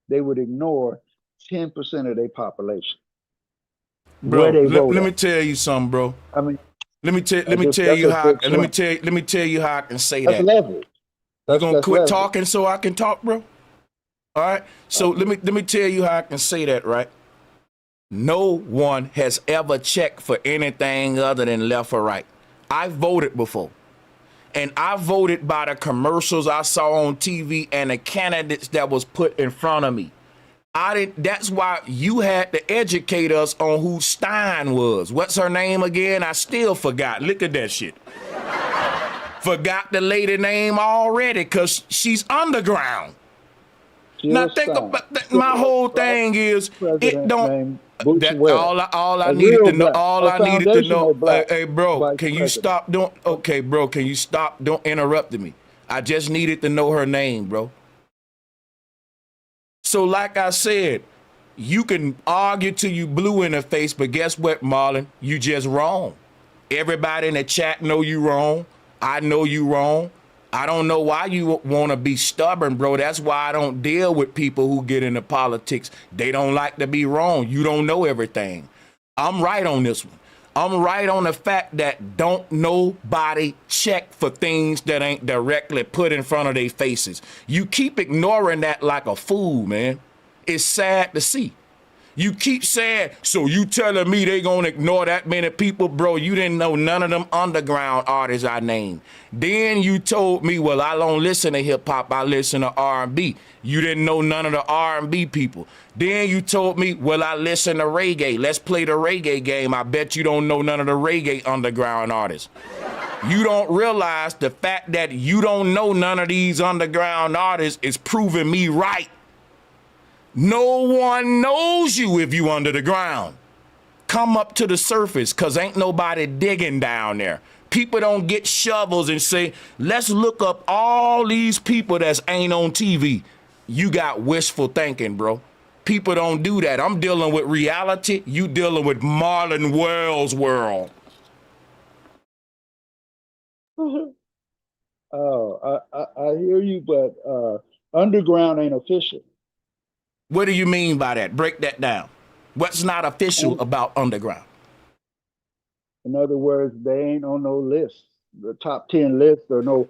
they would ignore 10% of their population. Bro, let me tell you something, bro. I mean, let me tell you how I can say that's that. leverage. You gonna quit leverage. talking so I can talk, bro? All right. So let me tell you how I can say that, right? No one has ever checked for anything other than left or right. I voted before. And I voted by the commercials I saw on TV and the candidates that was put in front of me. That's why you had to educate us on who Stein was. What's her name again? I still forgot. Look at that shit. Forgot the lady name already, because she's underground. Now think about that. My whole thing is, it don't. That, all I needed to know. All I needed to know. Hey, bro, can you stop doing? Okay, bro, can you stop? Don't interrupt me. I just needed to know her name, bro. So, like I said, you can argue till you blue in the face, but guess what, Marlon? You just wrong. Everybody in the chat know you wrong. I know you wrong. I don't know why you want to be stubborn, bro. That's why I don't deal with people who get into politics. They don't like to be wrong. You don't know everything. I'm right on this one. I'm right on the fact that don't nobody check for things that ain't directly put in front of their faces. You keep ignoring that like a fool, man. It's sad to see. You keep saying, so you telling me they gonna ignore that many people? Bro, you didn't know none of them underground artists I named. Then you told me, well, I don't listen to hip hop, I listen to R&B. You didn't know none of the R&B people. Then you told me, well, I listen to reggae. Let's play the reggae game. I bet you don't know none of the reggae underground artists. You don't realize the fact that you don't know none of these underground artists is proving me right. No one knows you if you under the ground. Come up to the surface, because ain't nobody digging down there. People don't get shovels and say, let's look up all these people that's ain't on TV. You got wishful thinking, bro. People don't do that. I'm dealing with reality. You dealing with Marlon Wells' world. Oh, I hear you, but underground ain't official. What do you mean by that? Break that down. What's not official And about underground? in other words, they ain't on no list, the top 10 list or no.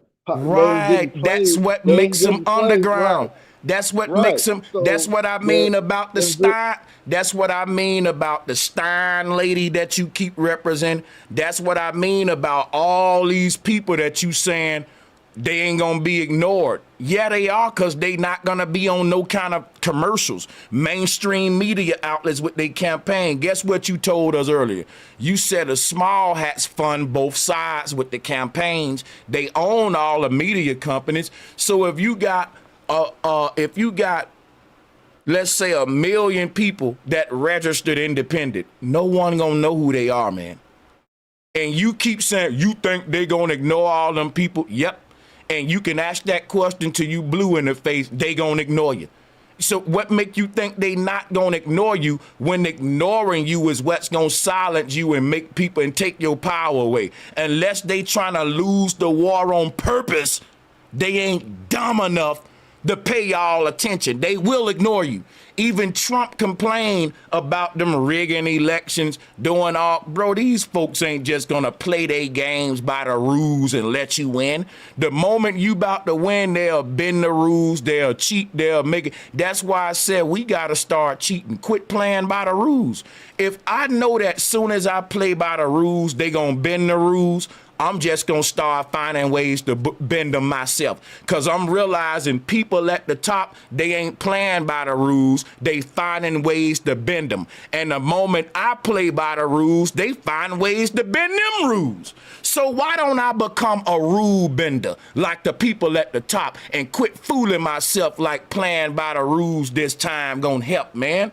They ain't Right. getting That's played. what They ain't makes them getting played. Right, underground. That's what right. makes them. That's So what I the mean about the invi- Stein. That's what I mean about the Stein lady that you keep representing. That's what I mean about all these people that you saying they ain't gonna be ignored. Yeah, they are, because they not gonna be on no kind of commercials, mainstream media outlets with their campaign. Guess what you told us earlier? You said the small hats fund both sides with the campaigns. They own all the media companies. So if you got let's say 1 million people that registered independent, no one gonna know who they are, man. And you keep saying you think they gonna ignore all them people. Yep. And you can ask that question till you blue in the face, they gonna ignore you. So what make you think they not gonna ignore you when ignoring you is what's gonna silence you and make people and take your power away? Unless they trying to lose the war on purpose, they ain't dumb enough to pay y'all attention. They will ignore you. Even Trump complained about them rigging elections, doing all. Bro, these folks ain't just gonna play their games by the rules and let you win. The moment you about to win, they'll bend the rules, they'll cheat, they'll make it. That's why I said we gotta start cheating. Quit playing by the rules. If I know that soon as I play by the rules, they gonna bend the rules, I'm just gonna start finding ways to bend them myself, because I'm realizing people at the top, they ain't playing by the rules, they finding ways to bend them. And the moment I play by the rules, they find ways to bend them rules. So why don't I become a rule bender like the people at the top and quit fooling myself like playing by the rules this time gonna help, man?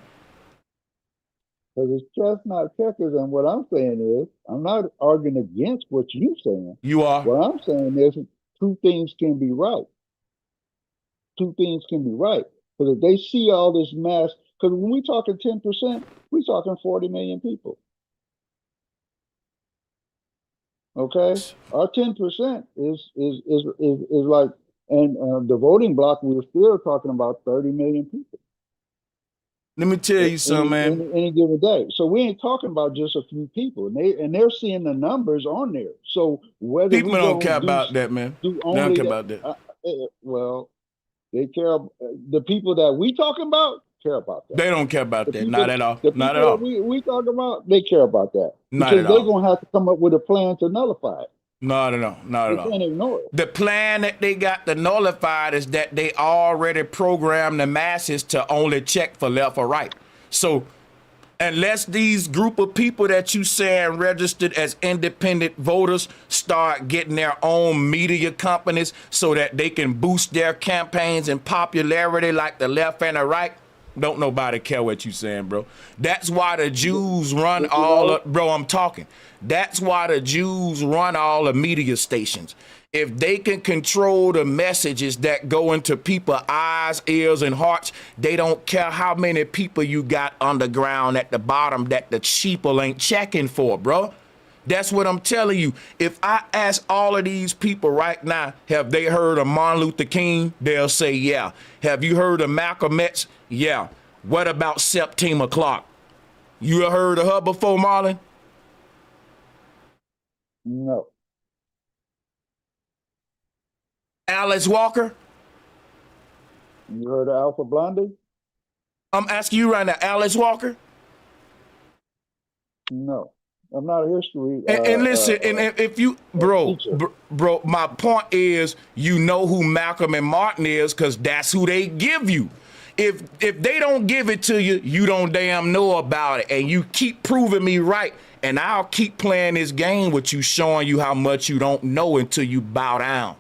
because it's chestnut checkers, and what I'm saying is, I'm not arguing against what you're saying. You are. What I'm saying is, two things can be right. Two things can be right. Because if they see all this mass, because when we talking 10%, we talking 40 million people. Okay, our 10% is like, and the voting block, we're still talking about 30 million people. Let me tell you something, man. Any given day. So we ain't talking about just a few people, and they're seeing the numbers on there. So whether People we don't care gonna about that, man. do They don't only care that, about that. well, they care. The people that we talking about care about that. They don't care about that. Not at all. The Not at people that all. we talk about, they care about that, Not because at they're all. gonna have to come up with a plan to nullify it. Not at all. Not They at all. can't ignore it. The plan that they got to nullify is that they already programmed the masses to only check for left or right. So unless these group of people that you saying registered as independent voters start getting their own media companies so that they can boost their campaigns and popularity like the left and the right, don't nobody care what you saying, bro. That's why the Jews run all of, bro, I'm talking. That's why the Jews run all the media stations. If they can control the messages that go into people's eyes, ears, and hearts, they don't care how many people you got underground at the bottom that the sheeple ain't checking for, bro. That's what I'm telling you. If I ask all of these people right now, have they heard of Martin Luther King? They'll say, yeah. Have you heard of Malcolm X? Yeah. What about Septima Clark? You heard of her before, Marlon? No. Alice Walker? You heard of Alpha Blondie? I'm asking you right now, Alice Walker? No. I'm not a history. And listen, and if you, bro, teacher. bro, my point is, you know who Malcolm and Martin is because that's who they give you. If they don't give it to you, you don't damn know about it, and you keep proving me right, and I'll keep playing this game with you, showing you how much you don't know until you bow down.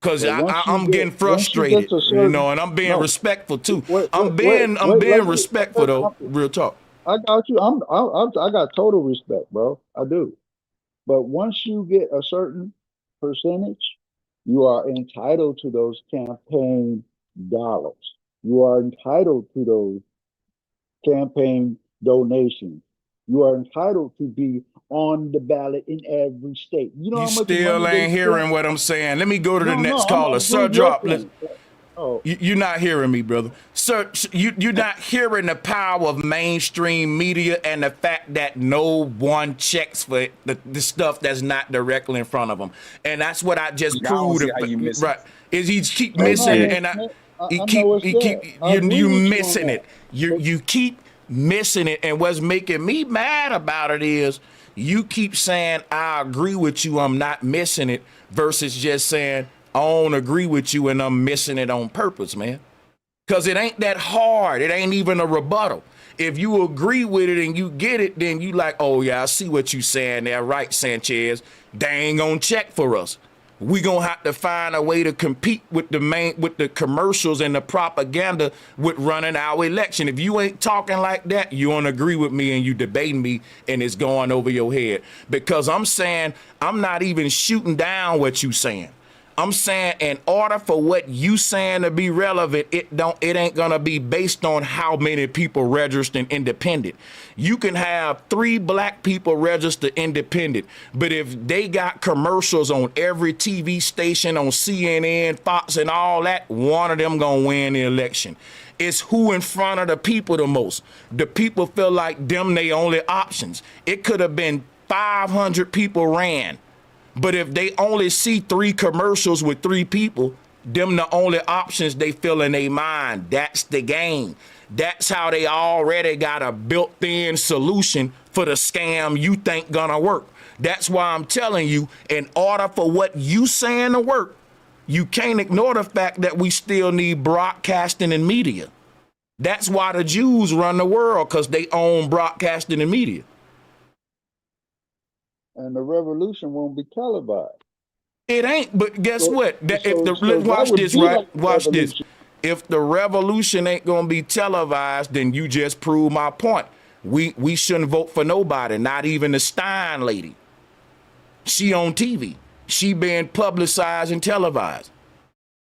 Because I'm getting frustrated, you know, and I'm being respectful too. I'm being respectful though. Real talk. I got you. I got total respect, bro. I do. But once you get a certain percentage, you are entitled to those campaign dollars. You are entitled to those campaign donations. You are entitled to be on the ballot in every state. You know You how much money still they ain't spend? hearing what I'm saying. Let me go to the No, next I'm caller. not Sir doing your Drop. thing. Oh, You're not hearing me, brother. Sir, you're not hearing the power of mainstream media and the fact that no one checks for the stuff that's not directly in front of them. And that's what I just I don't proved. see how you miss it. Right. Is he keep oh no, missing it, man, and he I know it's there. keep I agree you with you on missing that. it. You But you keep missing it. And what's making me mad about it is you keep saying I agree with you, I'm not missing it, versus just saying I don't agree with you and I'm missing it on purpose, man. Cause it ain't that hard. It ain't even a rebuttal. If you agree with it and you get it, then you like, oh yeah, I see what you saying there, right, Sanchez? They ain't gonna check for us. We gonna have to find a way to compete with the commercials and the propaganda with running our election. If you ain't talking like that, you don't agree with me and you debating me and it's going over your head. Because I'm saying I'm not even shooting down what you saying. I'm saying in order for what you saying to be relevant, it ain't gonna be based on how many people registered independent. You can have 3 black people register independent, but if they got commercials on every TV station, on CNN, Fox, and all that, one of them gonna win the election. It's who in front of the people the most. The people feel like them they only options. It could have been 500 people ran. But if they only see 3 commercials with 3 people, them the only options they feel in their mind. That's the game. That's how they already got a built-in solution for the scam you think gonna work. That's why I'm telling you, in order for what you saying to work, you can't ignore the fact that we still need broadcasting and media. That's why the Jews run the world, because they own broadcasting and media. and the revolution won't be televised. It ain't, but guess So, what? Let's that watch would this, be right? like the Watch this. revolution. If the revolution ain't gonna be televised, then you just prove my point. We shouldn't vote for nobody, not even the Stein lady. She on TV. She being publicized and televised.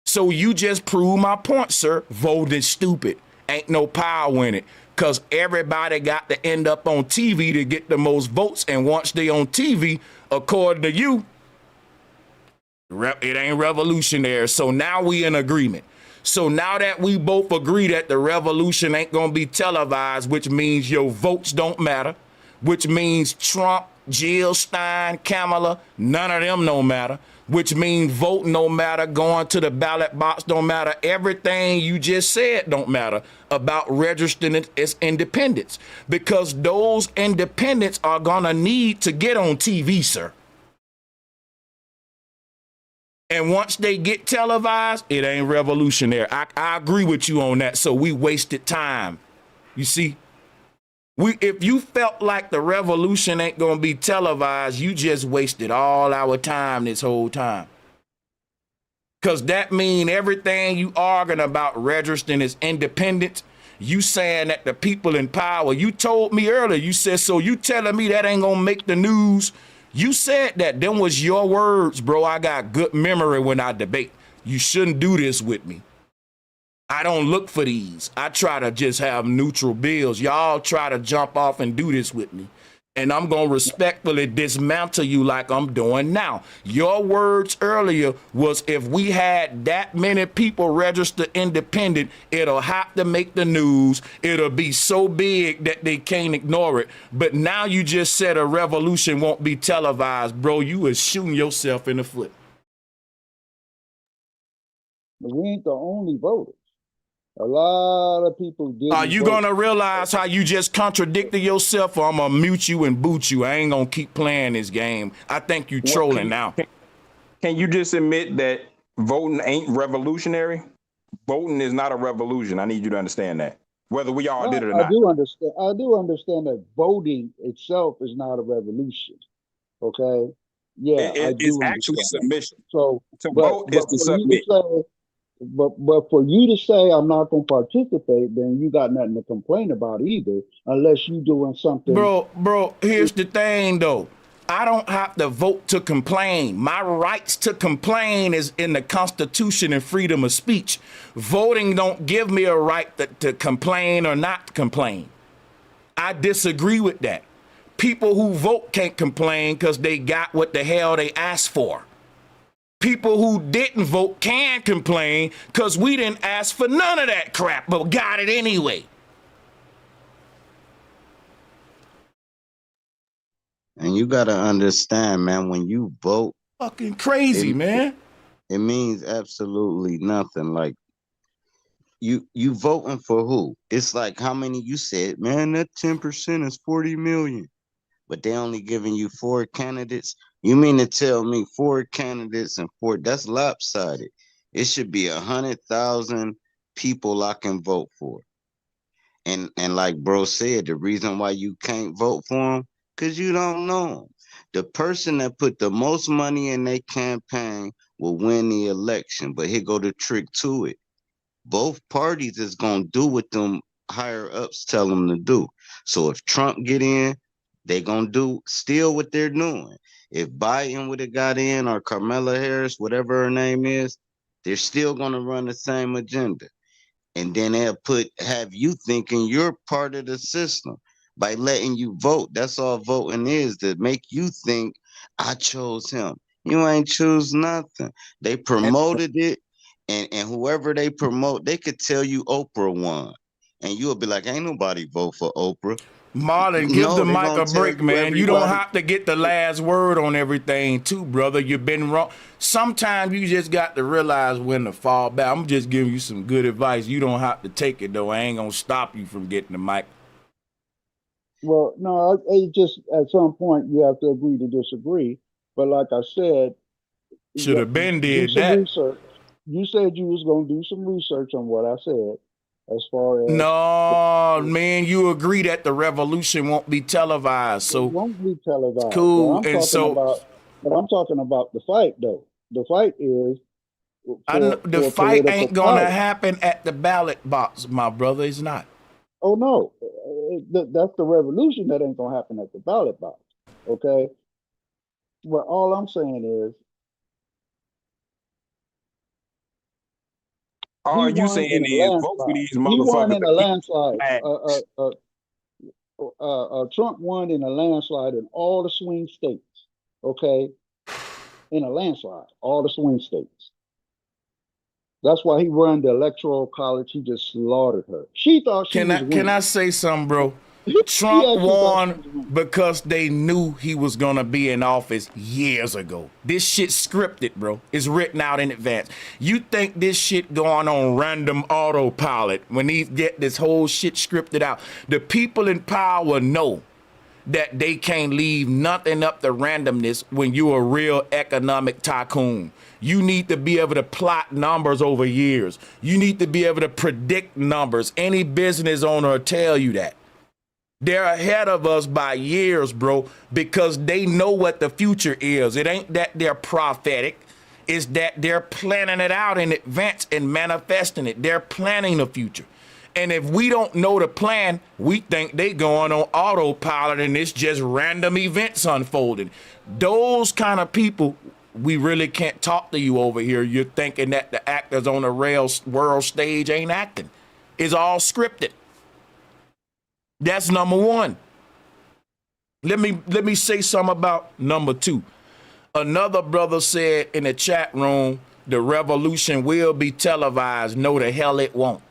So you just prove my point, sir. Voting stupid. Ain't no power in it. Because everybody got to end up on TV to get the most votes. And once they on TV, according to you, it ain't revolutionary. So now we in agreement. So now that we both agree that the revolution ain't going to be televised, which means your votes don't matter, which means Trump, Jill Stein, Kamala, none of them no matter, which means vote no matter, going to the ballot box don't matter, everything you just said don't matter about registering as independents, because those independents are going to need to get on TV, sir. And once they get televised, it ain't revolutionary. I agree with you on that. So we wasted time. You see, if you felt like the revolution ain't gonna be televised, you just wasted all our time this whole time. Cause that mean everything you arguing about registering as independent, you saying that the people in power, you told me earlier, you said, so you telling me that ain't gonna make the news? You said that. Them was your words, bro. I got good memory when I debate. You shouldn't do this with me. I don't look for these. I try to just have neutral bills. Y'all try to jump off and do this with me. And I'm going to respectfully dismantle you like I'm doing now. Your words earlier was if we had that many people register independent, it'll have to make the news. It'll be so big that they can't ignore it. But now you just said a revolution won't be televised. Bro, you was shooting yourself in the foot. We ain't the only voters. A lot of people didn't. Are you going to realize how you just contradicted yourself, or I'm going to mute you and boot you? I ain't going to keep playing this game. I think you trolling now. Can you just admit that voting ain't revolutionary? Voting is not a revolution. I need you to understand that, whether we all did it or not. I do understand that voting itself is not a revolution. Okay. Yeah, I do it's actually submission. So to vote is to submit. But for you to say I'm not going to participate, then you got nothing to complain about either, unless you doing something. Bro, here's the thing though. I don't have to vote to complain. My rights to complain is in the Constitution and freedom of speech. Voting don't give me a right to complain or not complain. I disagree with that. People who vote can't complain because they got what the hell they asked for. People who didn't vote can complain because we didn't ask for none of that crap, but got it anyway. And you gotta understand, man, when you vote, Fucking crazy, man. it means absolutely nothing. Like you voting for who? It's like how many you said, man, that 10% is 40 million, but they only giving you 4 candidates. You mean to tell me 4 candidates and 4, that's lopsided. It should be 100,000 people I can vote for. And like bro said, the reason why you can't vote for them, because you don't know them. The person that put the most money in their campaign will win the election. But here go the trick to it. Both parties is going to do what them higher ups tell them to do. So if Trump get in, they going to do still what they're doing. If Biden would have got in, or Kamala Harris, whatever her name is, they're still going to run the same agenda. And then they'll have you thinking you're part of the system by letting you vote. That's all voting is, to make you think I chose him. You ain't choose nothing. They promoted it, and whoever they promote, they could tell you Oprah won. And you'll be like, ain't nobody vote for Oprah. Marlon, give No, the they mic gonna a tell break, you man. You don't everybody- have to get the last word on everything, too, brother. You've been wrong. Sometimes you just got to realize when to fall back. I'm just giving you some good advice. You don't have to take it, though. I ain't going to stop you from getting the mic. Well, no, I just at some point you have to agree to disagree. But like I said, Should have been do did some that. research. You said you was going to do some research on what I said, as far as No, man, you agree that the revolution won't be televised. it So won't be televised. cool. But I'm And talking about the fight, though. The fight is the for fight political ain't going to power. happen at the ballot box, my brother. It's not. Oh no, that's the revolution that ain't gonna happen at the ballot box. Okay, well, all I'm saying is All he you won saying in a is vote for landslide. these He won motherfuckers. in a landslide. Ass. Trump won in a landslide in all the swing states. Okay, in a landslide, all the swing states. That's why he ran the electoral college. He just slaughtered her. She thought she was winning. Can I say something, bro? She Trump actually thought she was won winning. because they knew he was gonna be in office years ago. This shit scripted, bro. It's written out in advance. You think this shit going on random autopilot when he get this whole shit scripted out? The people in power know that they can't leave nothing up to randomness when you're a real economic tycoon. You need to be able to plot numbers over years. You need to be able to predict numbers. Any business owner will tell you that. They're ahead of us by years, bro, because they know what the future is. It ain't that they're prophetic. It's that they're planning it out in advance and manifesting it. They're planning the future. And if we don't know the plan, we think they going on autopilot and it's just random events unfolding. Those kind of people, we really can't talk to you over here. You're thinking that the actors on the world stage ain't acting. It's all scripted. That's number one. Let me say something about number two. Another brother said in the chat room, the revolution will be televised. No, the hell it won't.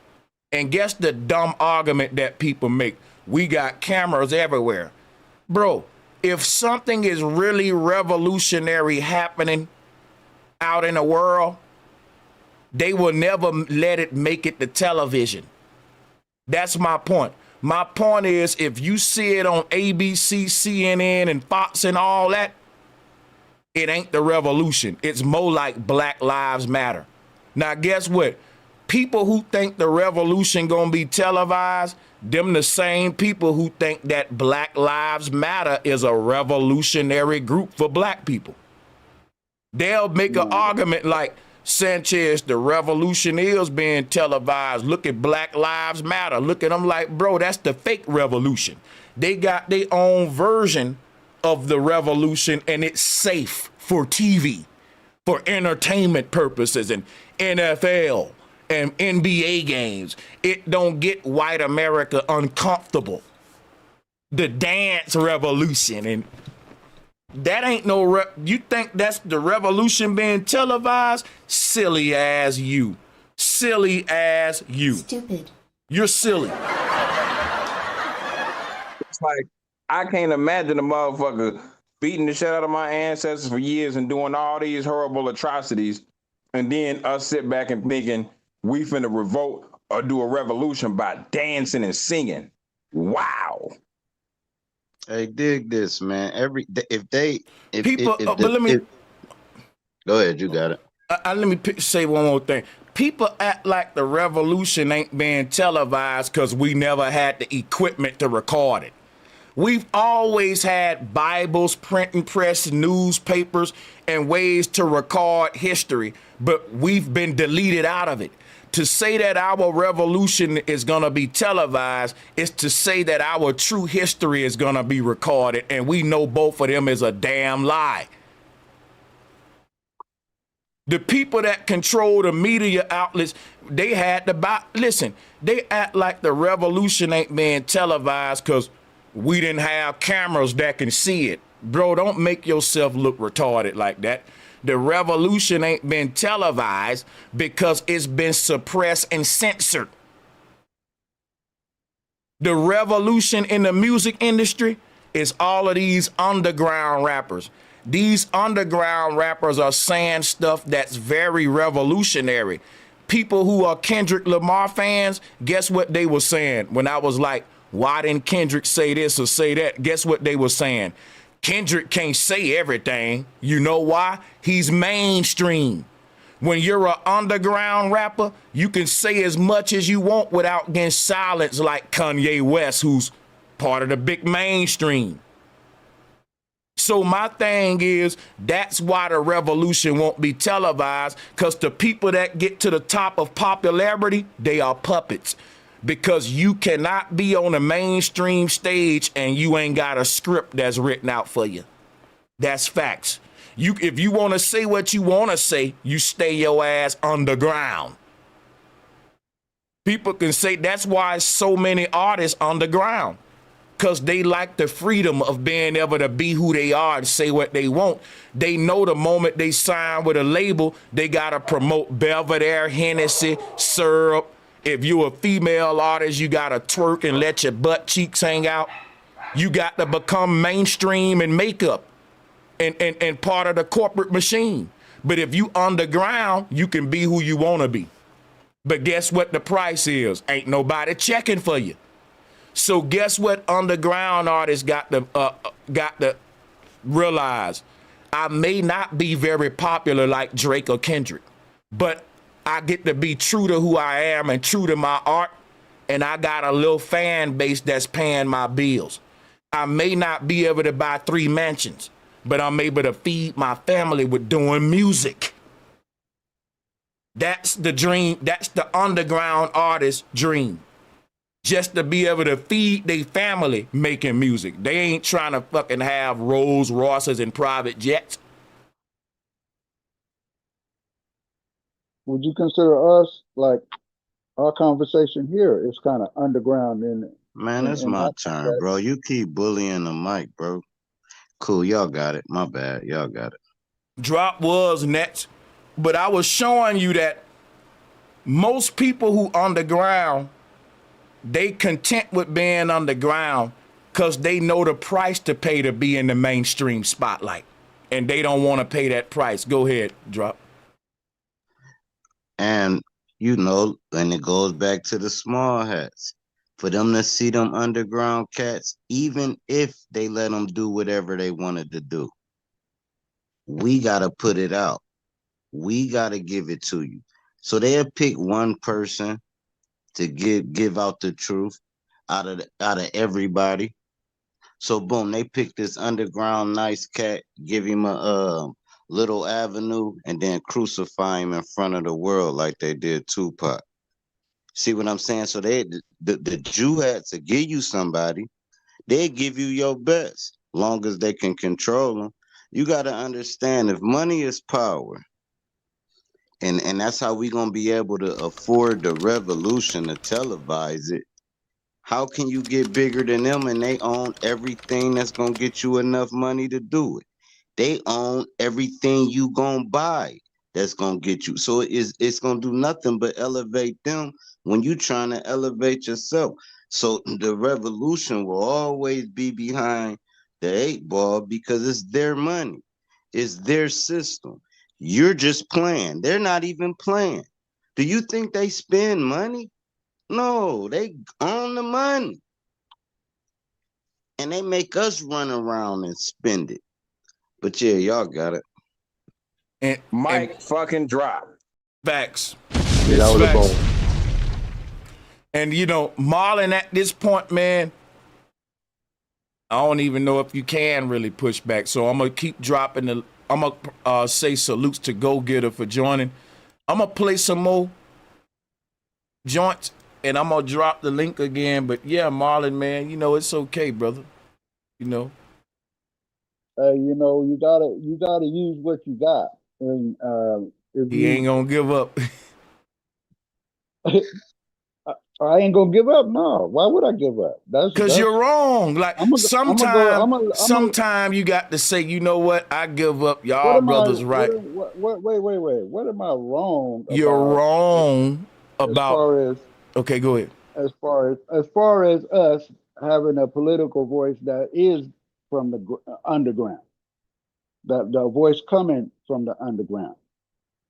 And guess the dumb argument that people make. We got cameras everywhere. Bro, if something is really revolutionary happening out in the world, they will never let it make it to television. That's my point. My point is, if you see it on ABC, CNN, and Fox and all that, it ain't the revolution. It's more like Black Lives Matter. Now, guess what? People who think the revolution gonna be televised, them the same people who think that Black Lives Matter is a revolutionary group for black people. They'll make an argument like, Sanchez, the revolution is being televised. Look at Black Lives Matter. Look at them like, bro, that's the fake revolution. They got their own version of the revolution and it's safe for TV, for entertainment purposes and NFL and NBA games. It don't get white America uncomfortable. the dance revolution, and that ain't no. You think that's the revolution being televised? Silly as you. Silly as you. Stupid. You're silly. It's like I can't imagine a motherfucker beating the shit out of my ancestors for years and doing all these horrible atrocities, and then us sit back and thinking we finna revolt or do a revolution by dancing and singing. Wow. Hey, dig this, man. People, but let me go ahead. You got it. Let me say one more thing. People act like the revolution ain't being televised because we never had the equipment to record it. We've always had Bibles, printing press, newspapers, and ways to record history, but we've been deleted out of it. To say that our revolution is going to be televised is to say that our true history is going to be recorded, and we know both of them is a damn lie. The people that control the media outlets, they had to listen, they act like the revolution ain't being televised because we didn't have cameras that can see it. Bro, don't make yourself look retarded like that. The revolution ain't been televised because it's been suppressed and censored. The revolution in the music industry is all of these underground rappers. These underground rappers are saying stuff that's very revolutionary. People who are Kendrick Lamar fans, guess what they were saying when I was like, why didn't Kendrick say this or say that? Guess what they were saying? Kendrick can't say everything. You know why? He's mainstream. When you're an underground rapper, you can say as much as you want without getting silenced like Kanye West, who's part of the big mainstream. So my thing is, that's why the revolution won't be televised, because the people that get to the top of popularity, they are puppets. Because you cannot be on a mainstream stage and you ain't got a script that's written out for you. That's facts. If you want to say what you want to say, you stay your ass underground. People can say that's why so many artists underground. Because they like the freedom of being able to be who they are and say what they want. They know the moment they sign with a label, they got to promote Belvedere, Hennessy, syrup. If you're a female artist, you got to twerk and let your butt cheeks hang out. You got to become mainstream in makeup and part of the corporate machine. But if you underground, you can be who you want to be. But guess what the price is? Ain't nobody checking for you. So guess what underground artists got to realize? I may not be very popular like Drake or Kendrick, but I get to be true to who I am and true to my art, and I got a little fan base that's paying my bills. I may not be able to buy 3 mansions, but I'm able to feed my family with doing music. That's the dream. That's the underground artist's dream. Just to be able to feed their family making music. They ain't trying to fucking have Rolls Royces and private jets. Would you consider us, like, our conversation here is kind of underground in it? Man, it's my turn, bro. You keep bullying the mic, bro. Cool, y'all got it. My bad. Y'all got it. Drop was next. But I was showing you that most people who underground, they content with being underground because they know the price to pay to be in the mainstream spotlight. And they don't want to pay that price. Go ahead, Drop. And, you know, and it goes back to the small hats. For them to see them underground cats, even if they let them do whatever they wanted to do, we got to put it out. We got to give it to you. So they'll pick one person to give out the truth out of everybody. So boom, they pick this underground nice cat, give him a little avenue, and then crucify him in front of the world like they did Tupac. See what I'm saying? So the Jew had to give you somebody. They give you your best, long as they can control them. You got to understand, if money is power, and that's how we gonna be able to afford the revolution to televise it. How can you get bigger than them and they own everything that's gonna get you enough money to do it? They own everything you gonna buy that's gonna get you. So it's gonna do nothing but elevate them when you trying to elevate yourself. So the revolution will always be behind the 8 ball because it's their money. It's their system. You're just playing. They're not even playing. Do you think they spend money? No, they own the money. And they make us run around and spend it. But yeah, y'all got it. And Mike fucking drop. facts. Yeah, It's that was a facts. bold. And you know, Marlon at this point, man, I don't even know if you can really push back. So I'm gonna keep dropping the. I'm gonna say salutes to Go Getter for joining. I'm gonna play some more joints, and I'm gonna drop the link again. But yeah, Marlon, man, you know it's okay, brother. You know, You know, you gotta use what you got. And if he ain't you, gonna give up. I ain't gonna give up. No, why would I give up? Cause you're wrong. Like I'm gonna go. sometime you got to say, you know what? I give up. What Y'all am I? brothers right. Wait. What am I wrong You're about wrong as about. far as Okay, go ahead. as far as us having a political voice that is from the underground, that the voice coming from the underground.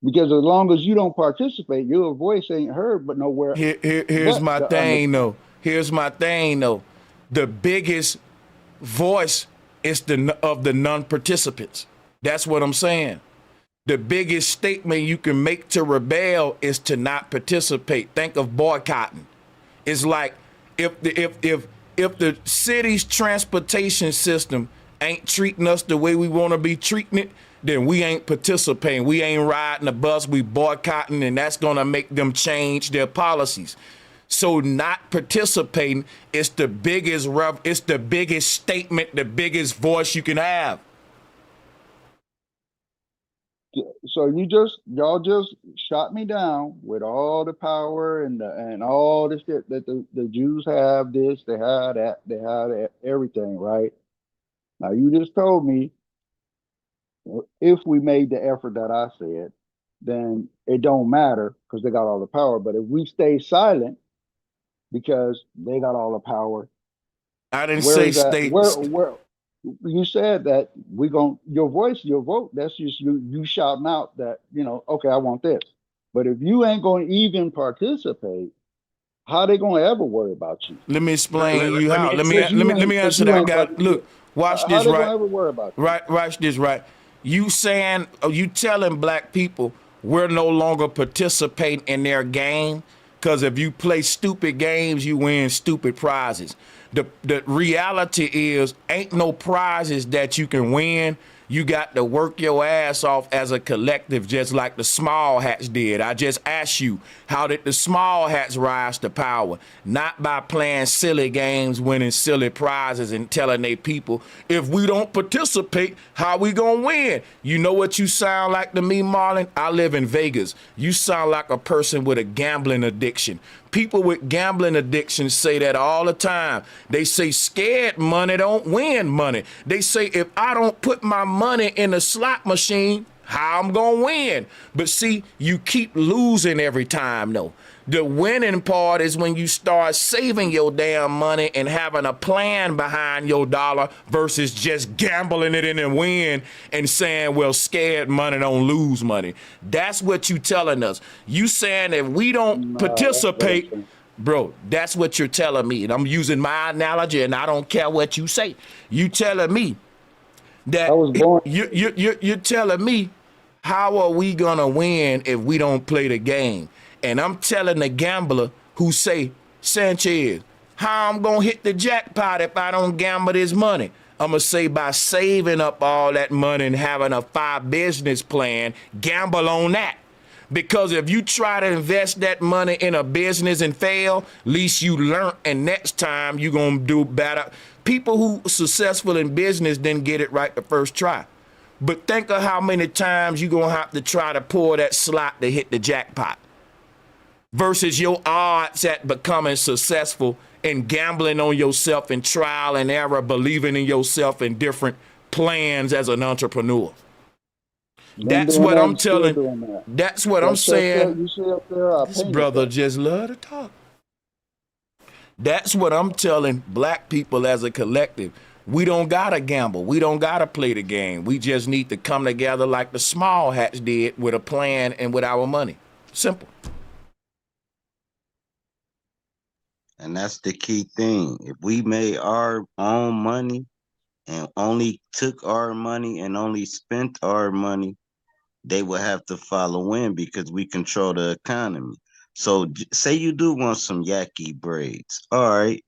Because as long as you don't participate, your voice ain't heard, but nowhere Here's but my the thing underground. though. Here's my thing though. The biggest voice is of the non-participants. That's what I'm saying. The biggest statement you can make to rebel is to not participate. Think of boycotting. It's like if the city's transportation system ain't treating us the way we want to be treating it, then we ain't participating. We ain't riding the bus. We boycotting, and that's gonna make them change their policies. So not participating is the biggest it's the biggest statement, the biggest voice you can have. So y'all just shot me down with all the power and all the shit that the Jews have this, they have that, they have that, everything, right? Now you just told me if we made the effort that I said, then it don't matter because they got all the power. But if we stay silent because they got all the power, I didn't where say is that? state. Where you said that we gon' your voice, your vote, that's just you shouting out that, okay, I want this. But if you ain't gonna even participate, how they gonna ever worry about you? Let me explain you how. Let me Because you ain't answer that. I got participate. look. Watch How this they right. gonna ever worry about you? Right, watch this right. You saying, you telling black people we're no longer participating in their game because if you play stupid games, you win stupid prizes. The reality is ain't no prizes that you can win. You got to work your ass off as a collective, just like the small hats did. I just asked you, how did the small hats rise to power? Not by playing silly games, winning silly prizes, and telling they people, if we don't participate, how we gonna win? You know what you sound like to me, Marlon? I live in Vegas. You sound like a person with a gambling addiction. People with gambling addictions say that all the time. They say scared money don't win money. They say if I don't put my money in a slot machine, how I'm gonna win? But see, you keep losing every time though. The winning part is when you start saving your damn money and having a plan behind your dollar versus just gambling it in and win and saying, well, scared money don't lose money. That's what you telling us. You saying if we don't No, that's what I'm participate, saying. bro, that's what you're telling me. And I'm using my analogy and I don't care what you say. You telling me that I was born. you're telling me how are we gonna win if we don't play the game? And I'm telling the gambler who say, Sanchez, how I'm gonna hit the jackpot if I don't gamble this money? I'm gonna say by saving up all that money and having a 5 business plan, gamble on that. Because if you try to invest that money in a business and fail, at least you learn, and next time you're gonna do better. People who are successful in business didn't get it right the first try. But think of how many times you're gonna have to try to pull that slot to hit the jackpot versus your odds at becoming successful and gambling on yourself and trial and error, believing in yourself and different plans as an entrepreneur. That's what I'm telling. That's what I'm saying. You see up there, I This painted brother that. just love to talk. That's what I'm telling black people as a collective. We don't gotta gamble. We don't gotta play the game. We just need to come together like the small hats did with a plan and with our money. Simple. And that's the key thing. If we made our own money and only took our money and only spent our money, they would have to follow in because we control the economy. So say you do want some yaki braids, all right,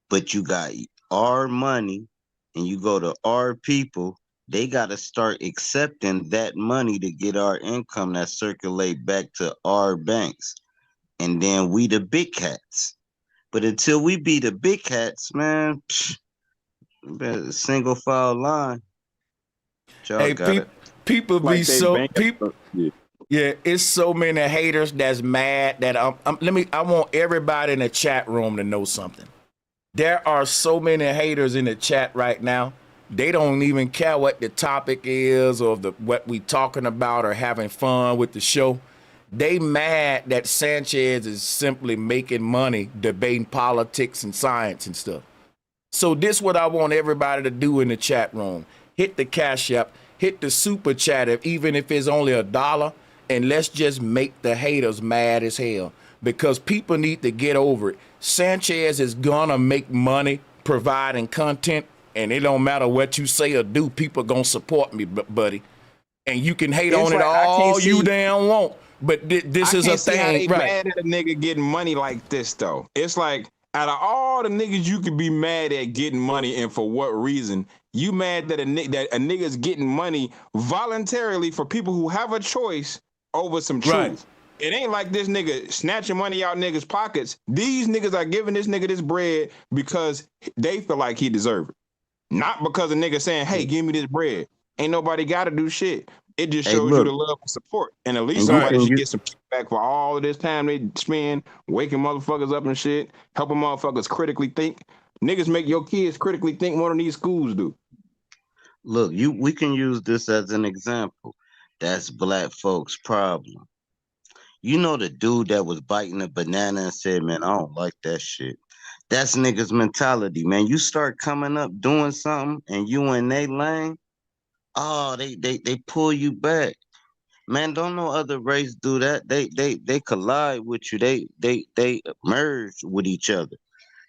but you got our money and you go to our people, they got to start accepting that money to get our income that circulate back to our banks. And then we the big cats. But until we be the big cats, man, single file line. Y'all Hey, got it. people be Like they so bank. people. Yeah, it's so many haters that's mad that I want everybody in the chat room to know something. There are so many haters in the chat right now. They don't even care what the topic is or what we talking about or having fun with the show. They mad that Sanchez is simply making money debating politics and science and stuff. So this what I want everybody to do in the chat room. Hit the Cash App, hit the super chat, even if it's only $1, and let's just make the haters mad as hell because people need to get over it. Sanchez is gonna make money providing content, and it don't matter what you say or do, people gonna support me, buddy. And you can hate on it all you damn want, but this is a thing, how they right? mad at a nigga getting money like this though. It's like out of all the niggas you could be mad at getting money, and for what reason? You mad that a nigga's getting money voluntarily for people who have a choice over some truth. Right. It ain't like this nigga snatching money out niggas' pockets. These niggas are giving this nigga this bread because they feel like he deserve it. Not because a nigga saying, hey, give me this bread. Ain't nobody got to do shit. It just shows you the love and support. And at least somebody should get some kickback for all of this time they spend waking motherfuckers up and shit, helping motherfuckers critically think. Niggas make your kids critically think more than these schools do. Look, we can use this as an example. That's black folks' problem. You know the dude that was biting a banana and said, man, I don't like that shit. That's niggas' mentality, man. You start coming up doing something and you in they lane, oh, they pull you back. Man, don't no other race do that. They collide with you. They merge with each other.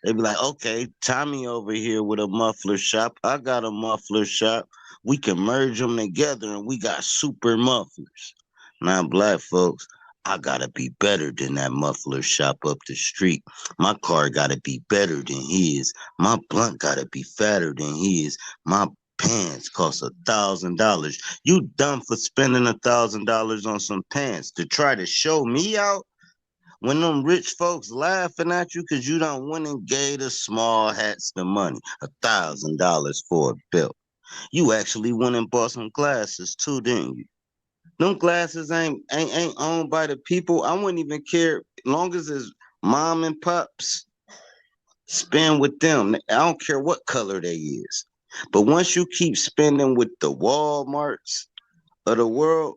They be like, okay, Tommy over here with a muffler shop. I got a muffler shop. We can merge them together and we got super mufflers. Now, black folks, I gotta be better than that muffler shop up the street. My car gotta be better than his. My blunt gotta be fatter than his. My pants cost $1,000. You dumb for spending $1,000 on some pants to try to show me out? When them rich folks laughing at you because you done went and gave the small hats the money, $1,000 for a belt. You actually went and bought some glasses too, didn't you? Them glasses ain't owned by the people. I wouldn't even care long as it's mom and pops. Spend with them. I don't care what color they is. But once you keep spending with the Walmarts of the world,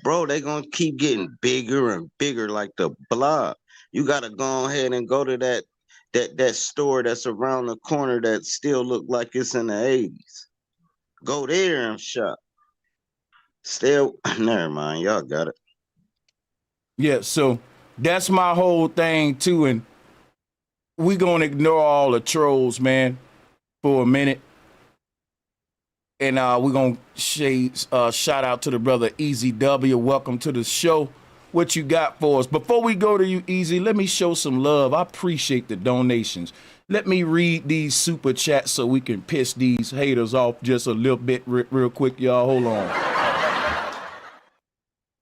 bro, they gonna keep getting bigger and bigger like the blob. You gotta go ahead and go to that store that's around the corner that still look like it's in the 80s. Go there and shop. Still, never mind, y'all got it. Yeah, so that's my whole thing too, and we gonna ignore all the trolls, man, for a minute. And we're going to shout out to the brother Easy W. Welcome to the show. What you got for us? Before we go to you, Easy, let me show some love. I appreciate the donations. Let me read these super chats so we can piss these haters off just a little bit real quick, y'all. Hold on.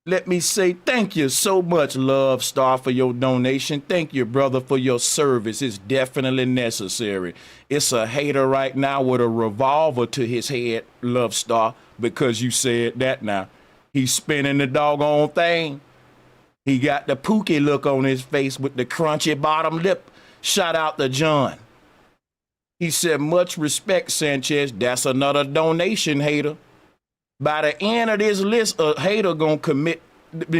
Let me say thank you so much, Love Star, for your donation. Thank you, brother, for your service. It's definitely necessary. It's a hater right now with a revolver to his head, Love Star, because you said that now. He's spinning the doggone thing. He got the Pookie look on his face with the crunchy bottom lip, Shout out to John. He said, much respect, Sanchez. That's another donation, hater. By the end of this list, a hater gonna commit.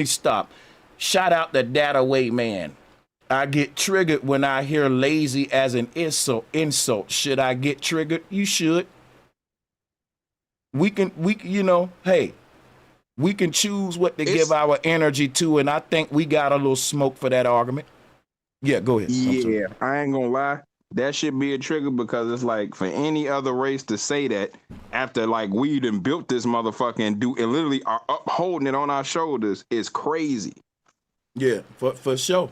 Stop. Shout out to That Away Man. I get triggered when I hear lazy as an insult. Should I get triggered? You should. We you know, hey, we can choose what to give our energy to, and I think we got a little smoke for that argument. Yeah, go ahead. Yeah, I ain't gonna lie. That should be a trigger because it's like for any other race to say that after like we done built this motherfucker and literally are upholding it on our shoulders is crazy. Yeah, for sure.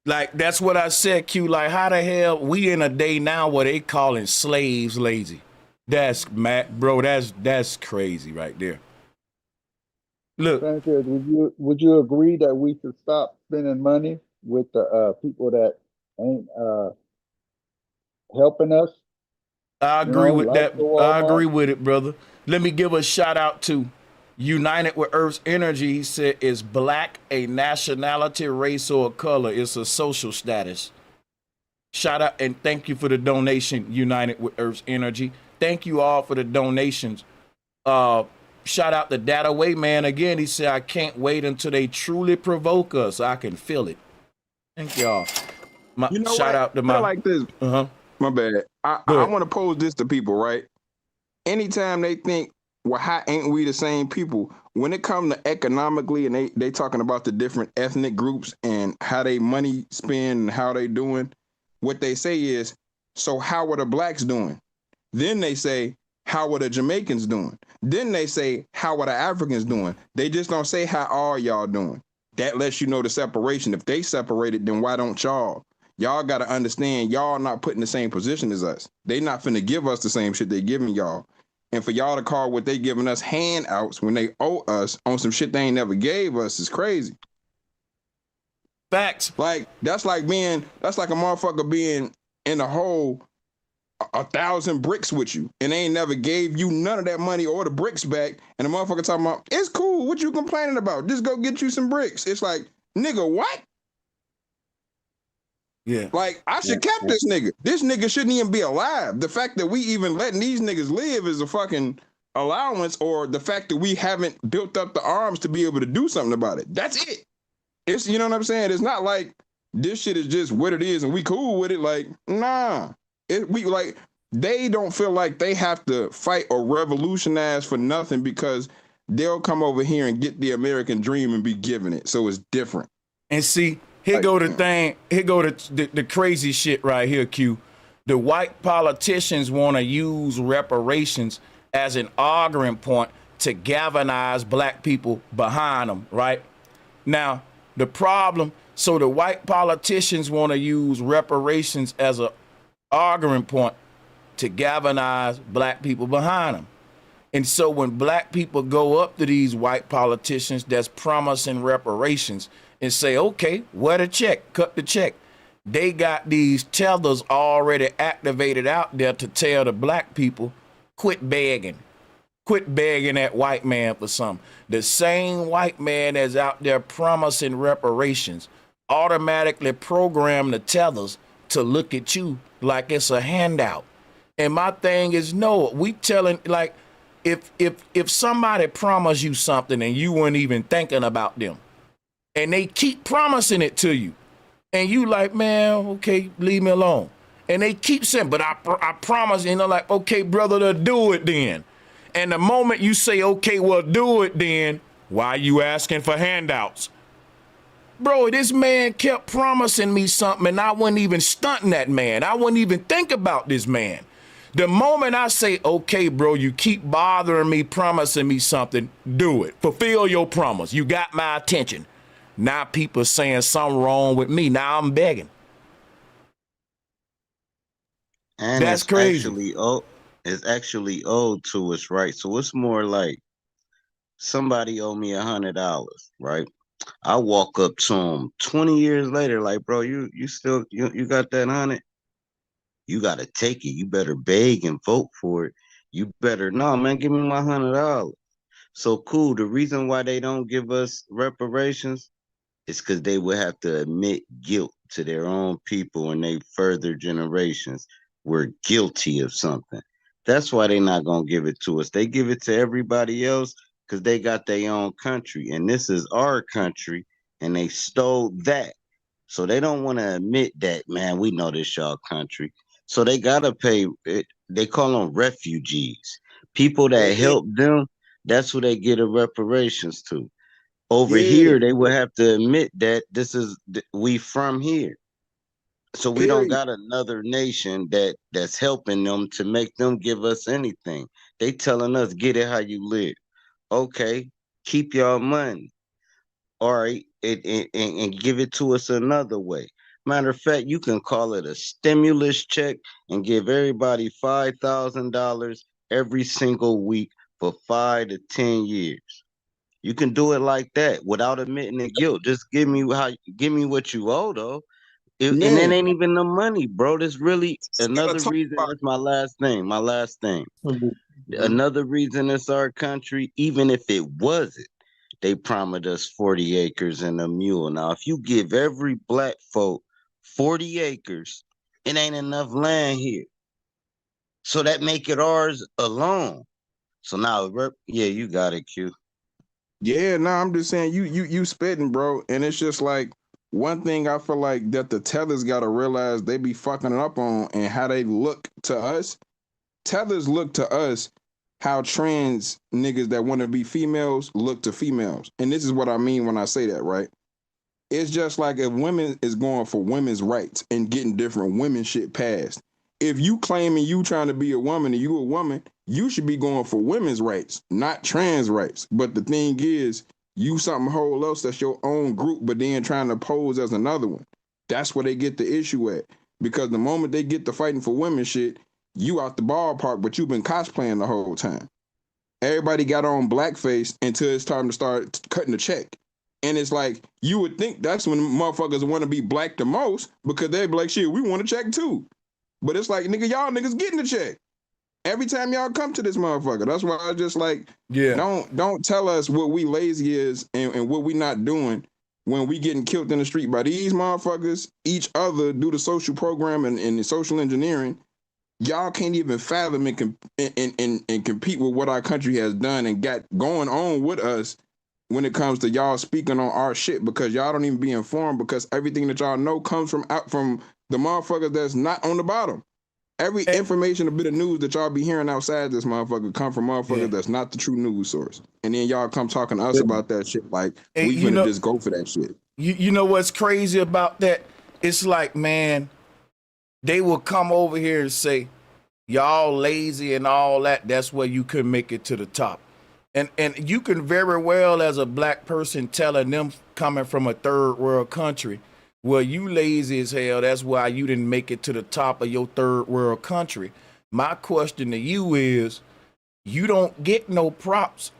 Like that's what I said, Q. Like how the hell we in a day now where they calling slaves lazy? That's mad, bro. That's crazy right there. Look, Sanchez, would you agree that we should stop spending money with the people that ain't helping us? I agree with like that. the I Walmart? agree with it, brother. Let me give a shout out to United with Earth's Energy. He said, is black a nationality, race, or color? It's a social status. Shout out and thank you for the donation, United with Earth's Energy. Thank you all for the donations. Shout out to That Away Man again. He said, I can't wait until they truly provoke us. I can feel it. Thank y'all. You know shout what? out to I my feel like this. My bad. I Go ahead. want to pose this to people, right? Anytime they think, well, how ain't we the same people? When it comes to economically and they talking about the different ethnic groups and how they money spend and how they doing, what they say is, so how are the blacks doing? Then they say, how are the Jamaicans doing? Then they say, how are the Africans doing? They just don't say, how are y'all doing? That lets you know the separation. If they separated, then why don't y'all? Y'all got to understand, y'all not put in the same position as us. They not finna give us the same shit they giving y'all. And for y'all to call what they giving us handouts when they owe us on some shit they ain't never gave us is crazy. Facts. Like, that's like a motherfucker being in a hole 1,000 bricks with you and they ain't never gave you none of that money or the bricks back. And the motherfucker talking about, it's cool. What you complaining about? Just go get you some bricks. It's like, nigga, what? Yeah. Like, I should kept this nigga. This nigga shouldn't even be alive. The fact that we even letting these niggas live is a fucking allowance, or the fact that we haven't built up the arms to be able to do something about it. That's it. It's, you know what I'm saying? It's not like this shit is just what it is and we cool with it. Like, nah. They don't feel like they have to fight or revolutionize for nothing because they'll come over here and get the American dream and be given it. So it's different. And see, here go the crazy shit right here, Q. The white politicians want to use reparations as an arguing point to galvanize black people behind them, right? Now, the problem, so the white politicians want to use reparations as an arguing point to galvanize black people behind them. And so when black people go up to these white politicians that's promising reparations and say, okay, where the check? Cut the check. They got these tethers already activated out there to tell the black people, quit begging. Quit begging that white man for something. The same white man that's out there promising reparations automatically program the tethers to look at you like it's a handout. And my thing is, no, we telling, like, if somebody promised you something and you weren't even thinking about them, and they keep promising it to you, and you like, man, okay, leave me alone. And they keep saying, but I promise, and they're like, okay, brother, to do it then. And the moment you say, okay, well, do it then, why are you asking for handouts? Bro, this man kept promising me something, and I wasn't even stunting that man. I wouldn't even think about this man. The moment I say, okay, bro, you keep bothering me, promising me something, do it. Fulfill your promise. You got my attention. Now people saying something wrong with me. Now I'm begging. And That's crazy. It's actually owed to us, right? So it's more like somebody owe me $100, right? I walk up to him 20 years later, like, bro, you got that 100? You gotta take it. You better beg and vote for it. You better, no, man, give me my $100. So cool. The reason why they don't give us reparations is because they would have to admit guilt to their own people and they further generations were guilty of something. That's why they're not gonna give it to us. They give it to everybody else because they got their own country, and this is our country, and they stole that. So they don't want to admit that, man. We know this y'all country, so they gotta pay it. They call them refugees, people that help them. That's who they get a reparations to. Over Yeah, here, they would have to admit that we from here. So we don't period. got another nation that's helping them to make them give us anything. They telling us get it how you live. Okay, keep your money. All right, and give it to us another way. Matter of fact, you can call it a stimulus check and give everybody $5,000 every single week for 5 to 10 years. You can do it like that without admitting the guilt. Just give me what you owe though. And that Man, ain't even the money, bro. That's really Gotta another talk reason. about That's my last thing. My last thing. Mhm. Another reason it's our country, even if it wasn't, they promised us 40 acres and a mule. Now, if you give every black folk 40 acres, it ain't enough land here. So that make it ours alone. So now, yeah, you got it, Q. Yeah, no, I'm just saying you spitting, bro. And it's just like one thing I feel like that the tellers gotta realize they be fucking it up on and how they look to us. Tellers look to us how trans niggas that want to be females look to females. And this is what I mean when I say that, right? It's just like if women is going for women's rights and getting different women shit passed. If you claiming you trying to be a woman and you a woman, you should be going for women's rights, not trans rights. But the thing is, you something whole else that's your own group, but then trying to pose as another one. That's where they get the issue at. Because the moment they get to fighting for women shit, you out the ballpark, but you've been cosplaying the whole time. Everybody got on blackface until it's time to start cutting the check. And it's like, you would think that's when motherfuckers want to be black the most because they be like, shit, we want to check too. But it's like, nigga, y'all niggas getting the check every time y'all come to this motherfucker. That's why I just like, yeah. don't tell us what we lazy is and what we not doing when we getting killed in the street by these motherfuckers, each other, do the social program and the social engineering. Y'all can't even fathom and compete with what our country has done and got going on with us when it comes to y'all speaking on our shit because y'all don't even be informed because everything that y'all know comes from out from the motherfuckers that's not on the bottom. Every And, information, a bit of news that y'all be hearing outside this motherfucker come from yeah. motherfuckers that's not the true news source. And then y'all come talking to us Yeah. about that shit like And we you finna know, just go for that shit. you know what's crazy about that? It's like, man, they will come over here and say, y'all lazy and all that. That's where you could make it to the top. And you can very well, as a black person, telling them coming from a third world country, well, you lazy as hell. That's why you didn't make it to the top of your third world country. My question to you is, you don't get no props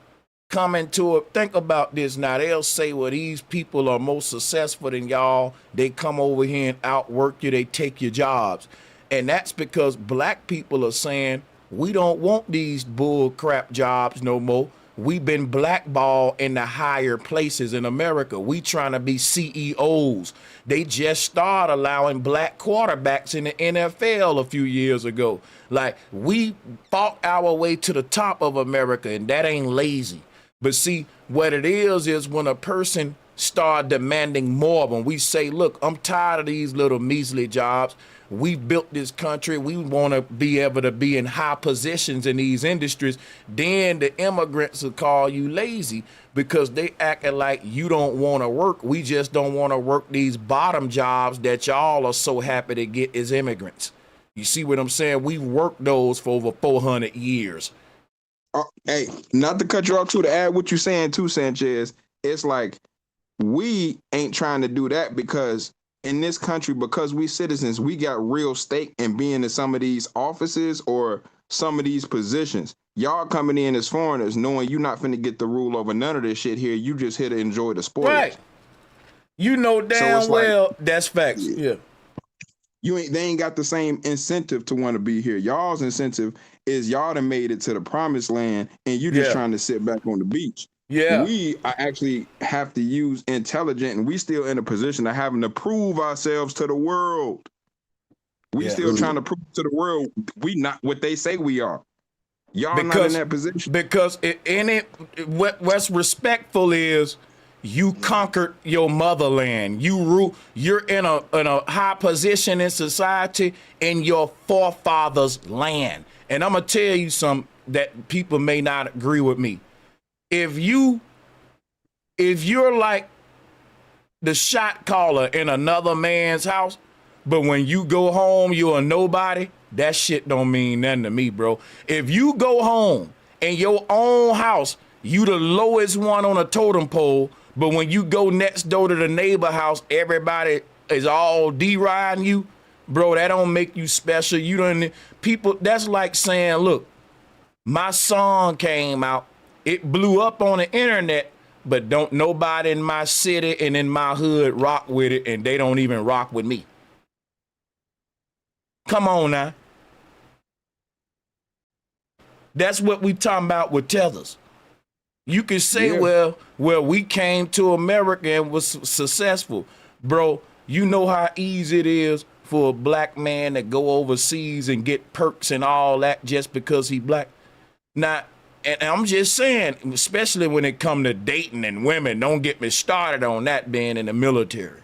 coming to it. Think about this now. They'll say, well, these people are most successful than y'all. They come over here and outwork you. They take your jobs. And that's because black people are saying, we don't want these bull crap jobs no more. We've been blackballed in the higher places in America. We trying to be CEOs. They just started allowing black quarterbacks in the NFL a few years ago. Like, we fought our way to the top of America, and that ain't lazy. But see, what it is when a person start demanding more, when we say, look, I'm tired of these little measly jobs. We built this country. We want to be able to be in high positions in these industries. Then the immigrants will call you lazy because they acting like you don't want to work. We just don't want to work these bottom jobs that y'all are so happy to get as immigrants. You see what I'm saying? We've worked those for over 400 years. Hey, not to cut you off too, to add what you're saying too, Sanchez, it's like we ain't trying to do that because in this country, because we citizens, we got real stake in being in some of these offices or some of these positions. Y'all coming in as foreigners, knowing you're not finna get the rule over none of this shit here. You just here to enjoy the Right. spoils. You know So it's damn like, well that's facts. yeah, Yeah. they ain't got the same incentive to want to be here. Y'all's incentive is y'all done made it to the promised land and you just Yeah. trying to sit back on the beach. Yeah. We are actually have to use intelligent, and we still in a position of having to prove ourselves to the world. We Yeah. still trying to prove to the world we not what they say we are. Y'all not in Because that position. what's respectful is you conquered your motherland. You're in a high position in society in your forefathers' land. And I'm gonna tell you something that people may not agree with me. If you're like the shot caller in another man's house, but when you go home, you're a nobody, that shit don't mean nothing to me, bro. If you go home in your own house, you the lowest one on a totem pole, but when you go next door to the neighbor house, everybody is all deriding you, bro, that don't make you special. You don't, people, that's like saying, look, my song came out, it blew up on the internet, but don't nobody in my city and in my hood rock with it, and they don't even rock with me. Come on now. That's what we talking about with Tethers. You can say, well, we came to America and was successful. Bro, you know how easy it is for a black man to go overseas and get perks and all that just because he black. Now, and I'm just saying, especially when it come to dating and women, don't get me started on that being in the military.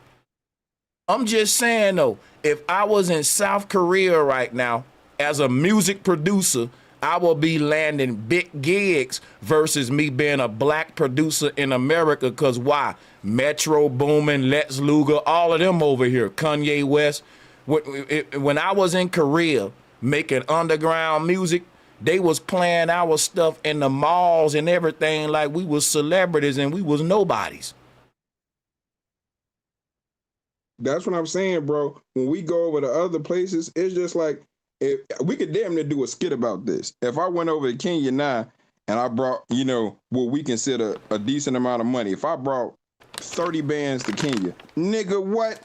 I'm just saying, though, if I was in South Korea right now as a music producer, I will be landing big gigs versus me being a black producer in America. Because why? Metro Boomin, Lex Luger, all of them over here, Kanye West. When I was in Korea making underground music, they was playing our stuff in the malls and everything like we was celebrities and we was nobodies. That's what I'm saying, bro. When we go over to other places, it's just like, if we could damn near do a skit about this. If I went over to Kenya now and I brought, what we consider a decent amount of money, if I brought 30 bands to Kenya, nigga, what?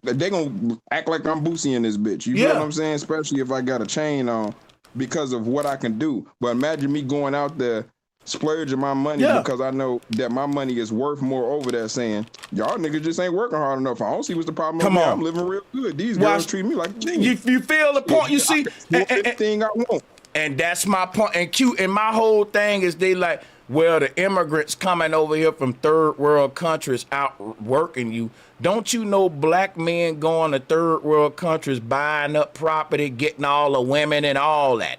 They gonna act like I'm Boosie in this bitch. You feel what I'm saying? Especially if I got a chain on because of what I can do. But imagine me going out there splurging my money because I know that my money is worth more over there, saying y'all niggas just ain't working hard enough. I don't see what's the problem. Come on. I'm living real good. These girls treat me like a genius. You feel the point? You see, everything I want. And that's my point. And cute. And my whole thing is they like, well, the immigrants coming over here from third world countries out working you. Don't you know black men going to third world countries, buying up property, getting all the women and all that?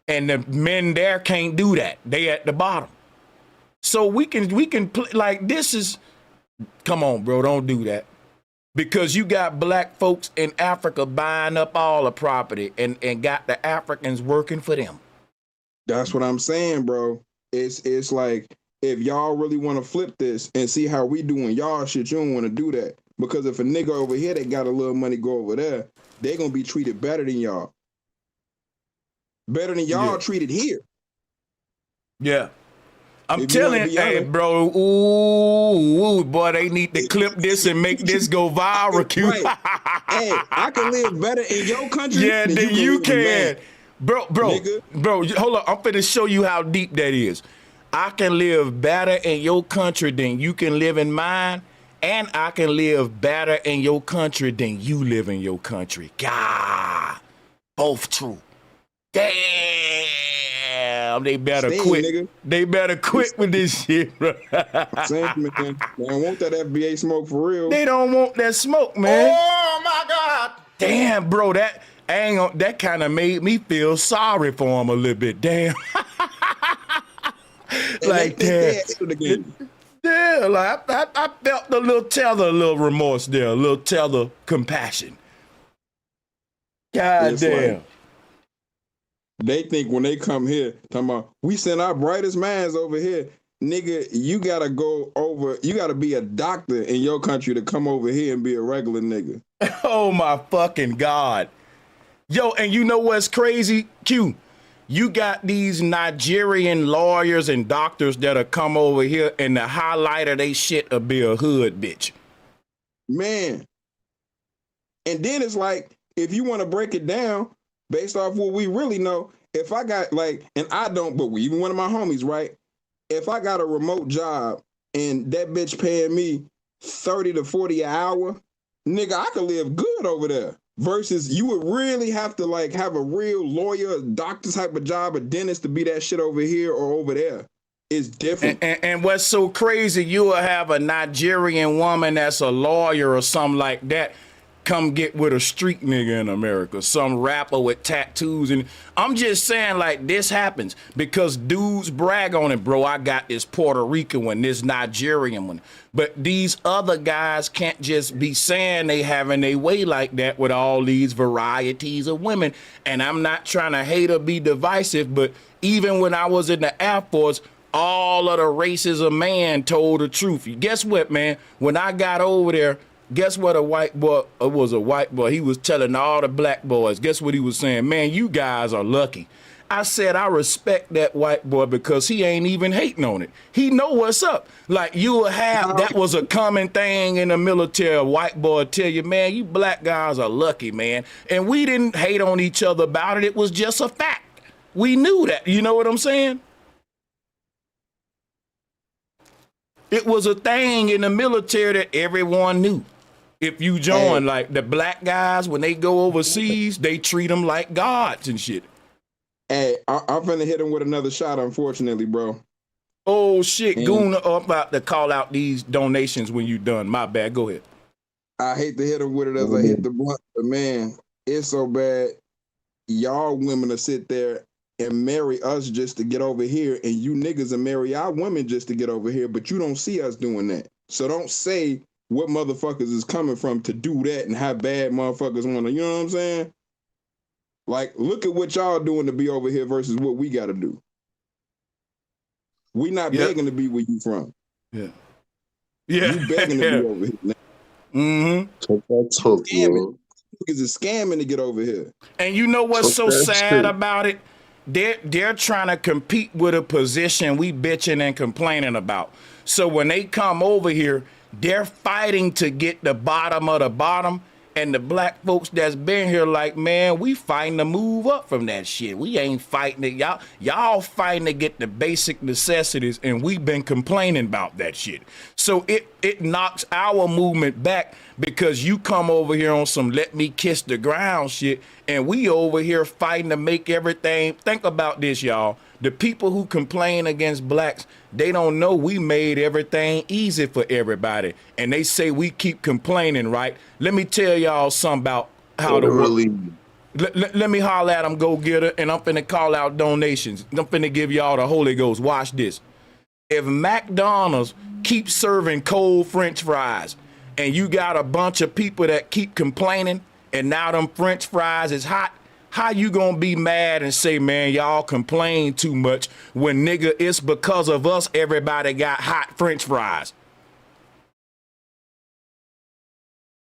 And the men there can't do that. They at the bottom. So we can play like this is, come on, bro, don't do that. Because you got black folks in Africa buying up all the property and got the Africans working for them. That's what I'm saying, bro. It's like, if y'all really want to flip this and see how we doing y'all shit, you don't want to do that. Because if a nigga over here that got a little money go over there, they gonna be treated better than y'all. Better than y'all treated here. Yeah. I'm telling you, hey, bro, ooh, boy, they need to clip this and make this go viral, Q. Right. Hey, I can live better in your country than you can. Bro, hold on. I'm finna show you how deep that is. I can live better in your country than you can live in mine, and I can live better in your country than you live in your country. God, both true. Damn, they better quit. Nigga. They better quit with this shit, bro. Same, man. They don't want that FBA smoke for real. They don't want that smoke, man. Oh my God. Damn, bro, that kind of made me feel sorry for him a little bit. Damn. Like that. Yeah, like I felt a little Tether, a little remorse there, a little Tether compassion. God damn. Like, they think when they come here, talking about, we send our brightest minds over here. Nigga, you gotta be a doctor in your country to come over here and be a regular nigga. Oh my fucking God. Yo, and you know what's crazy, Q? You got these Nigerian lawyers and doctors that'll come over here and the highlight of they shit will be a hood bitch. Man. And then it's like, if you want to break it down based off what we really know, if I got like, and I don't, but even one of my homies, right? if I got a remote job and that bitch paying me 30 to 40 an hour, nigga, I could live good over there. Versus you would really have to like have a real lawyer, doctor type of job, a dentist to be that shit over here or over there. It's different. And what's so crazy, you will have a Nigerian woman that's a lawyer or something like that come get with a street nigga in America, some rapper with tattoos. And I'm just saying, like, this happens because dudes brag on it, bro. I got this Puerto Rican one, this Nigerian one. But these other guys can't just be saying they having their way like that with all these varieties of women. And I'm not trying to hate or be divisive, but even when I was in the Air Force, all of the races of man told the truth. Guess what, man? When I got over there, guess what a white boy, it was a white boy, he was telling all the black boys, guess what he was saying? Man, you guys are lucky. I said, I respect that white boy because he ain't even hating on it. He know what's up. Like you will have, that was a common thing in the military. A white boy tell you, man, you black guys are lucky, man. And we didn't hate on each other about it. It was just a fact. We knew that. You know what I'm saying? It was a thing in the military that everyone knew. If you join, like the black guys, when they go overseas, they treat them like gods and shit. Hey, I'm finna hit him with another shot, unfortunately, bro. Oh, shit. Goon, I'm about to call out these donations when you done. My bad. Go ahead. I hate to hit him with it as I hit the blunt, but man, it's so bad. Y'all women to sit there and marry us just to get over here, and you niggas and marry our women just to get over here, but you don't see us doing that. So don't say what motherfuckers is coming from to do that and how bad motherfuckers want to, you know what I'm saying? Like, look at what y'all doing to be over here versus what we got to do. We not begging to be where you from. Yeah. Yeah. You begging to be over here now. Mm-hmm. Niggas is scamming to get over here. And you know what's so sad about it? They're trying to compete with a position we bitching and complaining about. So when they come over here, they're fighting to get the bottom of the bottom. And the black folks that's been here like, man, we fighting to move up from that shit. We ain't fighting it. Y'all fighting to get the basic necessities, and we've been complaining about that shit. So it knocks our movement back because you come over here on some let me kiss the ground shit, and we over here fighting to make everything. Think about this, y'all. The people who complain against blacks, they don't know we made everything easy for everybody. And they say we keep complaining, right? Let me tell y'all something about how to work. Let me holler at them, go get her, and I'm finna call out donations. I'm finna give y'all the Holy Ghost. Watch this. If McDonald's keeps serving cold French fries and you got a bunch of people that keep complaining and now them French fries is hot, how you gonna be mad and say, man, y'all complain too much when, nigga, it's because of us everybody got hot French fries?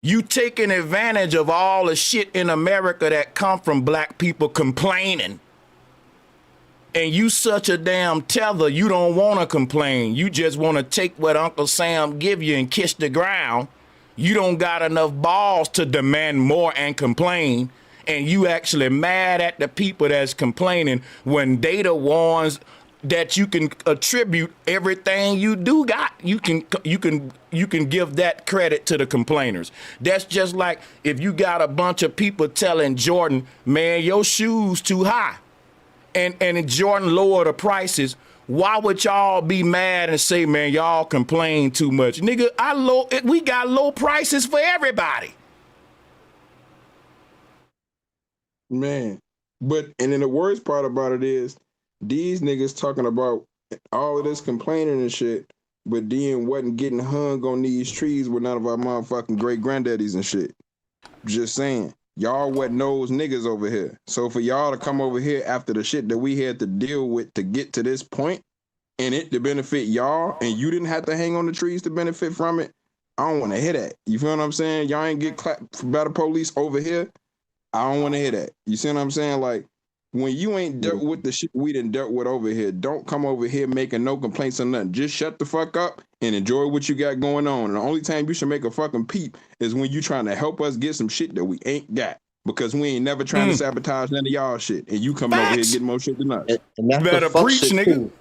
You taking advantage of all the shit in America that come from black people complaining. And you such a damn tether, you don't want to complain. You just want to take what Uncle Sam give you and kiss the ground. You don't got enough balls to demand more and complain. And you actually mad at the people that's complaining when they the ones that you can attribute everything you do got. You can give that credit to the complainers. That's just like if you got a bunch of people telling Jordan, man, your shoes too high. And Jordan lower the prices. Why would y'all be mad and say, man, y'all complain too much? Nigga, we got low prices for everybody. Man, and then the worst part about it is these niggas talking about all of this complaining and shit, but then wasn't getting hung on these trees with none of our motherfucking great granddaddies and shit. Just saying, y'all wasn't those niggas over here. So for y'all to come over here after the shit that we had to deal with to get to this point, and it to benefit y'all, and you didn't have to hang on the trees to benefit from it, I don't want to hear that. You feel what I'm saying? Y'all ain't get clapped by the police over here. I don't want to hear that. You see what I'm saying? Like, when you ain't dealt with the shit we done dealt with over here, don't come over here making no complaints or nothing. Just shut the fuck up and enjoy what you got going on. And the only time you should make a fucking peep is when you trying to help us get some shit that we ain't got. Because we ain't never trying to sabotage none of y'all shit. And you coming over here getting more shit than us. And that's better the fuck preach, shit nigga. too.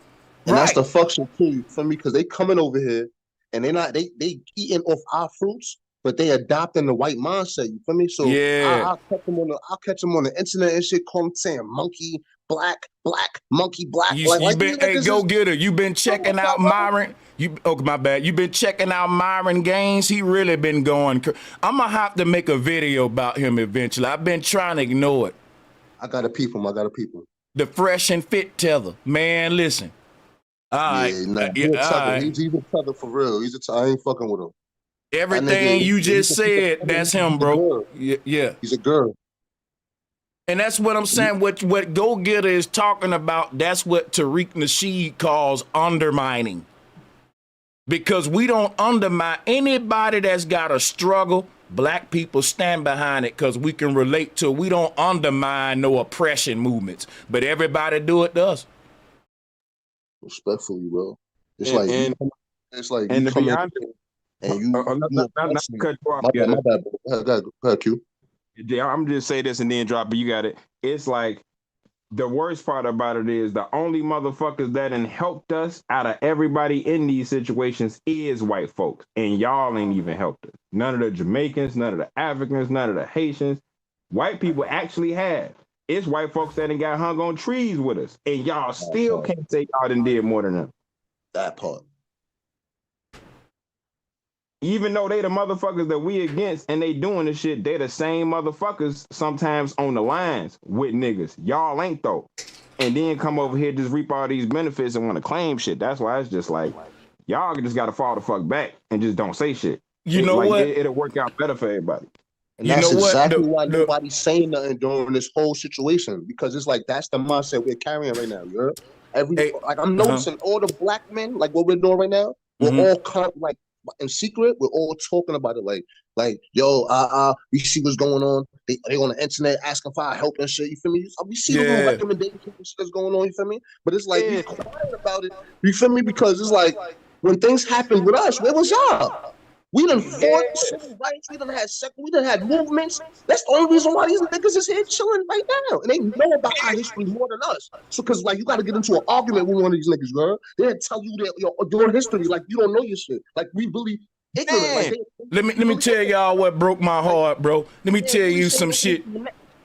And that's Right. the function too, you feel me? Because they coming over here and they eating off our fruits, but they adopting the white mindset, you feel me? So Yeah. I'll catch them on the internet and shit, call them saying monkey, black, monkey, black. You Like been these hey niggas go is get her. You been checking out Myron. My bad. You been checking out Myron Gaines. He really been going. I'm gonna have to make a video about him eventually. I've been trying to ignore it. I gotta peep him. The fresh and fit tether, man. Listen. All right. Yeah, nah, Yeah. he a All tether. right. He's a tether for real. I ain't fucking with him. That Everything nigga, you just said, that's him, he's a bro. girl. Yeah. He's a girl. And that's what I'm saying. What Go Getter is talking about, that's what Tariq Nasheed calls undermining. Because we don't undermine anybody that's got a struggle. Black people stand behind it because we can relate to it. We don't undermine no oppression movements. But everybody do it to us. Respectfully, bro. It's And like and, you and to come be in honest, and not oppress to me. cut you off, My bad, Getter. bro. Go ahead, Q. Yeah, I'm just say this and then drop it. You got it. It's like the worst part about it is the only motherfuckers that done helped us out of everybody in these situations is white folks, and y'all ain't even helped us. None of the Jamaicans, none of the Africans, none of the Haitians. White people actually have. It's white folks that done got hung on trees with us, and y'all still can't say y'all done did more than them. That part. Even though they the motherfuckers that we against and they doing the shit, they the same motherfuckers sometimes on the lines with niggas. Y'all ain't though. And then come over here, just reap all these benefits and want to claim shit. That's why it's just like, y'all just got to fall the fuck back and just don't say shit. You know what? It'll work out better for everybody. And You that's know what? exactly why nobody's saying nothing during this whole situation, because it's like that's the mindset we're carrying right now. You heard? Like I'm noticing all the black men, like what we're doing right now, we're all kind of like in secret. We're all talking about it, like yo, we see what's going on. They on the internet asking for our help and shit. You feel me? We see the little recommendations and shit that's going on. You feel me? But it's like we quiet about it. You feel me? Because it's like when things happen with us, where was y'all? We done fought civil rights. We done had movements. That's the only reason why these niggas is here chilling right now. And they know about our history more than us. So, because, like, you got to get into an argument with one of these niggas, girl. They'll tell you your history like you don't know your shit. Like, we really ignorant. Like, let me tell y'all what broke my heart, bro. Let me tell you some shit.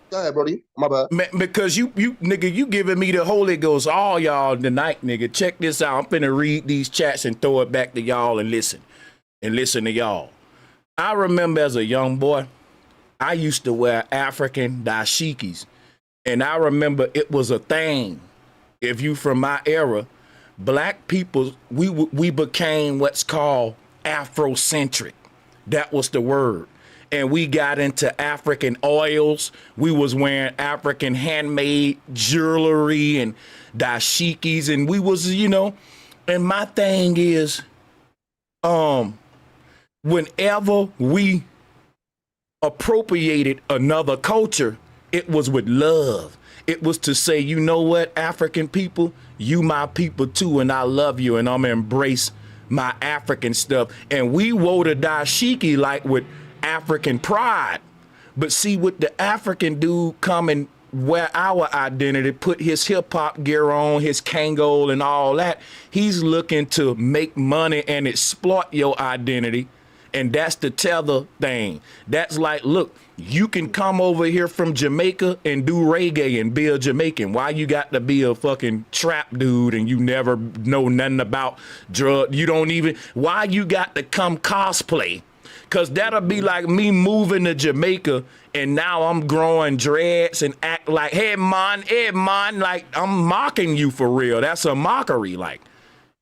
Go ahead, Brody. My bad. Man, because you nigga, you giving me the Holy Ghost, all y'all tonight, nigga. Check this out. I'm finna read these chats and throw it back to y'all and listen to y'all. I remember as a young boy, I used to wear African dashikis, and I remember it was a thing. If you from my era, black people, we became what's called Afrocentric. That was the word. And we got into African oils. We was wearing African handmade jewelry and dashikis, and we was, and my thing is, whenever we appropriated another culture, it was with love. It was to say, you know what, African people, you my people too, and I love you, and I'm gonna embrace my African stuff. And we wore the dashiki like with African pride. But see, with the African dude come and wear our identity, put his hip hop gear on, his Kangol and all that, he's looking to make money and exploit your identity. And that's the tether thing. That's like, look, you can come over here from Jamaica and do reggae and be a Jamaican. Why you got to be a fucking trap dude and you never know nothing about drug? You don't even, why you got to come cosplay? Because that'll be like me moving to Jamaica and now I'm growing dreads and act like, hey man, like I'm mocking you for real. That's a mockery. Like,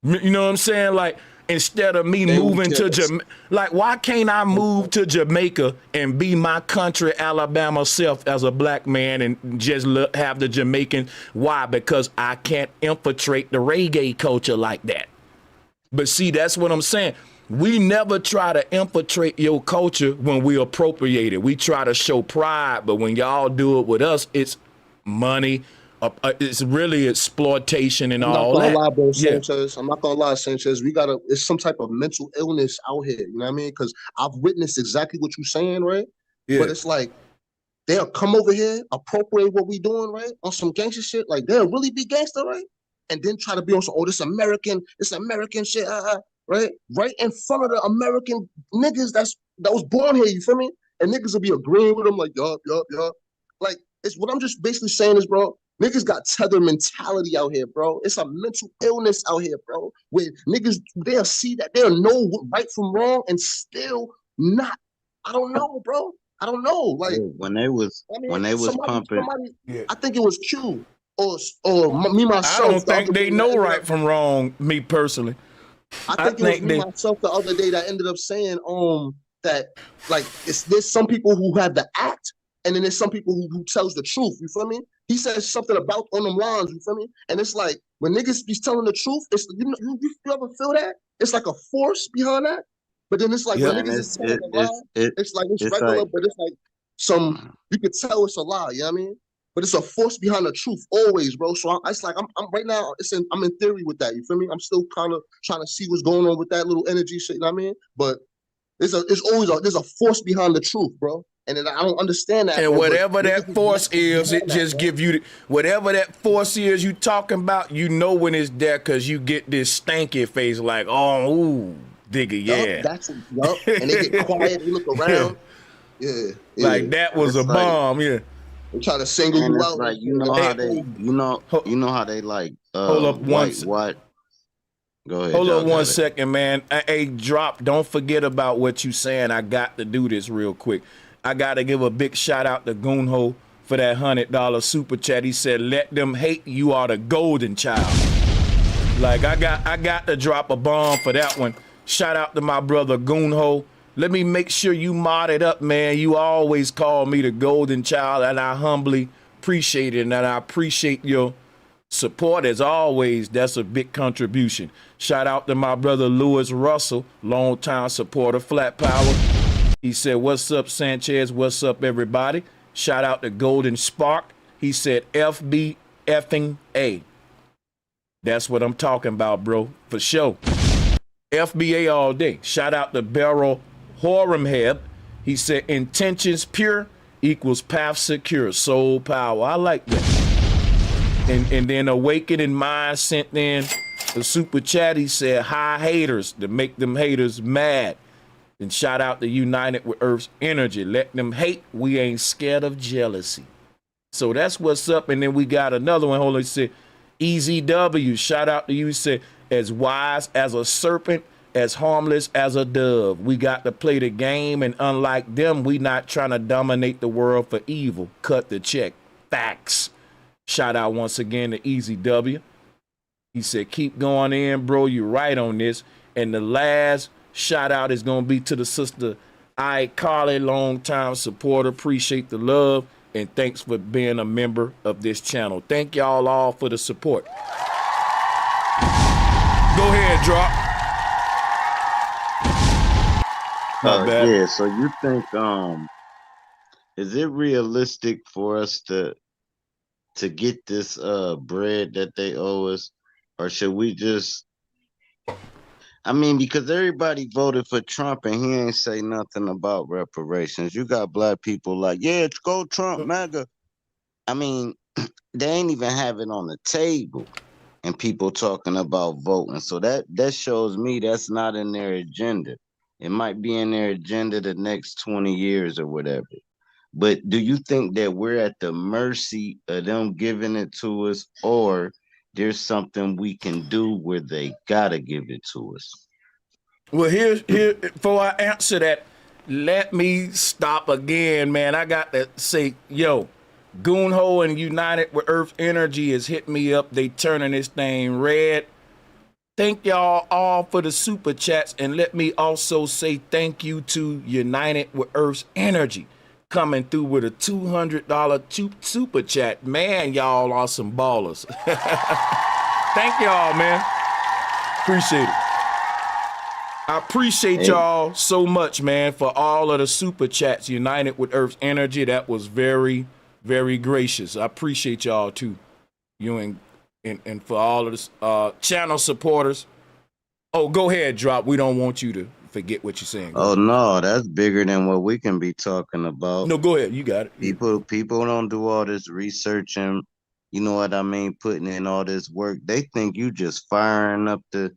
you know what I'm saying? Like, instead of me moving to Jamaica, like, why can't I move to Jamaica and be my country, Alabama self as a black man and just have the Jamaican? Why? Because I can't infiltrate the reggae culture like that. But see, that's what I'm saying. We never try to infiltrate your culture when we appropriate it. We try to show pride, but when y'all do it with us, it's money. It's really exploitation and all that. I'm not gonna lie, bro, Sanchez. I'm not gonna lie, Sanchez. It's some type of mental illness out here. You know what I mean? Because I've witnessed exactly what you're saying, right? Yeah. But it's like they'll come over here, appropriate what we doing, right? On some gangster shit. Like they'll really be gangster, right? and then try to be on some, oh, this American shit, right? Right in front of the American niggas that was born here, you feel me? And niggas will be agreeing with them like, yup. Like, it's what I'm just basically saying is, bro, niggas got tether mentality out here, bro. It's a mental illness out here, bro. Where niggas, they'll see that, they'll know what right from wrong and still not. I don't know, bro. I don't know. Like, when they was pumping, I think it was Q or me myself. I don't think they know right from wrong, me personally. I think it was me myself the other day that ended up saying that like there's some people who have the act, and then there's some people who tells the truth. You feel me? He says something about on them lines. You feel me? And it's like when niggas be telling the truth, it's you ever feel that? It's like a force behind that. But then it's like when niggas is telling a lie, it's like it's regular, like, but it's like you could tell it's a lie. You know what I mean? But it's a force behind the truth always, bro. So it's like I'm right now. I'm in theory with that. You feel me? I'm still kind of trying to see what's going on with that little energy shit. You know what I mean? But there's a force behind the truth, bro. And I don't understand that. And bro, whatever that force is, it just give you whatever that force is you talking about. You know when it's there because you get this stanky face like, oh, ooh, digga, yeah. That's and they get quiet. They look around. Yeah. Like that was a bomb. Yeah. They try to single you out. Like you know how they, you know how they like. Hold up what? Go ahead. Hold up 1 second, man. Hey, Drop. Don't forget about what you saying. I got to do this real quick. I got to give a big shout out to Goonho for that $100 super chat. He said, "Let them hate, you are the golden child." Like I got to drop a bomb for that one. Shout out to my brother Goonho. Let me make sure you mod it up, man. You always call me the golden child, and I humbly appreciate it, and I appreciate your support as always. That's a big contribution. Shout out to my brother Lewis Russell, longtime supporter, Flat Power. He said, "What's up, Sanchez? What's up, everybody?" Shout out to Golden Spark. He said, "FB effing A." That's what I'm talking about, bro, for sure. FBA all day. Shout out to Beryl Horemheb. He said, "Intentions pure equals path secure, soul power." I like that. And then Awakening Mind sent in the super chat. He said, "High haters to make them haters mad." And shout out to United with Earth's Energy. Let them hate. We ain't scared of jealousy. So that's what's up. And then we got another one. Hold on. He said, Easy W. Shout out to you. He said, "As wise as a serpent, as harmless as a dove. We got to play the game, and unlike them, we not trying to dominate the world for evil. Cut the check. Facts." Shout out once again to Easy W. He said, "Keep going in, bro. You're right on this." And the last shout out is going to be to the sister Carly, long-time supporter. Appreciate the love, and thanks for being a member of this channel. Thank y'all all for the support. Go ahead, Drop. Yeah, so you think is it realistic for us to get this bread that they owe us, or should we just, I mean, because everybody voted for Trump and he ain't say nothing about reparations. You got black people like, yeah, it's go Trump, MAGA. I mean, they ain't even have it on the table, and people talking about voting. So that shows me that's not in their agenda. It might be in their agenda the next 20 years or whatever. But do you think that we're at the mercy of them giving it to us, or there's something we can do where they gotta give it to us? Well, here, before I answer that, let me stop again, man. I got to say, yo, Goonho and United with Earth Energy is hitting me up. They turning this thing red. Thank y'all all for the super chats, and let me also say thank you to United with Earth's Energy coming through with a $200 super chat. Man, y'all are some ballers. Thank y'all, man. Appreciate it. I appreciate y'all so much, man, for all of the super chats. United with Earth's Energy. That was very, very gracious. I appreciate y'all too. You and for all of the channel supporters. Oh, go ahead, Drop. We don't want you to forget what you're saying. Oh no, that's bigger than what we can be talking about. No, go ahead. You got it. People don't do all this researching. you know what I mean, putting in all this work. They think you just firing up the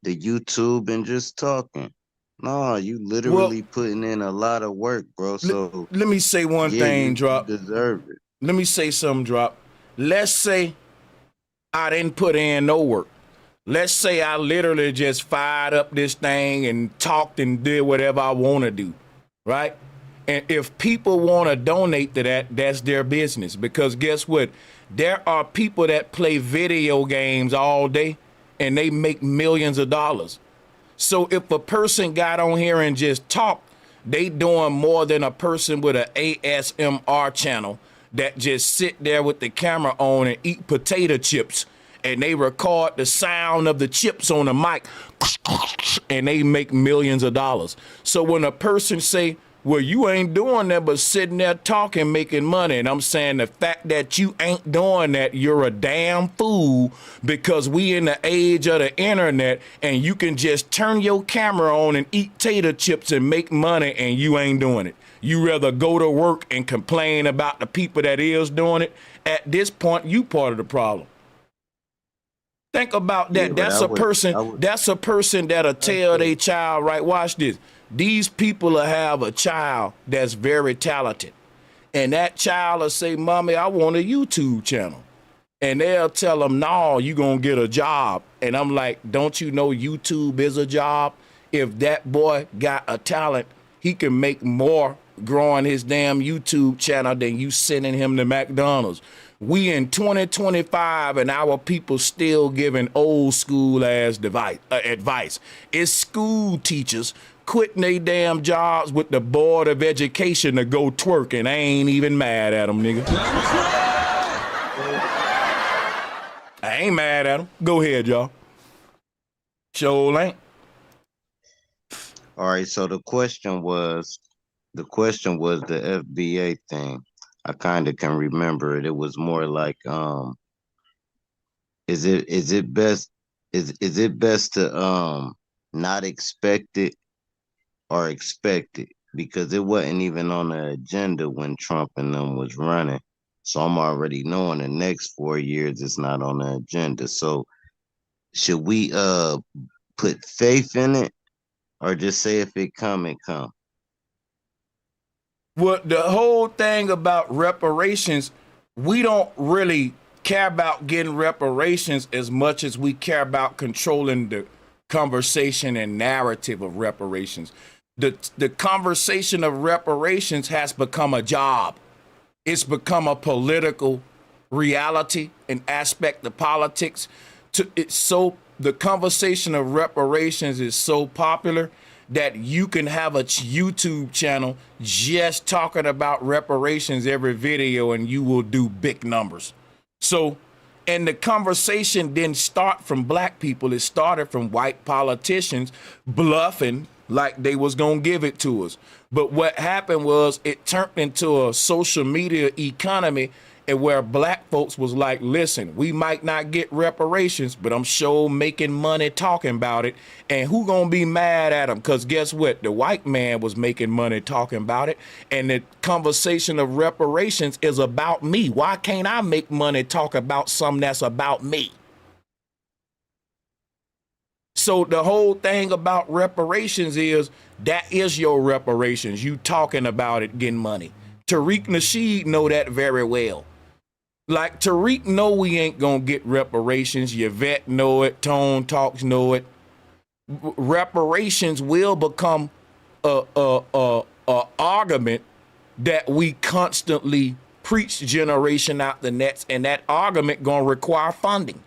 YouTube and just talking. No, you Well, literally putting in a lot of work, bro. So let me say one yeah, thing, you Drop. deserve it. Let me say something, Drop. Let's say I didn't put in no work. Let's say I literally just fired up this thing and talked and did whatever I want to do, right? And if people want to donate to that, that's their business. Because guess what? There are people that play video games all day and they make millions of dollars. So if a person got on here and just talked, they doing more than a person with an ASMR channel that just sit there with the camera on and eat potato chips, and they record the sound of the chips on the mic and they make millions of dollars. So when a person say, well, you ain't doing that but sitting there talking, making money, and I'm saying the fact that you ain't doing that, you're a damn fool, because we in the age of the internet and you can just turn your camera on and eat tater chips and make money, and you ain't doing it. You rather go to work and complain about the people that is doing it. At this point, you part of the problem. Think about that. Yeah, That's a person. That's a person that'll tell their child, right? Watch this. These people will have a child that's very talented, and that child will say, "Mommy, I want a YouTube channel," and they'll tell them, "No, you gonna get a job." And I'm like, "Don't you know YouTube is a job? If that boy got a talent, he can make more growing his damn YouTube channel than you sending him to McDonald's." We in 2025 and our people still giving old school ass advice. It's school teachers quitting their damn jobs with the Board of Education to go twerk, and I ain't even mad at them, nigga. I ain't mad at them. Go ahead, y'all. Sure ain't. All right, so the question was the FBA thing. I kind of can remember it. It was more like, is it best to not expect it or expect it? Because it wasn't even on the agenda when Trump and them was running. So I'm already knowing the next 4 years it's not on the agenda. So should we put faith in it or just say if it come, it come? Well, the whole thing about reparations, we don't really care about getting reparations as much as we care about controlling the conversation and narrative of reparations. The conversation of reparations has become a job. It's become a political reality, an aspect of politics. The conversation of reparations is so popular that you can have a YouTube channel just talking about reparations every video and you will do big numbers. So, and the conversation didn't start from black people. It started from white politicians bluffing like they was gonna give it to us. But what happened was it turned into a social media economy, and where black folks was like, listen, we might not get reparations, but I'm sure making money talking about it. And who gonna be mad at them? Because guess what? The white man was making money talking about it. And the conversation of reparations is about me. Why can't I make money talk about something that's about me? So the whole thing about reparations is that is your reparations. You talking about it, getting money. Tariq Nasheed know that very well. Like Tariq know we ain't gonna get reparations. Yvette know it. Tone Talks know it. Reparations will become a argument that we constantly preach generation out the nets, and that argument gonna require funding.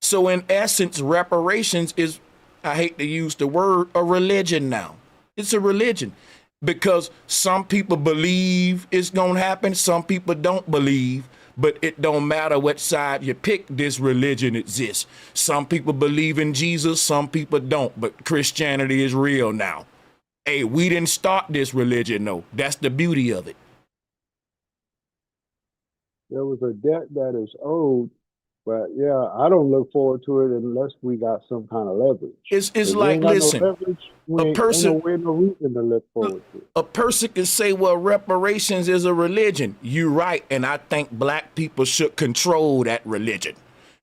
So in essence, reparations is, I hate to use the word, a religion now. It's a religion. Because some people believe it's gonna happen, some people don't believe. But it don't matter what side you pick, this religion exists. Some people believe in Jesus, some people don't, but Christianity is real now. Hey, we didn't start this religion, though. That's the beauty of it. There was a debt that is owed But yeah, I don't look forward to it unless we got some kind of leverage. It's If we like, ain't got no listen, leverage, a ain't no person way, no reason to look forward to it. a person can say, well, reparations is a religion. You're right, and I think black people should control that religion.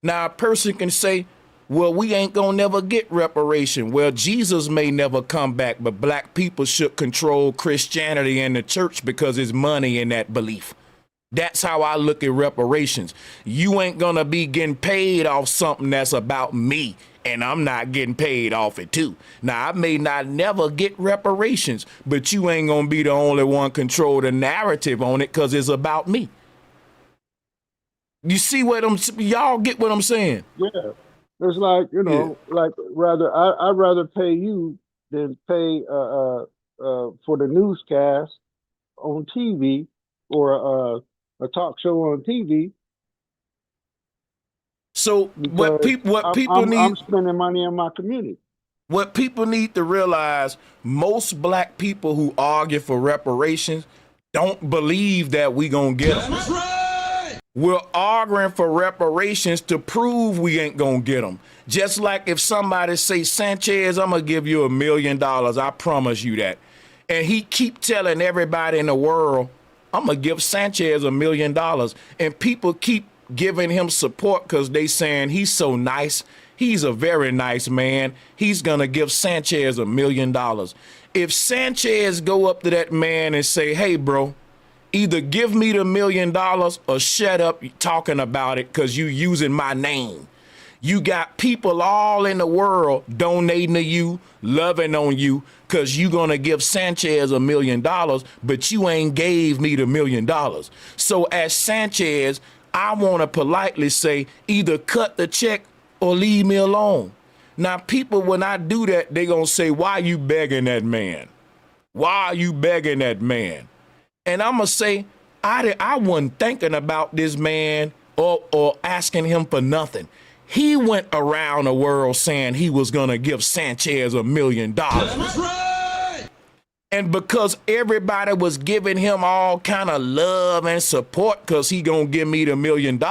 Now, a person can say, well, we ain't gonna never get reparation. Well, Jesus may never come back, but black people should control Christianity and the church because there's money in that belief. That's how I look at reparations. You ain't gonna be getting paid off something that's about me, and I'm not getting paid off it too. Now, I may not never get reparations, but you ain't gonna be the only one control the narrative on it because it's about me. You see what y'all get what I'm saying? Yeah. It's like, you know, like I'd rather pay you than pay for the newscast on TV or a talk show on TV. So what people need, I'm spending money in my community. What people need to realize, most black people who argue for reparations don't believe that we gonna get them. That's right. We're arguing for reparations to prove we ain't gonna get them. Just like if somebody say, Sanchez, I'm gonna give you $1 million, I promise you that. And he keep telling everybody in the world, I'm gonna give Sanchez $1 million. And people keep giving him support because they saying he's so nice. He's a very nice man. He's gonna give Sanchez $1 million. If Sanchez go up to that man and say, hey, bro, either give me the $1 million or shut up talking about it because you using my name. You got people all in the world donating to you, loving on you, because you going to give Sanchez $1 million, but you ain't gave me the $1 million. So as Sanchez, I want to politely say, either cut the check or leave me alone. Now, people, when I do that, they going to say, why you begging that man? Why are you begging that man? And I'm going to say, I wasn't thinking about this man or asking him for nothing. He went around the world saying he was going to give Sanchez $1 million. That's right. And because everybody was giving him all kind of love and support because he going to give me the $1 million,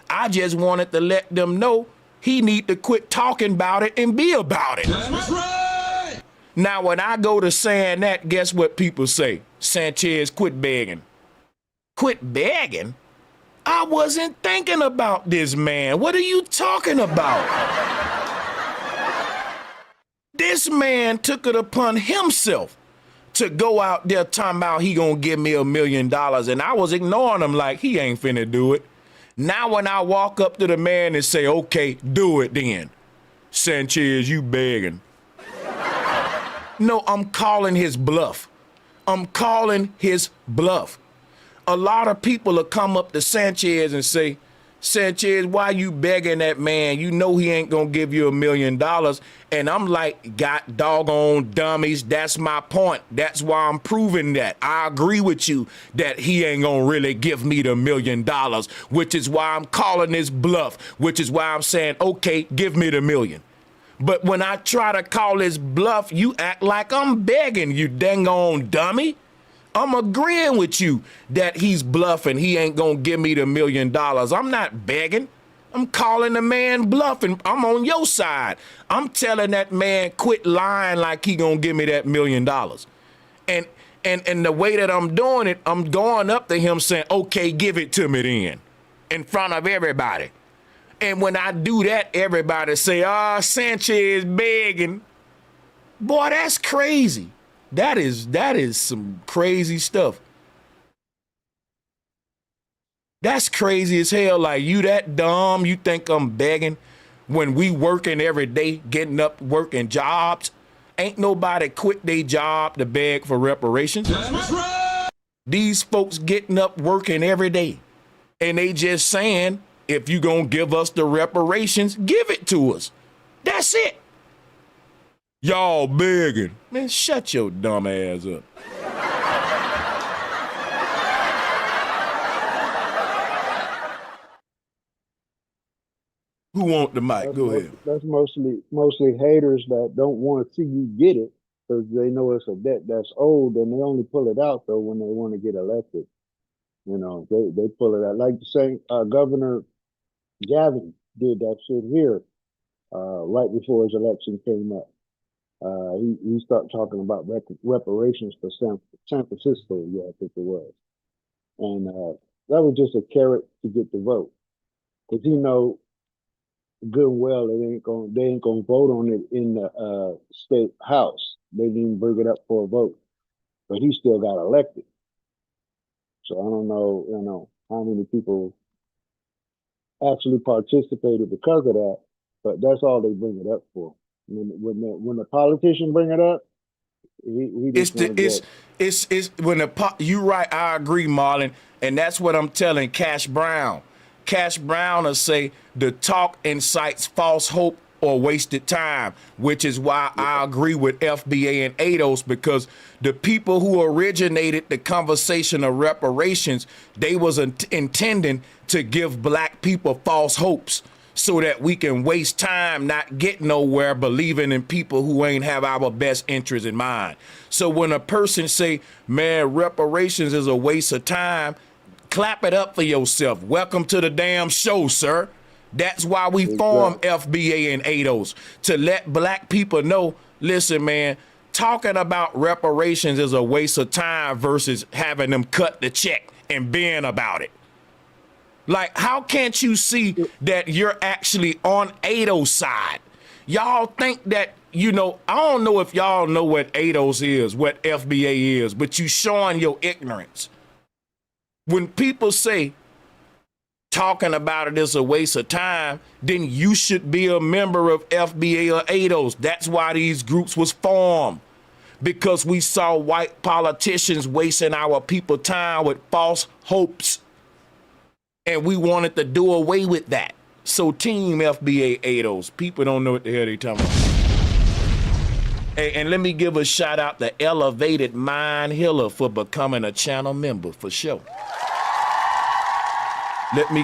I just wanted to let them know he need to quit talking about it and be about it. That's right. Now, when I go to saying that, guess what people say? Sanchez, quit begging. Quit begging? I wasn't thinking about this man. What are you talking about? This man took it upon himself to go out there talking about he gonna give me $1 million, and I was ignoring him like he ain't finna do it. Now when I walk up to the man and say, okay, do it then. Sanchez, you begging. No, I'm calling his bluff. I'm calling his bluff. A lot of people will come up to Sanchez and say, Sanchez, why you begging that man? You know he ain't gonna give you $1 million. And I'm like, got doggone dummies. That's my point. That's why I'm proving that. I agree with you that he ain't gonna really give me the $1 million, which is why I'm calling this bluff, which is why I'm saying, okay, give me the $1 million. But when I try to call this bluff, you act like I'm begging, you dang on dummy. I'm agreeing with you that he's bluffing. He ain't gonna give me the $1 million. I'm not begging. I'm calling the man bluffing. I'm on your side. I'm telling that man quit lying like he gonna give me that $1 million. And the way that I'm doing it, I'm going up to him saying, okay, give it to me then, in front of everybody. And when I do that, everybody say, Sanchez begging. Boy, that's crazy. That is some crazy stuff. That's crazy as hell. Like, you that dumb, you think I'm begging when we working every day, getting up, working jobs. Ain't nobody quit their job to beg for reparations. That's right. These folks getting up, working every day. And they just saying, if you gonna give us the reparations, give it to us. That's it. Y'all begging. Man, shut your dumb ass up. Who want the mic? Go ahead. That's mostly haters that don't want to see you get it because they know it's a debt that's owed, and they only pull it out though when they want to get elected. You know, they pull it out. Like the same governor Gavin did that shit here right before his election came up. He started talking about reparations for San Francisco, yeah, I think it was. And that was just a carrot to get the vote. Because he know good and well they ain't gonna vote on it in the state house. They didn't even bring it up for a vote. But he still got elected. So I don't know, how many people actually participated because of that, but that's all they bring it up for. When the politician bring it up, he just it's when you right. I agree, Marlon, and that's what I'm telling Cash Brown. Cash Brown will say the talk incites false hope or wasted time, which is why I agree with FBA and ADOS, because the people who originated the conversation of reparations, they was intending to give black people false hopes so that we can waste time not get nowhere believing in people who ain't have our best interests in mind. So when a person say, man, reparations is a waste of time, clap it up for yourself. Welcome to the damn show, sir. That's why we formed FBA and ADOS, to let black people know, listen, man, talking about reparations is a waste of time versus having them cut the check and being about it. Like, how can't you see that you're actually on ADOS side? Y'all think that, I don't know if y'all know what ADOS is, what FBA is, but you showing your ignorance. When people say talking about it is a waste of time, then you should be a member of FBA or ADOS. That's why these groups was formed, because we saw white politicians wasting our people time with false hopes, and we wanted to do away with that. So team FBA ADOS, people don't know what the hell they talking about. Hey, and let me give a shout out to Elevated Mind Healer for becoming a channel member for sure. Let me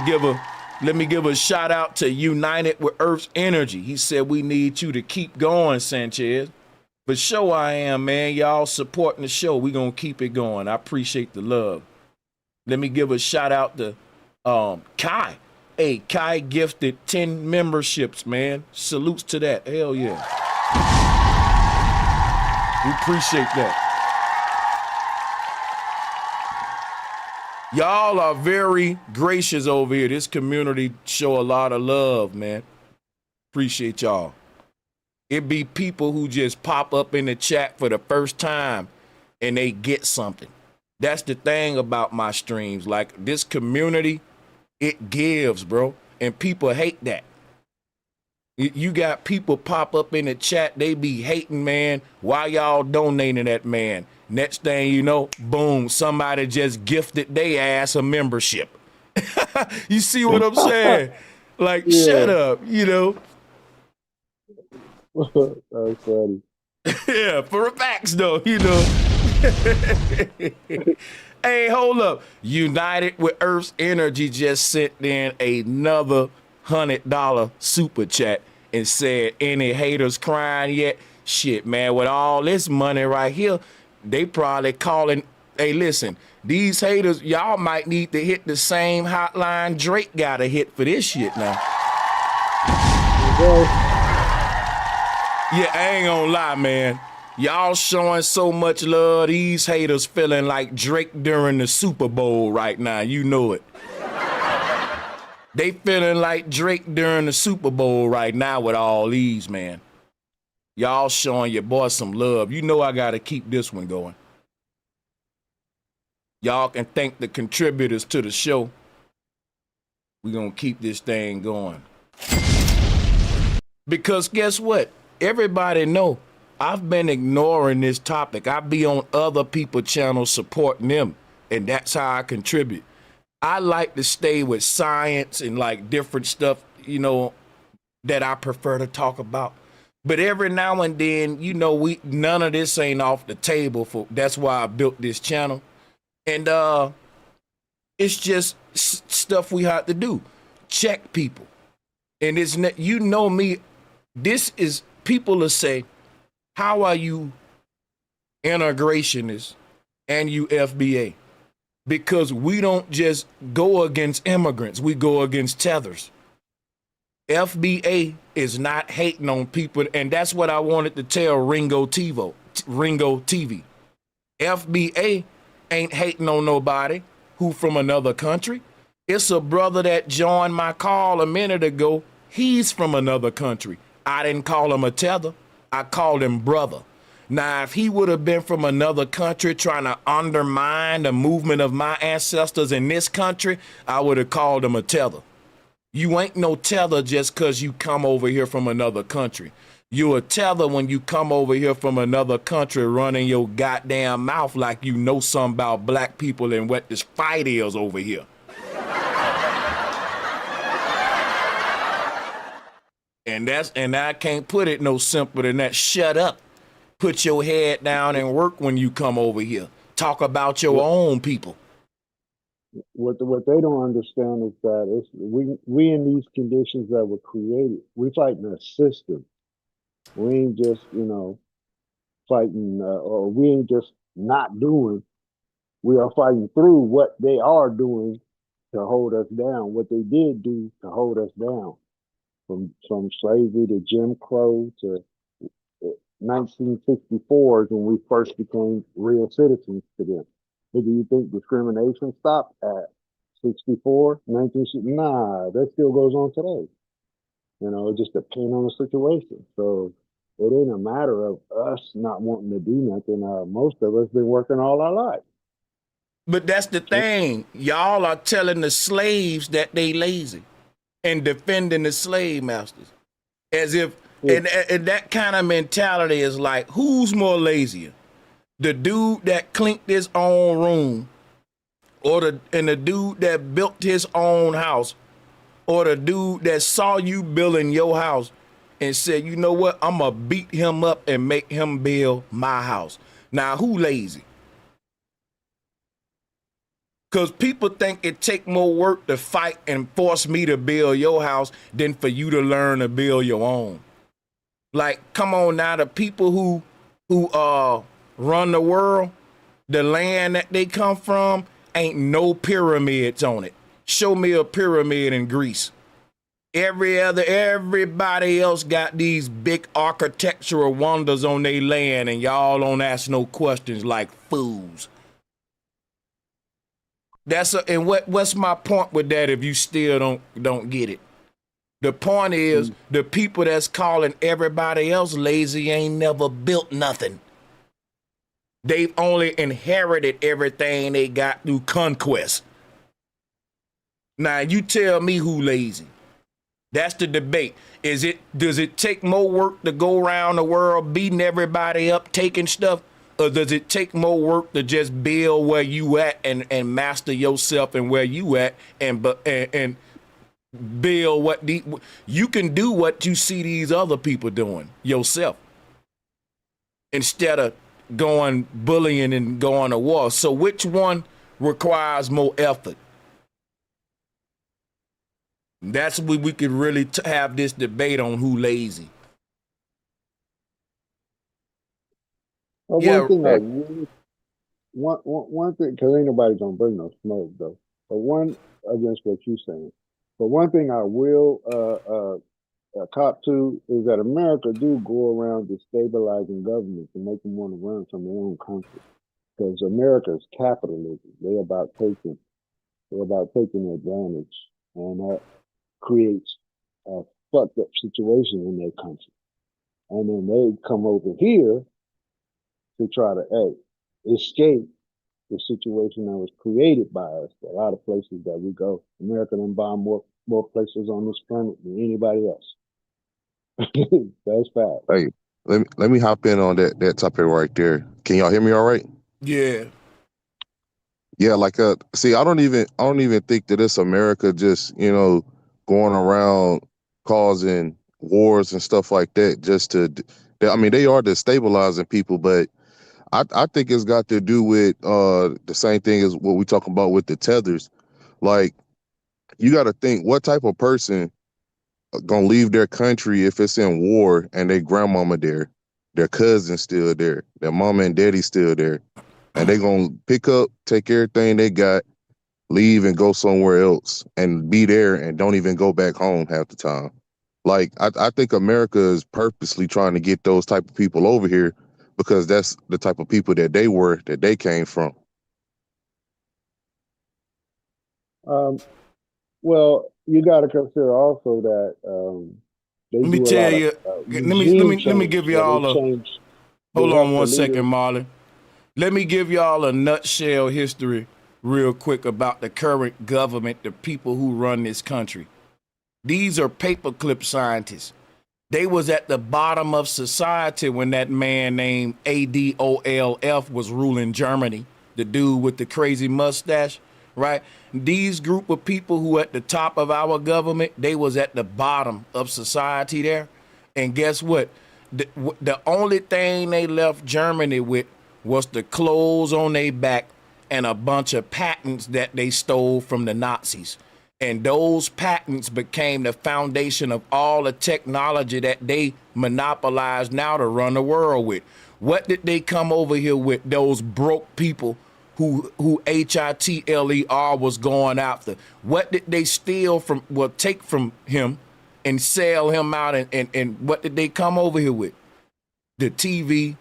give a shout out to United with Earth's Energy. He said we need you to keep going, Sanchez. For sure I am, man. Y'all supporting the show. We gonna keep it going. I appreciate the love. Let me give a shout out to Kai. Hey, Kai gifted 10 memberships, man. Salutes to that. Hell yeah. We appreciate that. Y'all are very gracious over here. This community show a lot of love, man. Appreciate y'all. It be people who just pop up in the chat for the first time and they get something. That's the thing about my streams. Like, this community, it gives, bro. And people hate that. You got people pop up in the chat, they be hating, man. Why y'all donating that, man? Next thing you know, boom, somebody just gifted they ass a membership. You see what I'm saying? Like, shut up, That's funny. Yeah, for facts though, Hey, hold up. United with Earth's Energy just sent in another $100 super chat and said, any haters crying yet? Shit, man, with all this money right here, they probably calling, hey, listen, these haters, y'all might need to hit the same hotline Drake got to hit for this shit now. Yeah, I ain't gonna lie, man. Y'all showing so much love, these haters feeling like Drake during the Super Bowl right now. You know it. They feeling like Drake during the Super Bowl right now with all these, man. Y'all showing your boy some love. You know I gotta keep this one going. Y'all can thank the contributors to the show. We're gonna keep this thing going. Because guess what? Everybody know I've been ignoring this topic. I be on other people's channels supporting them, and that's how I contribute. I like to stay with science and like different stuff, that I prefer to talk about. But every now and then, none of this ain't off the table. That's why I built this channel. And it's just stuff we have to do. Check people. And it's me, this is, people will say, how are you integrationists and you FBA? Because we don't just go against immigrants, we go against tethers. FBA is not hating on people, and that's what I wanted to tell Ringo TV. FBA ain't hating on nobody who from another country. It's a brother that joined my call a minute ago. He's from another country. I didn't call him a tether. I called him brother. Now, if he would have been from another country trying to undermine the movement of my ancestors in this country, I would have called him a tether. You ain't no tether just because you come over here from another country. You a tether when you come over here from another country running your goddamn mouth like you know something about black people and what this fight is over here. And I can't put it no simpler than that. Shut up. Put your head down and work when you come over here. Talk about your own people. What they don't understand is that we in these conditions that were created. We fighting a system. We ain't just fighting, or we ain't just not doing. We are fighting through what they are doing to hold us down. What they did do to hold us down, from slavery to Jim Crow to 1964 is when we first became real citizens to them. But do you think discrimination stopped at 64, 1960? Nah, that still goes on today. It just depends on the situation. So it ain't a matter of us not wanting to do nothing. Most of us been working all our life. But that's the thing. Y'all are telling the slaves that they lazy and defending the slave masters. As if, and that kind of mentality is like, who's more lazier? The dude that clinked his own room, or the dude that built his own house, or the dude that saw you building your house and said, you know what, I'm gonna beat him up and make him build my house. Now, who lazy? Because people think it take more work to fight and force me to build your house than for you to learn to build your own. Like, come on now, the people who run the world, the land that they come from, ain't no pyramids on it. Show me a pyramid in Greece. Everybody else got these big architectural wonders on their land, and y'all don't ask no questions like fools. And what's my point with that if you still don't get it? The point is the people that's calling everybody else lazy ain't never built nothing. They've only inherited everything they got through conquest. Now you tell me who lazy. That's the debate. Does it take more work to go around the world beating everybody up, taking stuff? Or does it take more work to just build where you at and master yourself and where you at and build what you can do what you see these other people doing yourself instead of going bullying and going to war. So which one requires more effort? That's what we could really have this debate on who lazy. One thing, because ain't nobody gonna bring no smoke though. But one against what you're saying. But one thing I will cop to is that America do go around destabilizing governments and make them want to run from their own country. Because America is capitalism. They're about taking advantage, and that creates a fucked up situation in their country. And then they come over here to try to escape the situation that was created by us. A lot of places that we go, America done bomb more places on this planet than anybody else. That's fact. Hey, let me hop in on that topic right there. Can y'all hear me all right? Yeah. Yeah, see, I don't even think that it's America just, going around causing wars and stuff like that they are destabilizing people, but I think it's got to do with the same thing as what we talking about with the tethers. Like, you got to think, what type of person gonna leave their country if it's in war and their grandmama there, their cousin still there, their mama and daddy still there, and they gonna pick up, take everything they got, leave and go somewhere else and be there and don't even go back home half the time. Like I think America is purposely trying to get those type of people over here because that's the type of people that they came from. Well, you got to consider also that they Let me do a tell lot of you. regime Let me change, give where they y'all a. change, they Hold on help the one second, leaders. Marlon. Let me give y'all a nutshell history real quick about the current government, the people who run this country. These are paperclip scientists. They was at the bottom of society when that man named Adolf was ruling Germany, the dude with the crazy mustache, right? These group of people who at the top of our government, they was at the bottom of society there. And guess what? The only thing they left Germany with was the clothes on their back and a bunch of patents that they stole from the Nazis. And those patents became the foundation of all the technology that they monopolize now to run the world with. What did they come over here with? Those broke people who Hitler was going after. What did they steal from, well, take from him and sell him out? And what did they come over here with? The TV.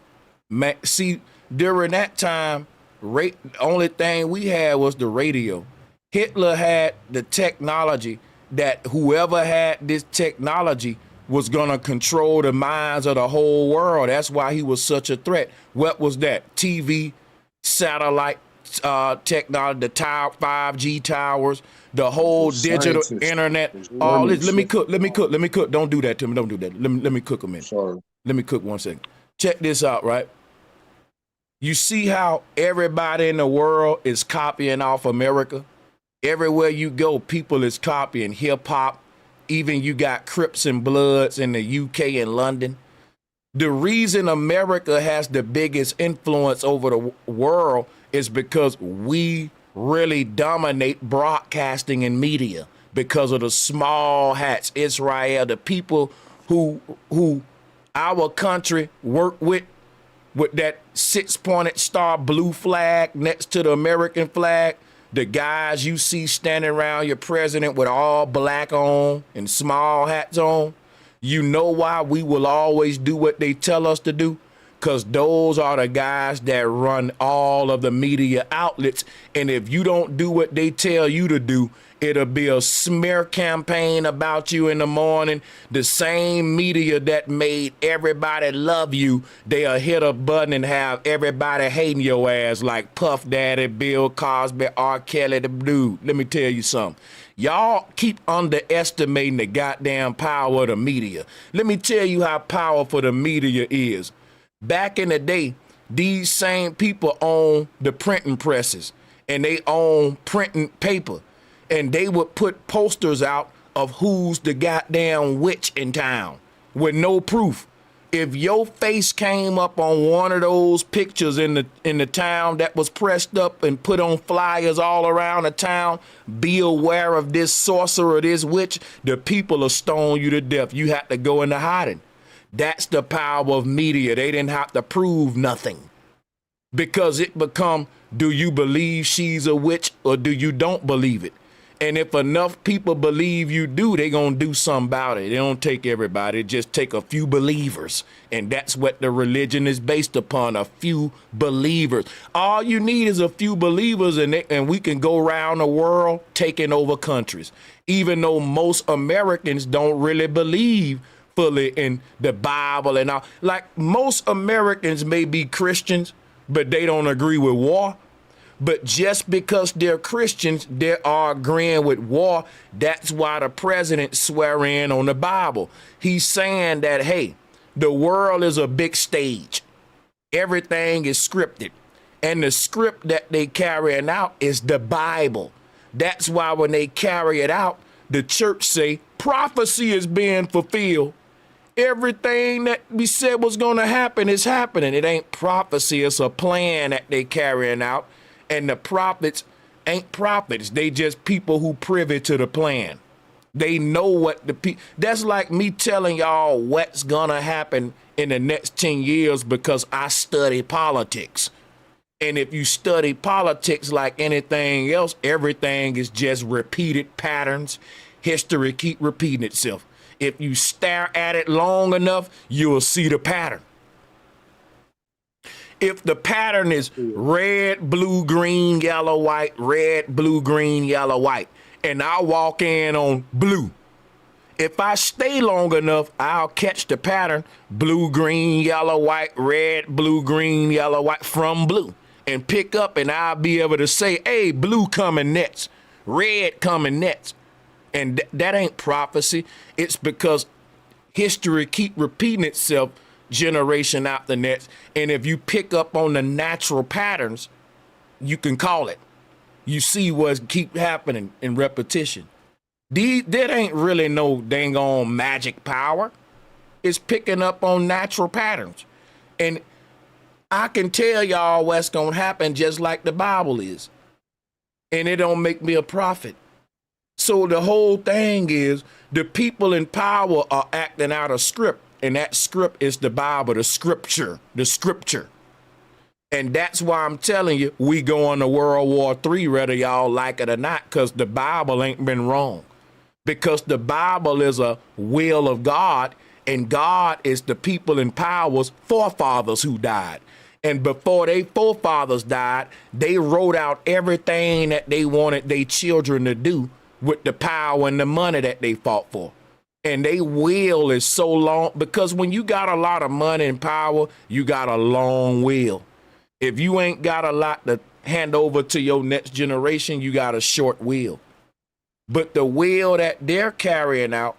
See, during that time, the only thing we had was the radio. Hitler had the technology that whoever had this technology was going to control the minds of the whole world. That's why he was such a threat. What was that? TV, satellite technology, the 5G towers, the whole digital internet, all this. Let me cook. Don't do that to me. Don't do that. Let me cook a minute. Sorry. Let me cook 1 second. Check this out, right? You see how everybody in the world is copying off America? Everywhere you go, people is copying hip hop. Even you got Crips and Bloods in the UK and London. The reason America has the biggest influence over the world is because we really dominate broadcasting and media because of the small hats, Israel, the people who our country work with that 6-pointed star blue flag next to the American flag. The guys you see standing around your president with all black on and small hats on, you know why we will always do what they tell us to do? Because those are the guys that run all of the media outlets. And if you don't do what they tell you to do, it'll be a smear campaign about you in the morning. The same media that made everybody love you, they'll hit a button and have everybody hating your ass like Puff Daddy, Bill Cosby, R. Kelly, the dude. Let me tell you something. Y'all keep underestimating the goddamn power of the media. Let me tell you how powerful the media is. Back in the day, these same people own the printing presses and they own printing paper. And they would put posters out of who's the goddamn witch in town with no proof. If your face came up on one of those pictures in the town that was pressed up and put on flyers all around the town, be aware of this sorcerer, this witch, the people will stone you to death. You have to go into hiding. That's the power of media. They didn't have to prove nothing. Because it become, do you believe she's a witch or do you don't believe it? And if enough people believe you do, they gonna do something about it. They don't take everybody, it just take a few believers. And that's what the religion is based upon, a few believers. All you need is a few believers and we can go around the world taking over countries. Even though most Americans don't really believe fully in the Bible and all. Like most Americans may be Christians, but they don't agree with war. But just because they're Christians, they are agreeing with war. That's why the president swear in on the Bible. He's saying that, hey, the world is a big stage. Everything is scripted. And the script that they carrying out is the Bible. That's why when they carry it out, the church say prophecy is being fulfilled. Everything that we said was going to happen is happening. It ain't prophecy. It's a plan that they carrying out. And the prophets ain't prophets. They just people who privy to the plan. They know what that's like me telling y'all what's gonna happen in the next 10 years because I study politics. And if you study politics like anything else, everything is just repeated patterns. History keep repeating itself. If you stare at it long enough, you'll see the pattern. If the pattern is red, blue, green, yellow, white, red, blue, green, yellow, white, and I walk in on blue, if I stay long enough, I'll catch the pattern, blue, green, yellow, white, red, blue, green, yellow, white, from blue, and pick up, and I'll be able to say, hey, blue coming next, red coming next. And that ain't prophecy. It's because history keep repeating itself generation after next. And if you pick up on the natural patterns, you can call it. You see what's keep happening in repetition. That ain't really no dang on magic power. It's picking up on natural patterns. And I can tell y'all what's going to happen just like the Bible is. And it don't make me a prophet. So the whole thing is the people in power are acting out a script. And that script is the Bible, the scripture. And that's why I'm telling you, we going to World War III, whether y'all like it or not, because the Bible ain't been wrong. Because the Bible is a will of God, and God is the people in power's forefathers who died. And before they forefathers died, they wrote out everything that they wanted their children to do with the power and the money that they fought for. And they will is so long, because when you got a lot of money and power, you got a long will. If you ain't got a lot to hand over to your next generation, you got a short will. But the will that they're carrying out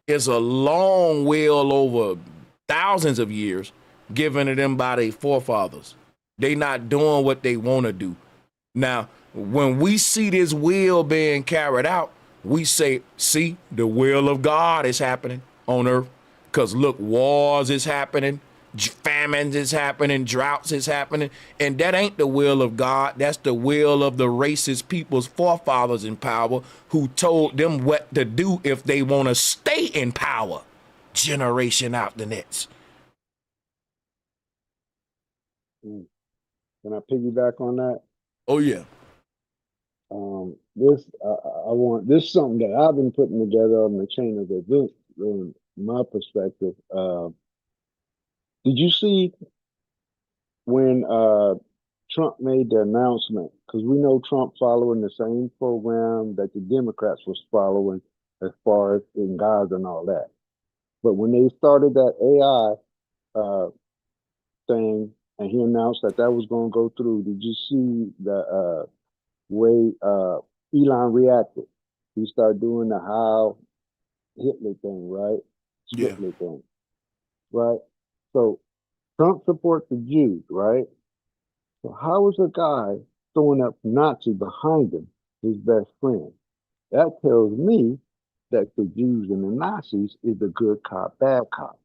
is a long will over thousands of years given to them by their forefathers. They not doing what they want to do. Now, when we see this will being carried out, we say, see, the will of God is happening on earth. Because look, wars is happening, famines is happening, droughts is happening. And that ain't the will of God. That's the will of the racist people's forefathers in power who told them what to do if they want to stay in power generation after next. Can I piggyback on that? Oh, yeah. This is something that I've been putting together on the chain of events from my perspective. Did you see when Trump made the announcement? Because we know Trump following the same program that the Democrats was following as far as in Gaza and all that. But when they started that AI thing, and he announced that was going to go through, did you see the way Elon reacted? He started doing the Heil Hitler thing, right? Yeah. Hitler thing, right? So Trump supports the Jews, right? So how is a guy throwing up Nazi behind him, his best friend? That tells me that the Jews and the Nazis is the good cop, bad cop.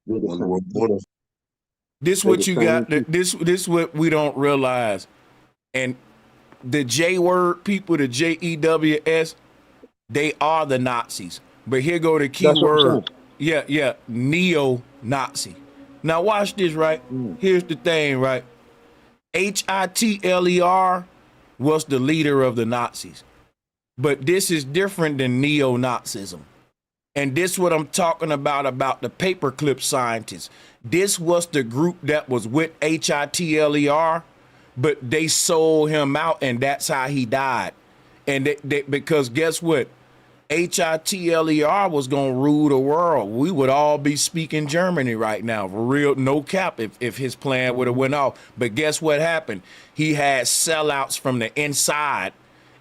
They're the same. This what you got. This what we don't realize. And the J word people, the JEWS, they are the Nazis. But here go the key word. Yeah, neo-Nazi. Now watch this, right? Here's the thing, right? Hitler was the leader of the Nazis. But this is different than neo-Nazism. And this what I'm talking about the paperclip scientists. This was the group that was with Hitler, but they sold him out, and that's how he died. And because guess what? Hitler was going to rule the world. We would all be speaking Germany right now, for real, no cap, if his plan would have went off. But guess what happened? He had sellouts from the inside.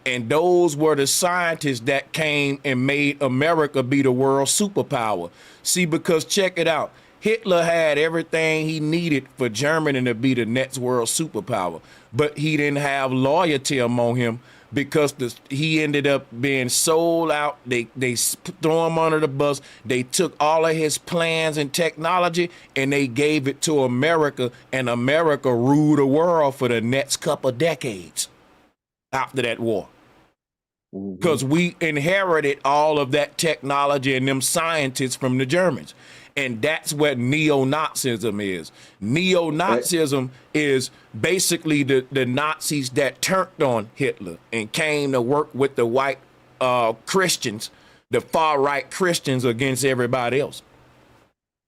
And those were the scientists that came and made America be the world superpower. See, because check it out. Hitler had everything he needed for Germany to be the next world superpower. But he didn't have loyalty among him because he ended up being sold out. They threw him under the bus. They took all of his plans and technology and they gave it to America. And America ruled the world for the next couple of decades after that war. Because we inherited all of that technology and them scientists from the Germans. And that's what neo-Nazism is. Neo-Nazism is basically the Nazis that turned on Hitler and came to work with the white Christians the far right Christians against everybody else.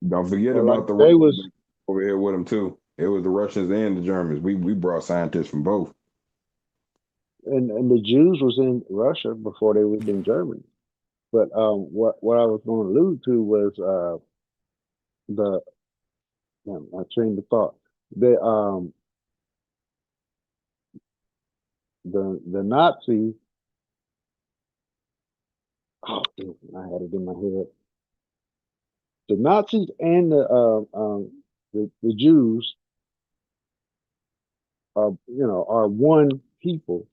Don't forget Well, like about the they Russians was, over here with them too. It was the Russians and the Germans. We brought scientists from both. and the Jews was in Russia before they was in Germany. But what I was going to allude to was the I trained the thought. The the Nazis. Oh, I had it in my head. The Nazis and the Jews are are one people,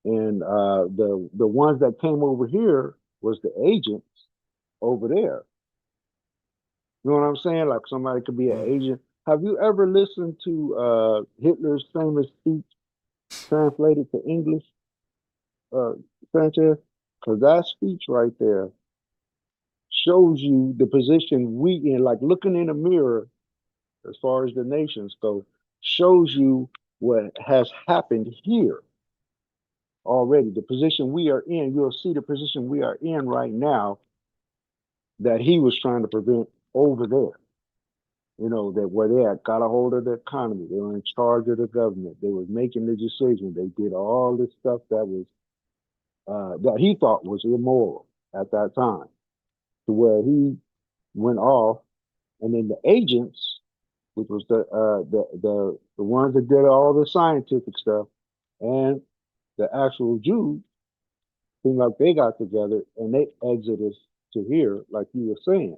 and the ones that came over here was the agents over there. You know what I'm saying? Like somebody could be an agent. Have you ever listened to Hitler's famous speech translated to English, Sanchez? Because that speech right there shows you the position we in, like looking in a mirror as far as the nations go, shows you what has happened here already. The position we are in, you'll see the position we are in right now that he was trying to prevent over there. You know, that where they had got a hold of the economy, they were in charge of the government, they was making the decision, they did all this stuff that was that he thought was immoral at that time, to where he went off, and then the agents, which was the ones that did all the scientific stuff, and the actual Jews, seemed like they got together and they exited to here, like you were saying,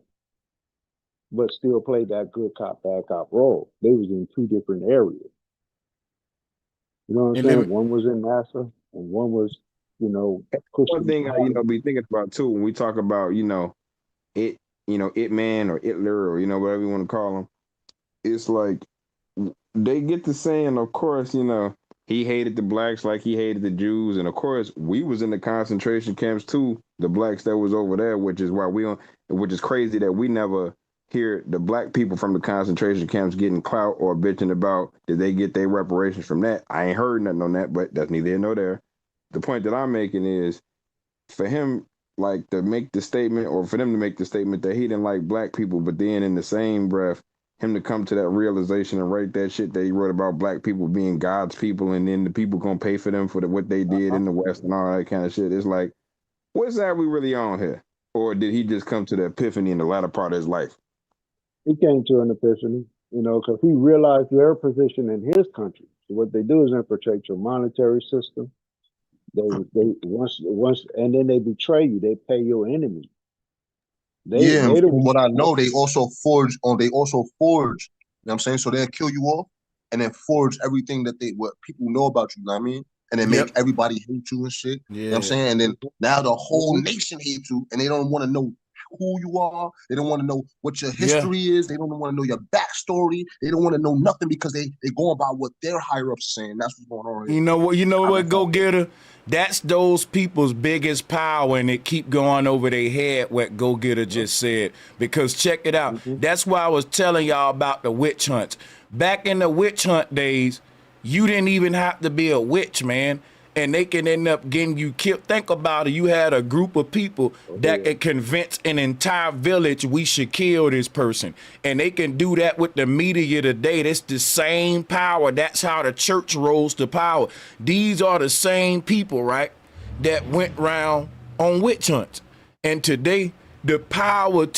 but still played that good cop, bad cop role. They was in two different areas. You know what I'm And saying? One was in NASA and one was, One thing I be thinking about too when we talk about it it man or Hitler or whatever you want to call him, it's like they get to saying, of course, he hated the blacks like he hated the Jews, and of course we was in the concentration camps too, the blacks that was over there, which is why which is crazy that we never hear the black people from the concentration camps getting clout or bitching about did they get their reparations from that. I ain't heard nothing on that, but that's neither here nor there. The point that I'm making is for him to make the statement, or for them to make the statement that he didn't like black people, but then in the same breath him to come to that realization and write that shit that he wrote about black people being God's people, and then the people gonna pay for them for what they did in the West and all that kind of shit. It's like, what's that we really on here? Or did he just come to the epiphany in the latter part of his life? He came to an epiphany, because he realized their position in his country. So what they do is infiltrate your monetary system. They once and then they betray you. They pay your enemy. And from what I know, they also forge. You know what I'm saying? So they'll kill you off and then forge everything what people know about you. You know what I mean? And then make everybody hate you and shit. Yeah. You know what I'm saying? And then now the whole nation hates you, and they don't want to know who you are. They don't want to know what your history is. They don't want to know your backstory. They don't want to know nothing because they go about what their higher ups are saying. That's what's going on here. You know what, go getter? That's those people's biggest power, and it keep going over their head what go getter just said. Because check it out. That's why I was telling y'all about the witch hunts. Back in the witch hunt days, you didn't even have to be a witch, man. And they can end up getting you killed. Think about it. You had a group of people that could convince an entire village we should kill this person. And they can do that with the media today. That's the same power. That's how the church rose to power. These are the same people, right, that went around on witch hunts. And today, the power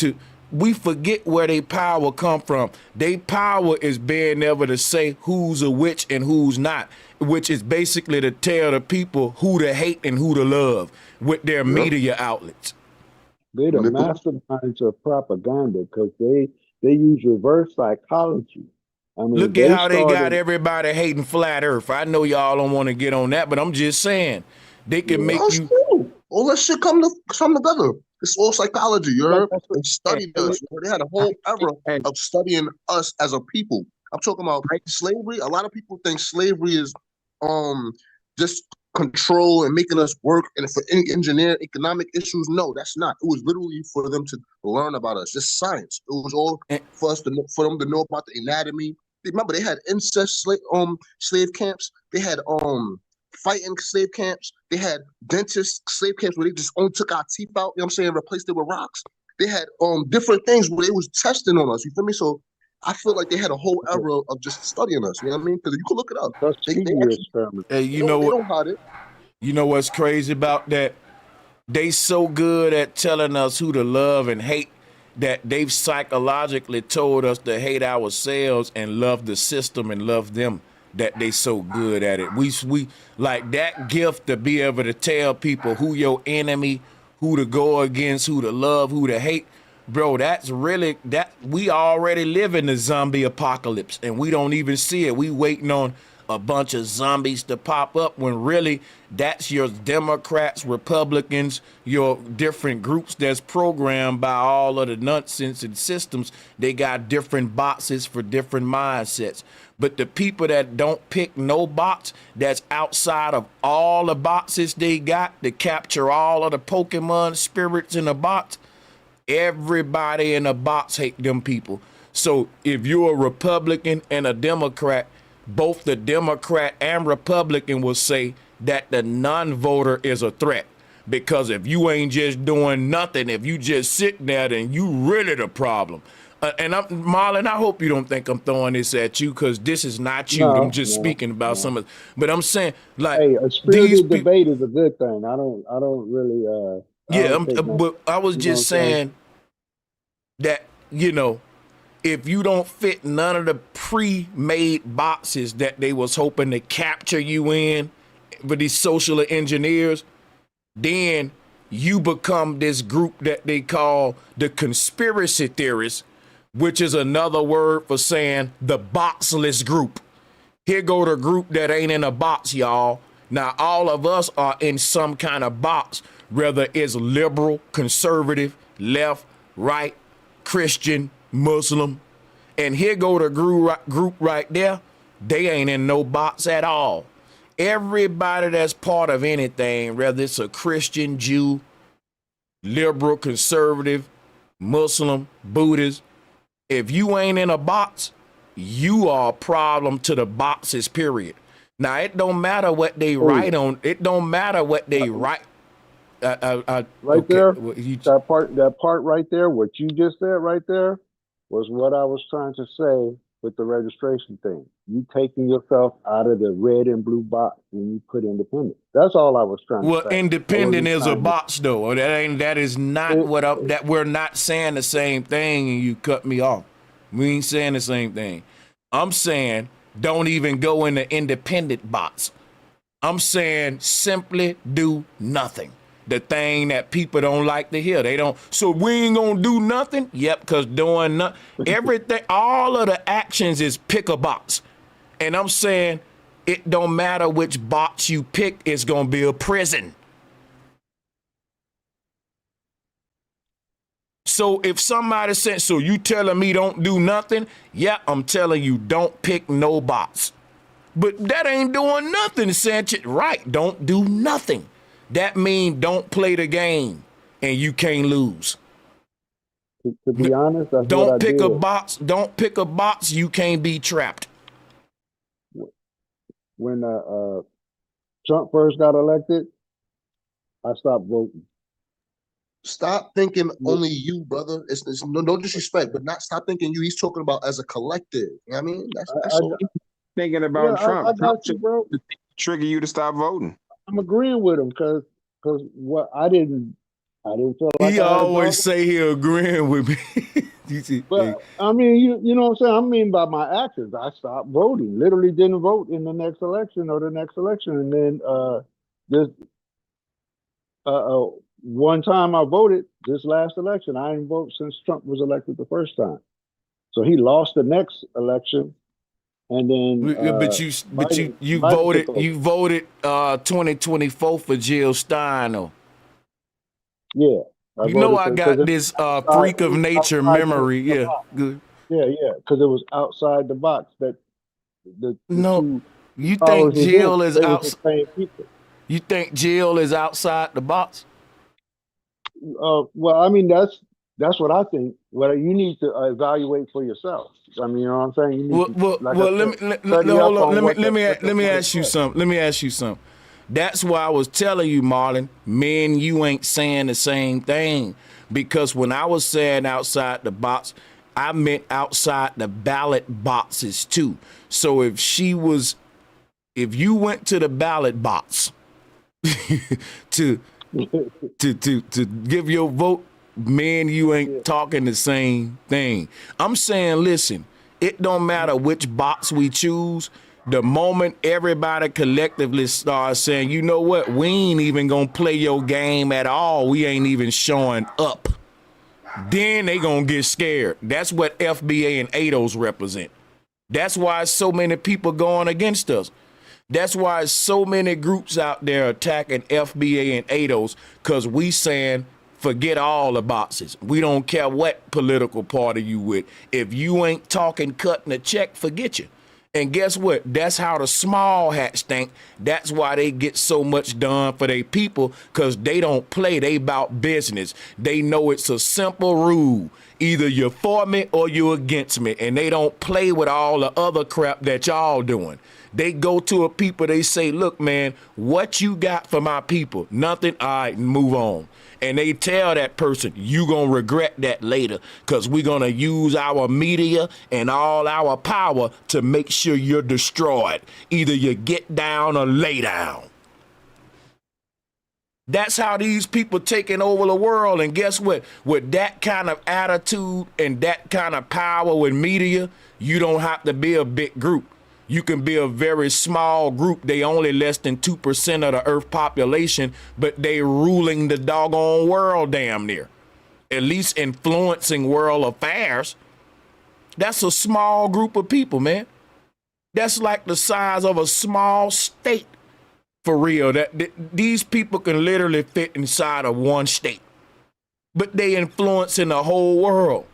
we forget where they power come from. They power is being able to say who's a witch and who's not, which is basically to tell the people who to hate and who to love with their media outlets. They're the masterminds of propaganda because they use reverse psychology. I mean, look at how they got everybody hating flat earth. I know y'all don't want to get on that, but I'm just saying they can make you. Cool. All that shit come together. It's all psychology. They studied us. They had a whole era of studying us as a people. I'm talking about slavery. A lot of people think slavery is just control and making us work and for engineer economic issues. No, that's not. It was literally for them to learn about us. Just science. It was all for us for them to know about the anatomy. Remember, they had incest slave camps. They had fighting slave camps. They had dentist slave camps where they just only took our teeth out, you know what I'm saying, replaced it with rocks. They had different things where they was testing on us, you feel me? So I feel like they had a whole era of just studying us, you know what I mean? Because you can look it up. They Tuskegee actually, experiment. Hey, they don't hide it. you know what's crazy about that? They so good at telling us who to love and hate that they've psychologically told us to hate ourselves and love the system and love them, that they so good at it. We like that gift to be able to tell people who your enemy, who to go against, who to love, who to hate. Bro, that's really, that we already live in the zombie apocalypse and we don't even see it. We waiting on a bunch of zombies to pop up when really that's your Democrats, Republicans, your different groups that's programmed by all of the nonsense and systems. They got different boxes for different mindsets. But the people that don't pick no box, that's outside of all the boxes they got to capture all of the Pokemon spirits in a box, everybody in a box hate them people. So if you're a Republican and a Democrat, both the Democrat and Republican will say that the non-voter is a threat. Because if you ain't just doing nothing, if you just sitting there, then you really the problem. And Marlon, I hope you don't think I'm throwing this at you, because this is not you. I'm just speaking about some of, but I'm saying, like, hey, a spirited debate is a good thing. I don't really but I was just saying that, you know, if you don't fit none of the pre-made boxes that they was hoping to capture you in with these social engineers, then you become this group that they call the conspiracy theorists, which is another word for saying the boxless group. Here go the group that ain't in a box, y'all. Now, all of us are in some kind of box, whether it's liberal, conservative, left, right, Christian, Muslim. And here go the group right there. They ain't in no box at all. Everybody that's part of anything, whether it's a Christian, Jew, liberal, conservative, Muslim, Buddhist, if you ain't in a box, you are a problem to the boxes, period. Now, it don't matter what they write on. It don't matter what they write. Right okay. there, Well, that part right there, what you just said right there, was what I was trying to say with the registration thing. You taking yourself out of the red and blue box and you put independent. That's all I was trying to say. Well, independent is a box, though. That is not that we're not saying the same thing, and you cut me off. We ain't saying the same thing. I'm saying don't even go in the independent box. I'm saying simply do nothing. The thing that people don't like to hear. They don't. So we ain't gonna do nothing. Yep, because doing nothing, everything, all of the actions is pick a box. And I'm saying it don't matter which box you pick, it's gonna be a prison. So if somebody said, so you telling me don't do nothing? Yeah, I'm telling you don't pick no box. But that ain't doing nothing, Sanchez. Right, don't do nothing. That means don't play the game and you can't lose. To be honest, that's don't what I pick did. a box. Don't pick a box. You can't be trapped. When Trump first got elected, I stopped voting. Stop thinking only you, brother. It's no disrespect, but stop thinking you. He's talking about as a collective. You know what I mean? That's all. Thinking about Trump. I got you, bro. Trigger you to stop voting. I'm agreeing with him because what I didn't feel like he always say he agreeing with me. But I mean, you know what I'm saying? I mean by my actions, I stopped voting. Literally didn't vote in the next election or the next election, and then this one time I voted this last election. I didn't vote since Trump was elected the first time. So he lost the next election. And then, but you voted 2024 for Jill Stein, though. Yeah, you know I got this freak of nature memory. Yeah, good. Yeah, because it was outside the box. You think Jill is outside? You think Jill is outside the box? Well, I mean that's what I think. Well, you need to evaluate for yourself. I mean, you know what I'm saying? You need let me ask you something. That's why I was telling you, Marlon, me and you ain't saying the same thing. Because when I was saying outside the box, I meant outside the ballot boxes too. So if you went to the ballot box to give your vote, man, you ain't talking the same thing. I'm saying, listen, it don't matter which box we choose. The moment everybody collectively starts saying, you know what, we ain't even gonna play your game at all. We ain't even showing up. Then they gonna get scared. That's what FBA and ADOS represent. That's why so many people going against us. That's why so many groups out there attacking FBA and ADOS, because we saying, forget all the boxes. We don't care what political party you with. If you ain't talking cutting a check, forget you. And guess what? That's how the small hats think. That's why they get so much done for their people, because they don't play. They about business. They know it's a simple rule. Either you're for me or you're against me. And they don't play with all the other crap that y'all doing. They go to a people, they say, look, man, what you got for my people? Nothing. All right, move on. And they tell that person, you gonna regret that later, because we're gonna use our media and all our power to make sure you're destroyed. Either you get down or lay down. That's how these people taking over the world. And guess what? With that kind of attitude and that kind of power with media, you don't have to be a big group. You can be a very small group. They only less than 2% of the earth population, but they ruling the doggone world damn near. At least influencing world affairs. That's a small group of people, man. That's like the size of a small state. For real, these people can literally fit inside of one state. But they influencing the whole world.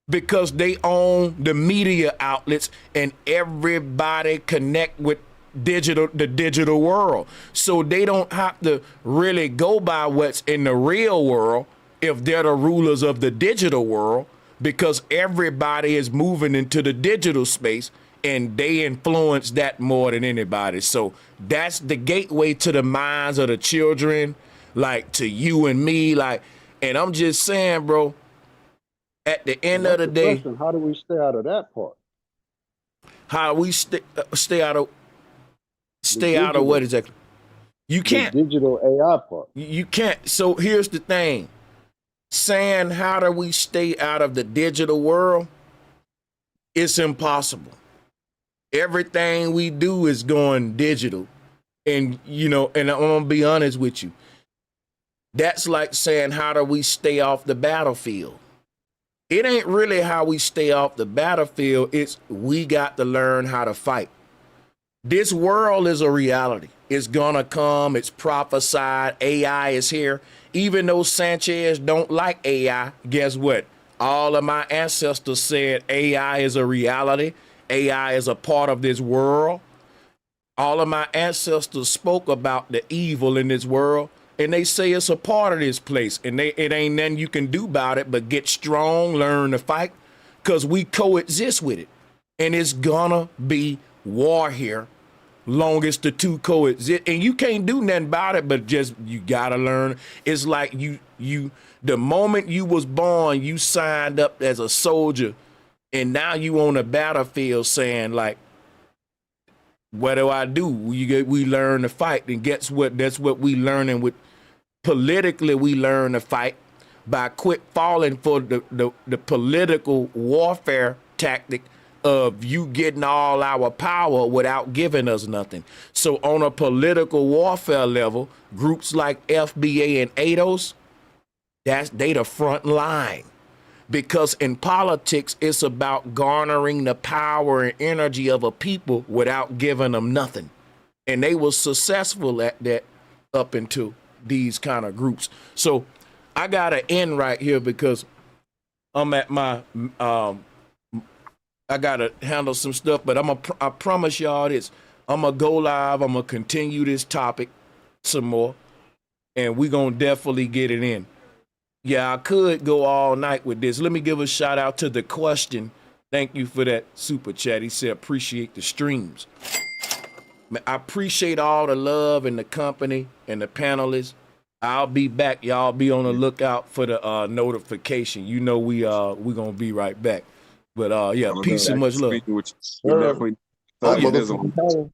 Because they own the media outlets and everybody connect with the digital world. So they don't have to really go by what's in the real world if they're the rulers of the digital world, because everybody is moving into the digital space and they influence that more than anybody. So that's the gateway to the minds of the children, like to you and me, like, and I'm just saying, bro, at the end of the day, question, how do we stay out of that part? How we stay out of what exactly? You can't. The digital AI part. You can't. So here's the thing. Saying how do we stay out of the digital world? It's impossible. Everything we do is going digital. And and I'm gonna be honest with you. That's like saying how do we stay off the battlefield? It ain't really how we stay off the battlefield. It's we got to learn how to fight. This world is a reality. It's gonna come. It's prophesied. AI is here. Even though Sanchez don't like AI, guess what? All of my ancestors said AI is a reality. AI is a part of this world. All of my ancestors spoke about the evil in this world. And they say it's a part of this place, and it ain't nothing you can do about it but get strong, learn to fight, because we coexist with it. And it's gonna be war here, long as the two coexist. And you can't do nothing about it, but just you gotta learn. It's like you the moment you was born, you signed up as a soldier, and now you on the battlefield saying like, what do I do? We learn to fight, and guess what? That's what we learning with. Politically, we learn to fight by quit falling for the political warfare tactic of you getting all our power without giving us nothing. So on a political warfare level, groups like FBA and ADOS, they the front line. Because in politics, it's about garnering the power and energy of a people without giving them nothing. And they were successful at that up into these kind of groups. So I got to end right here because I'm at my, I got to handle some stuff, but I promise y'all this. I'm going to go live. I'm going to continue this topic some more, and we're going to definitely get it in. Yeah, I could go all night with this. Let me give a shout out to the question. Thank you for that super chat. He said, appreciate the streams. I appreciate all the love and the company and the panelists. I'll be back. Y'all be on the lookout for the notification. You know we gonna be right back. But yeah, I'm peace and back much to love. speaking with you. We Sir. definitely Oh, yeah. Motherfucking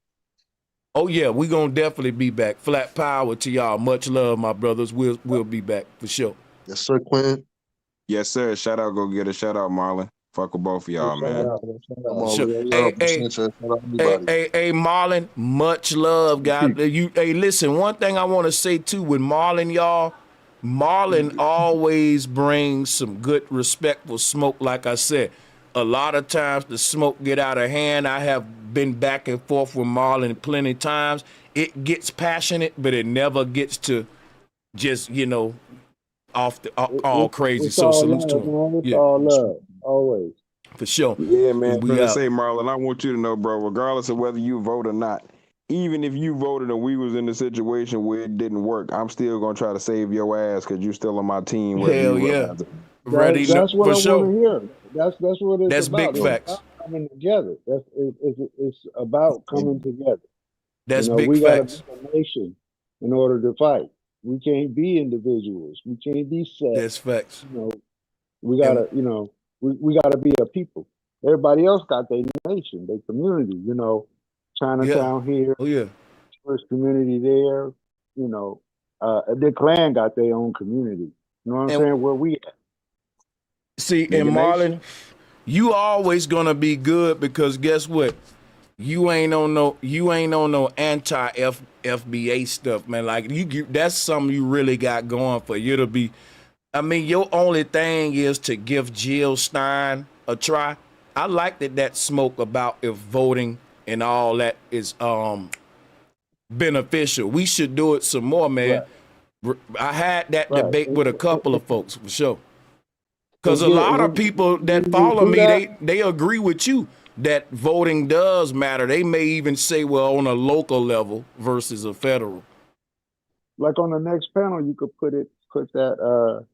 Oh yeah, we gonna definitely be back. Flat power to y'all. Much love, my brothers. We'll be back for sure. Yes, sir, Quinn. Yes, sir. Shout out, go get a shout out, Marlon. Fuck with both of y'all, man. Come on, Sure. Leo. Hey, Yo, hey, shout out everybody. Hey, Marlon, much love, guys. Hey, listen, one thing I want to say too with Marlon, y'all, Marlon always brings some good, respectful smoke. Like I said, a lot of times the smoke get out of hand. I have been back and forth with Marlon plenty of times. It gets passionate, but it never gets to just, off the all crazy. It's So all salute to love, him. man. It's Yeah, all love, always. for sure. Yeah, man. We out. Say, Marlon, I want you to know, bro, regardless of whether you vote or not, even if you voted and we was in a situation where it didn't work, I'm still gonna try to save your ass because you still on my team. Whether Hell you yeah. realize it. Ready? That's what For I sure. want to hear. That's what it's That's about. big It's facts. about coming together. It's about coming together. That's big we got to facts. be a nation in order to fight. We can't be individuals. We can't be set. That's facts. We gotta, we gotta be a people. Everybody else got their nation, their community. Chinatown here, Oh yeah. Jewish community there. Their clan got their own community. You know what I'm And- saying? Where we at? See, Nigga and Marlon, nation. you always gonna be good because guess what? You ain't on no anti FBA stuff, man. Like that's something you really got going for you to be. I mean, your only thing is to give Jill Stein a try. I like that smoke about if voting and all that is beneficial. We should do it some more, man. I had that Right. debate with a couple of folks for sure. Because a Well, lot of when- people that when you follow do me, that- they agree with you that voting does matter. They may even say, well, on a local level versus a federal. Like on the next panel, you could put that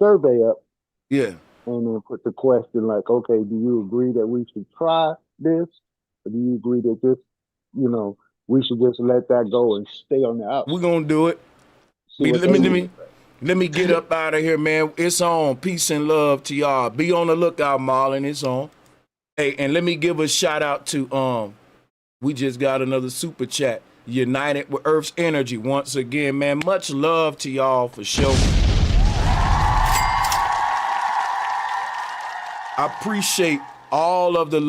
survey up Yeah. and then put the question like, okay, do you agree that we should try this? Or do you agree that this, we should just let that go and stay on the outside? We're going to do it. See what Let me get up out of here, man. It's on. Peace and love to y'all. Be on the lookout, Marlon. It's on. Hey, and let me give a shout out to we just got another super chat. United with Earth's Energy once again, man. Much love to y'all for sure. I appreciate all of the love.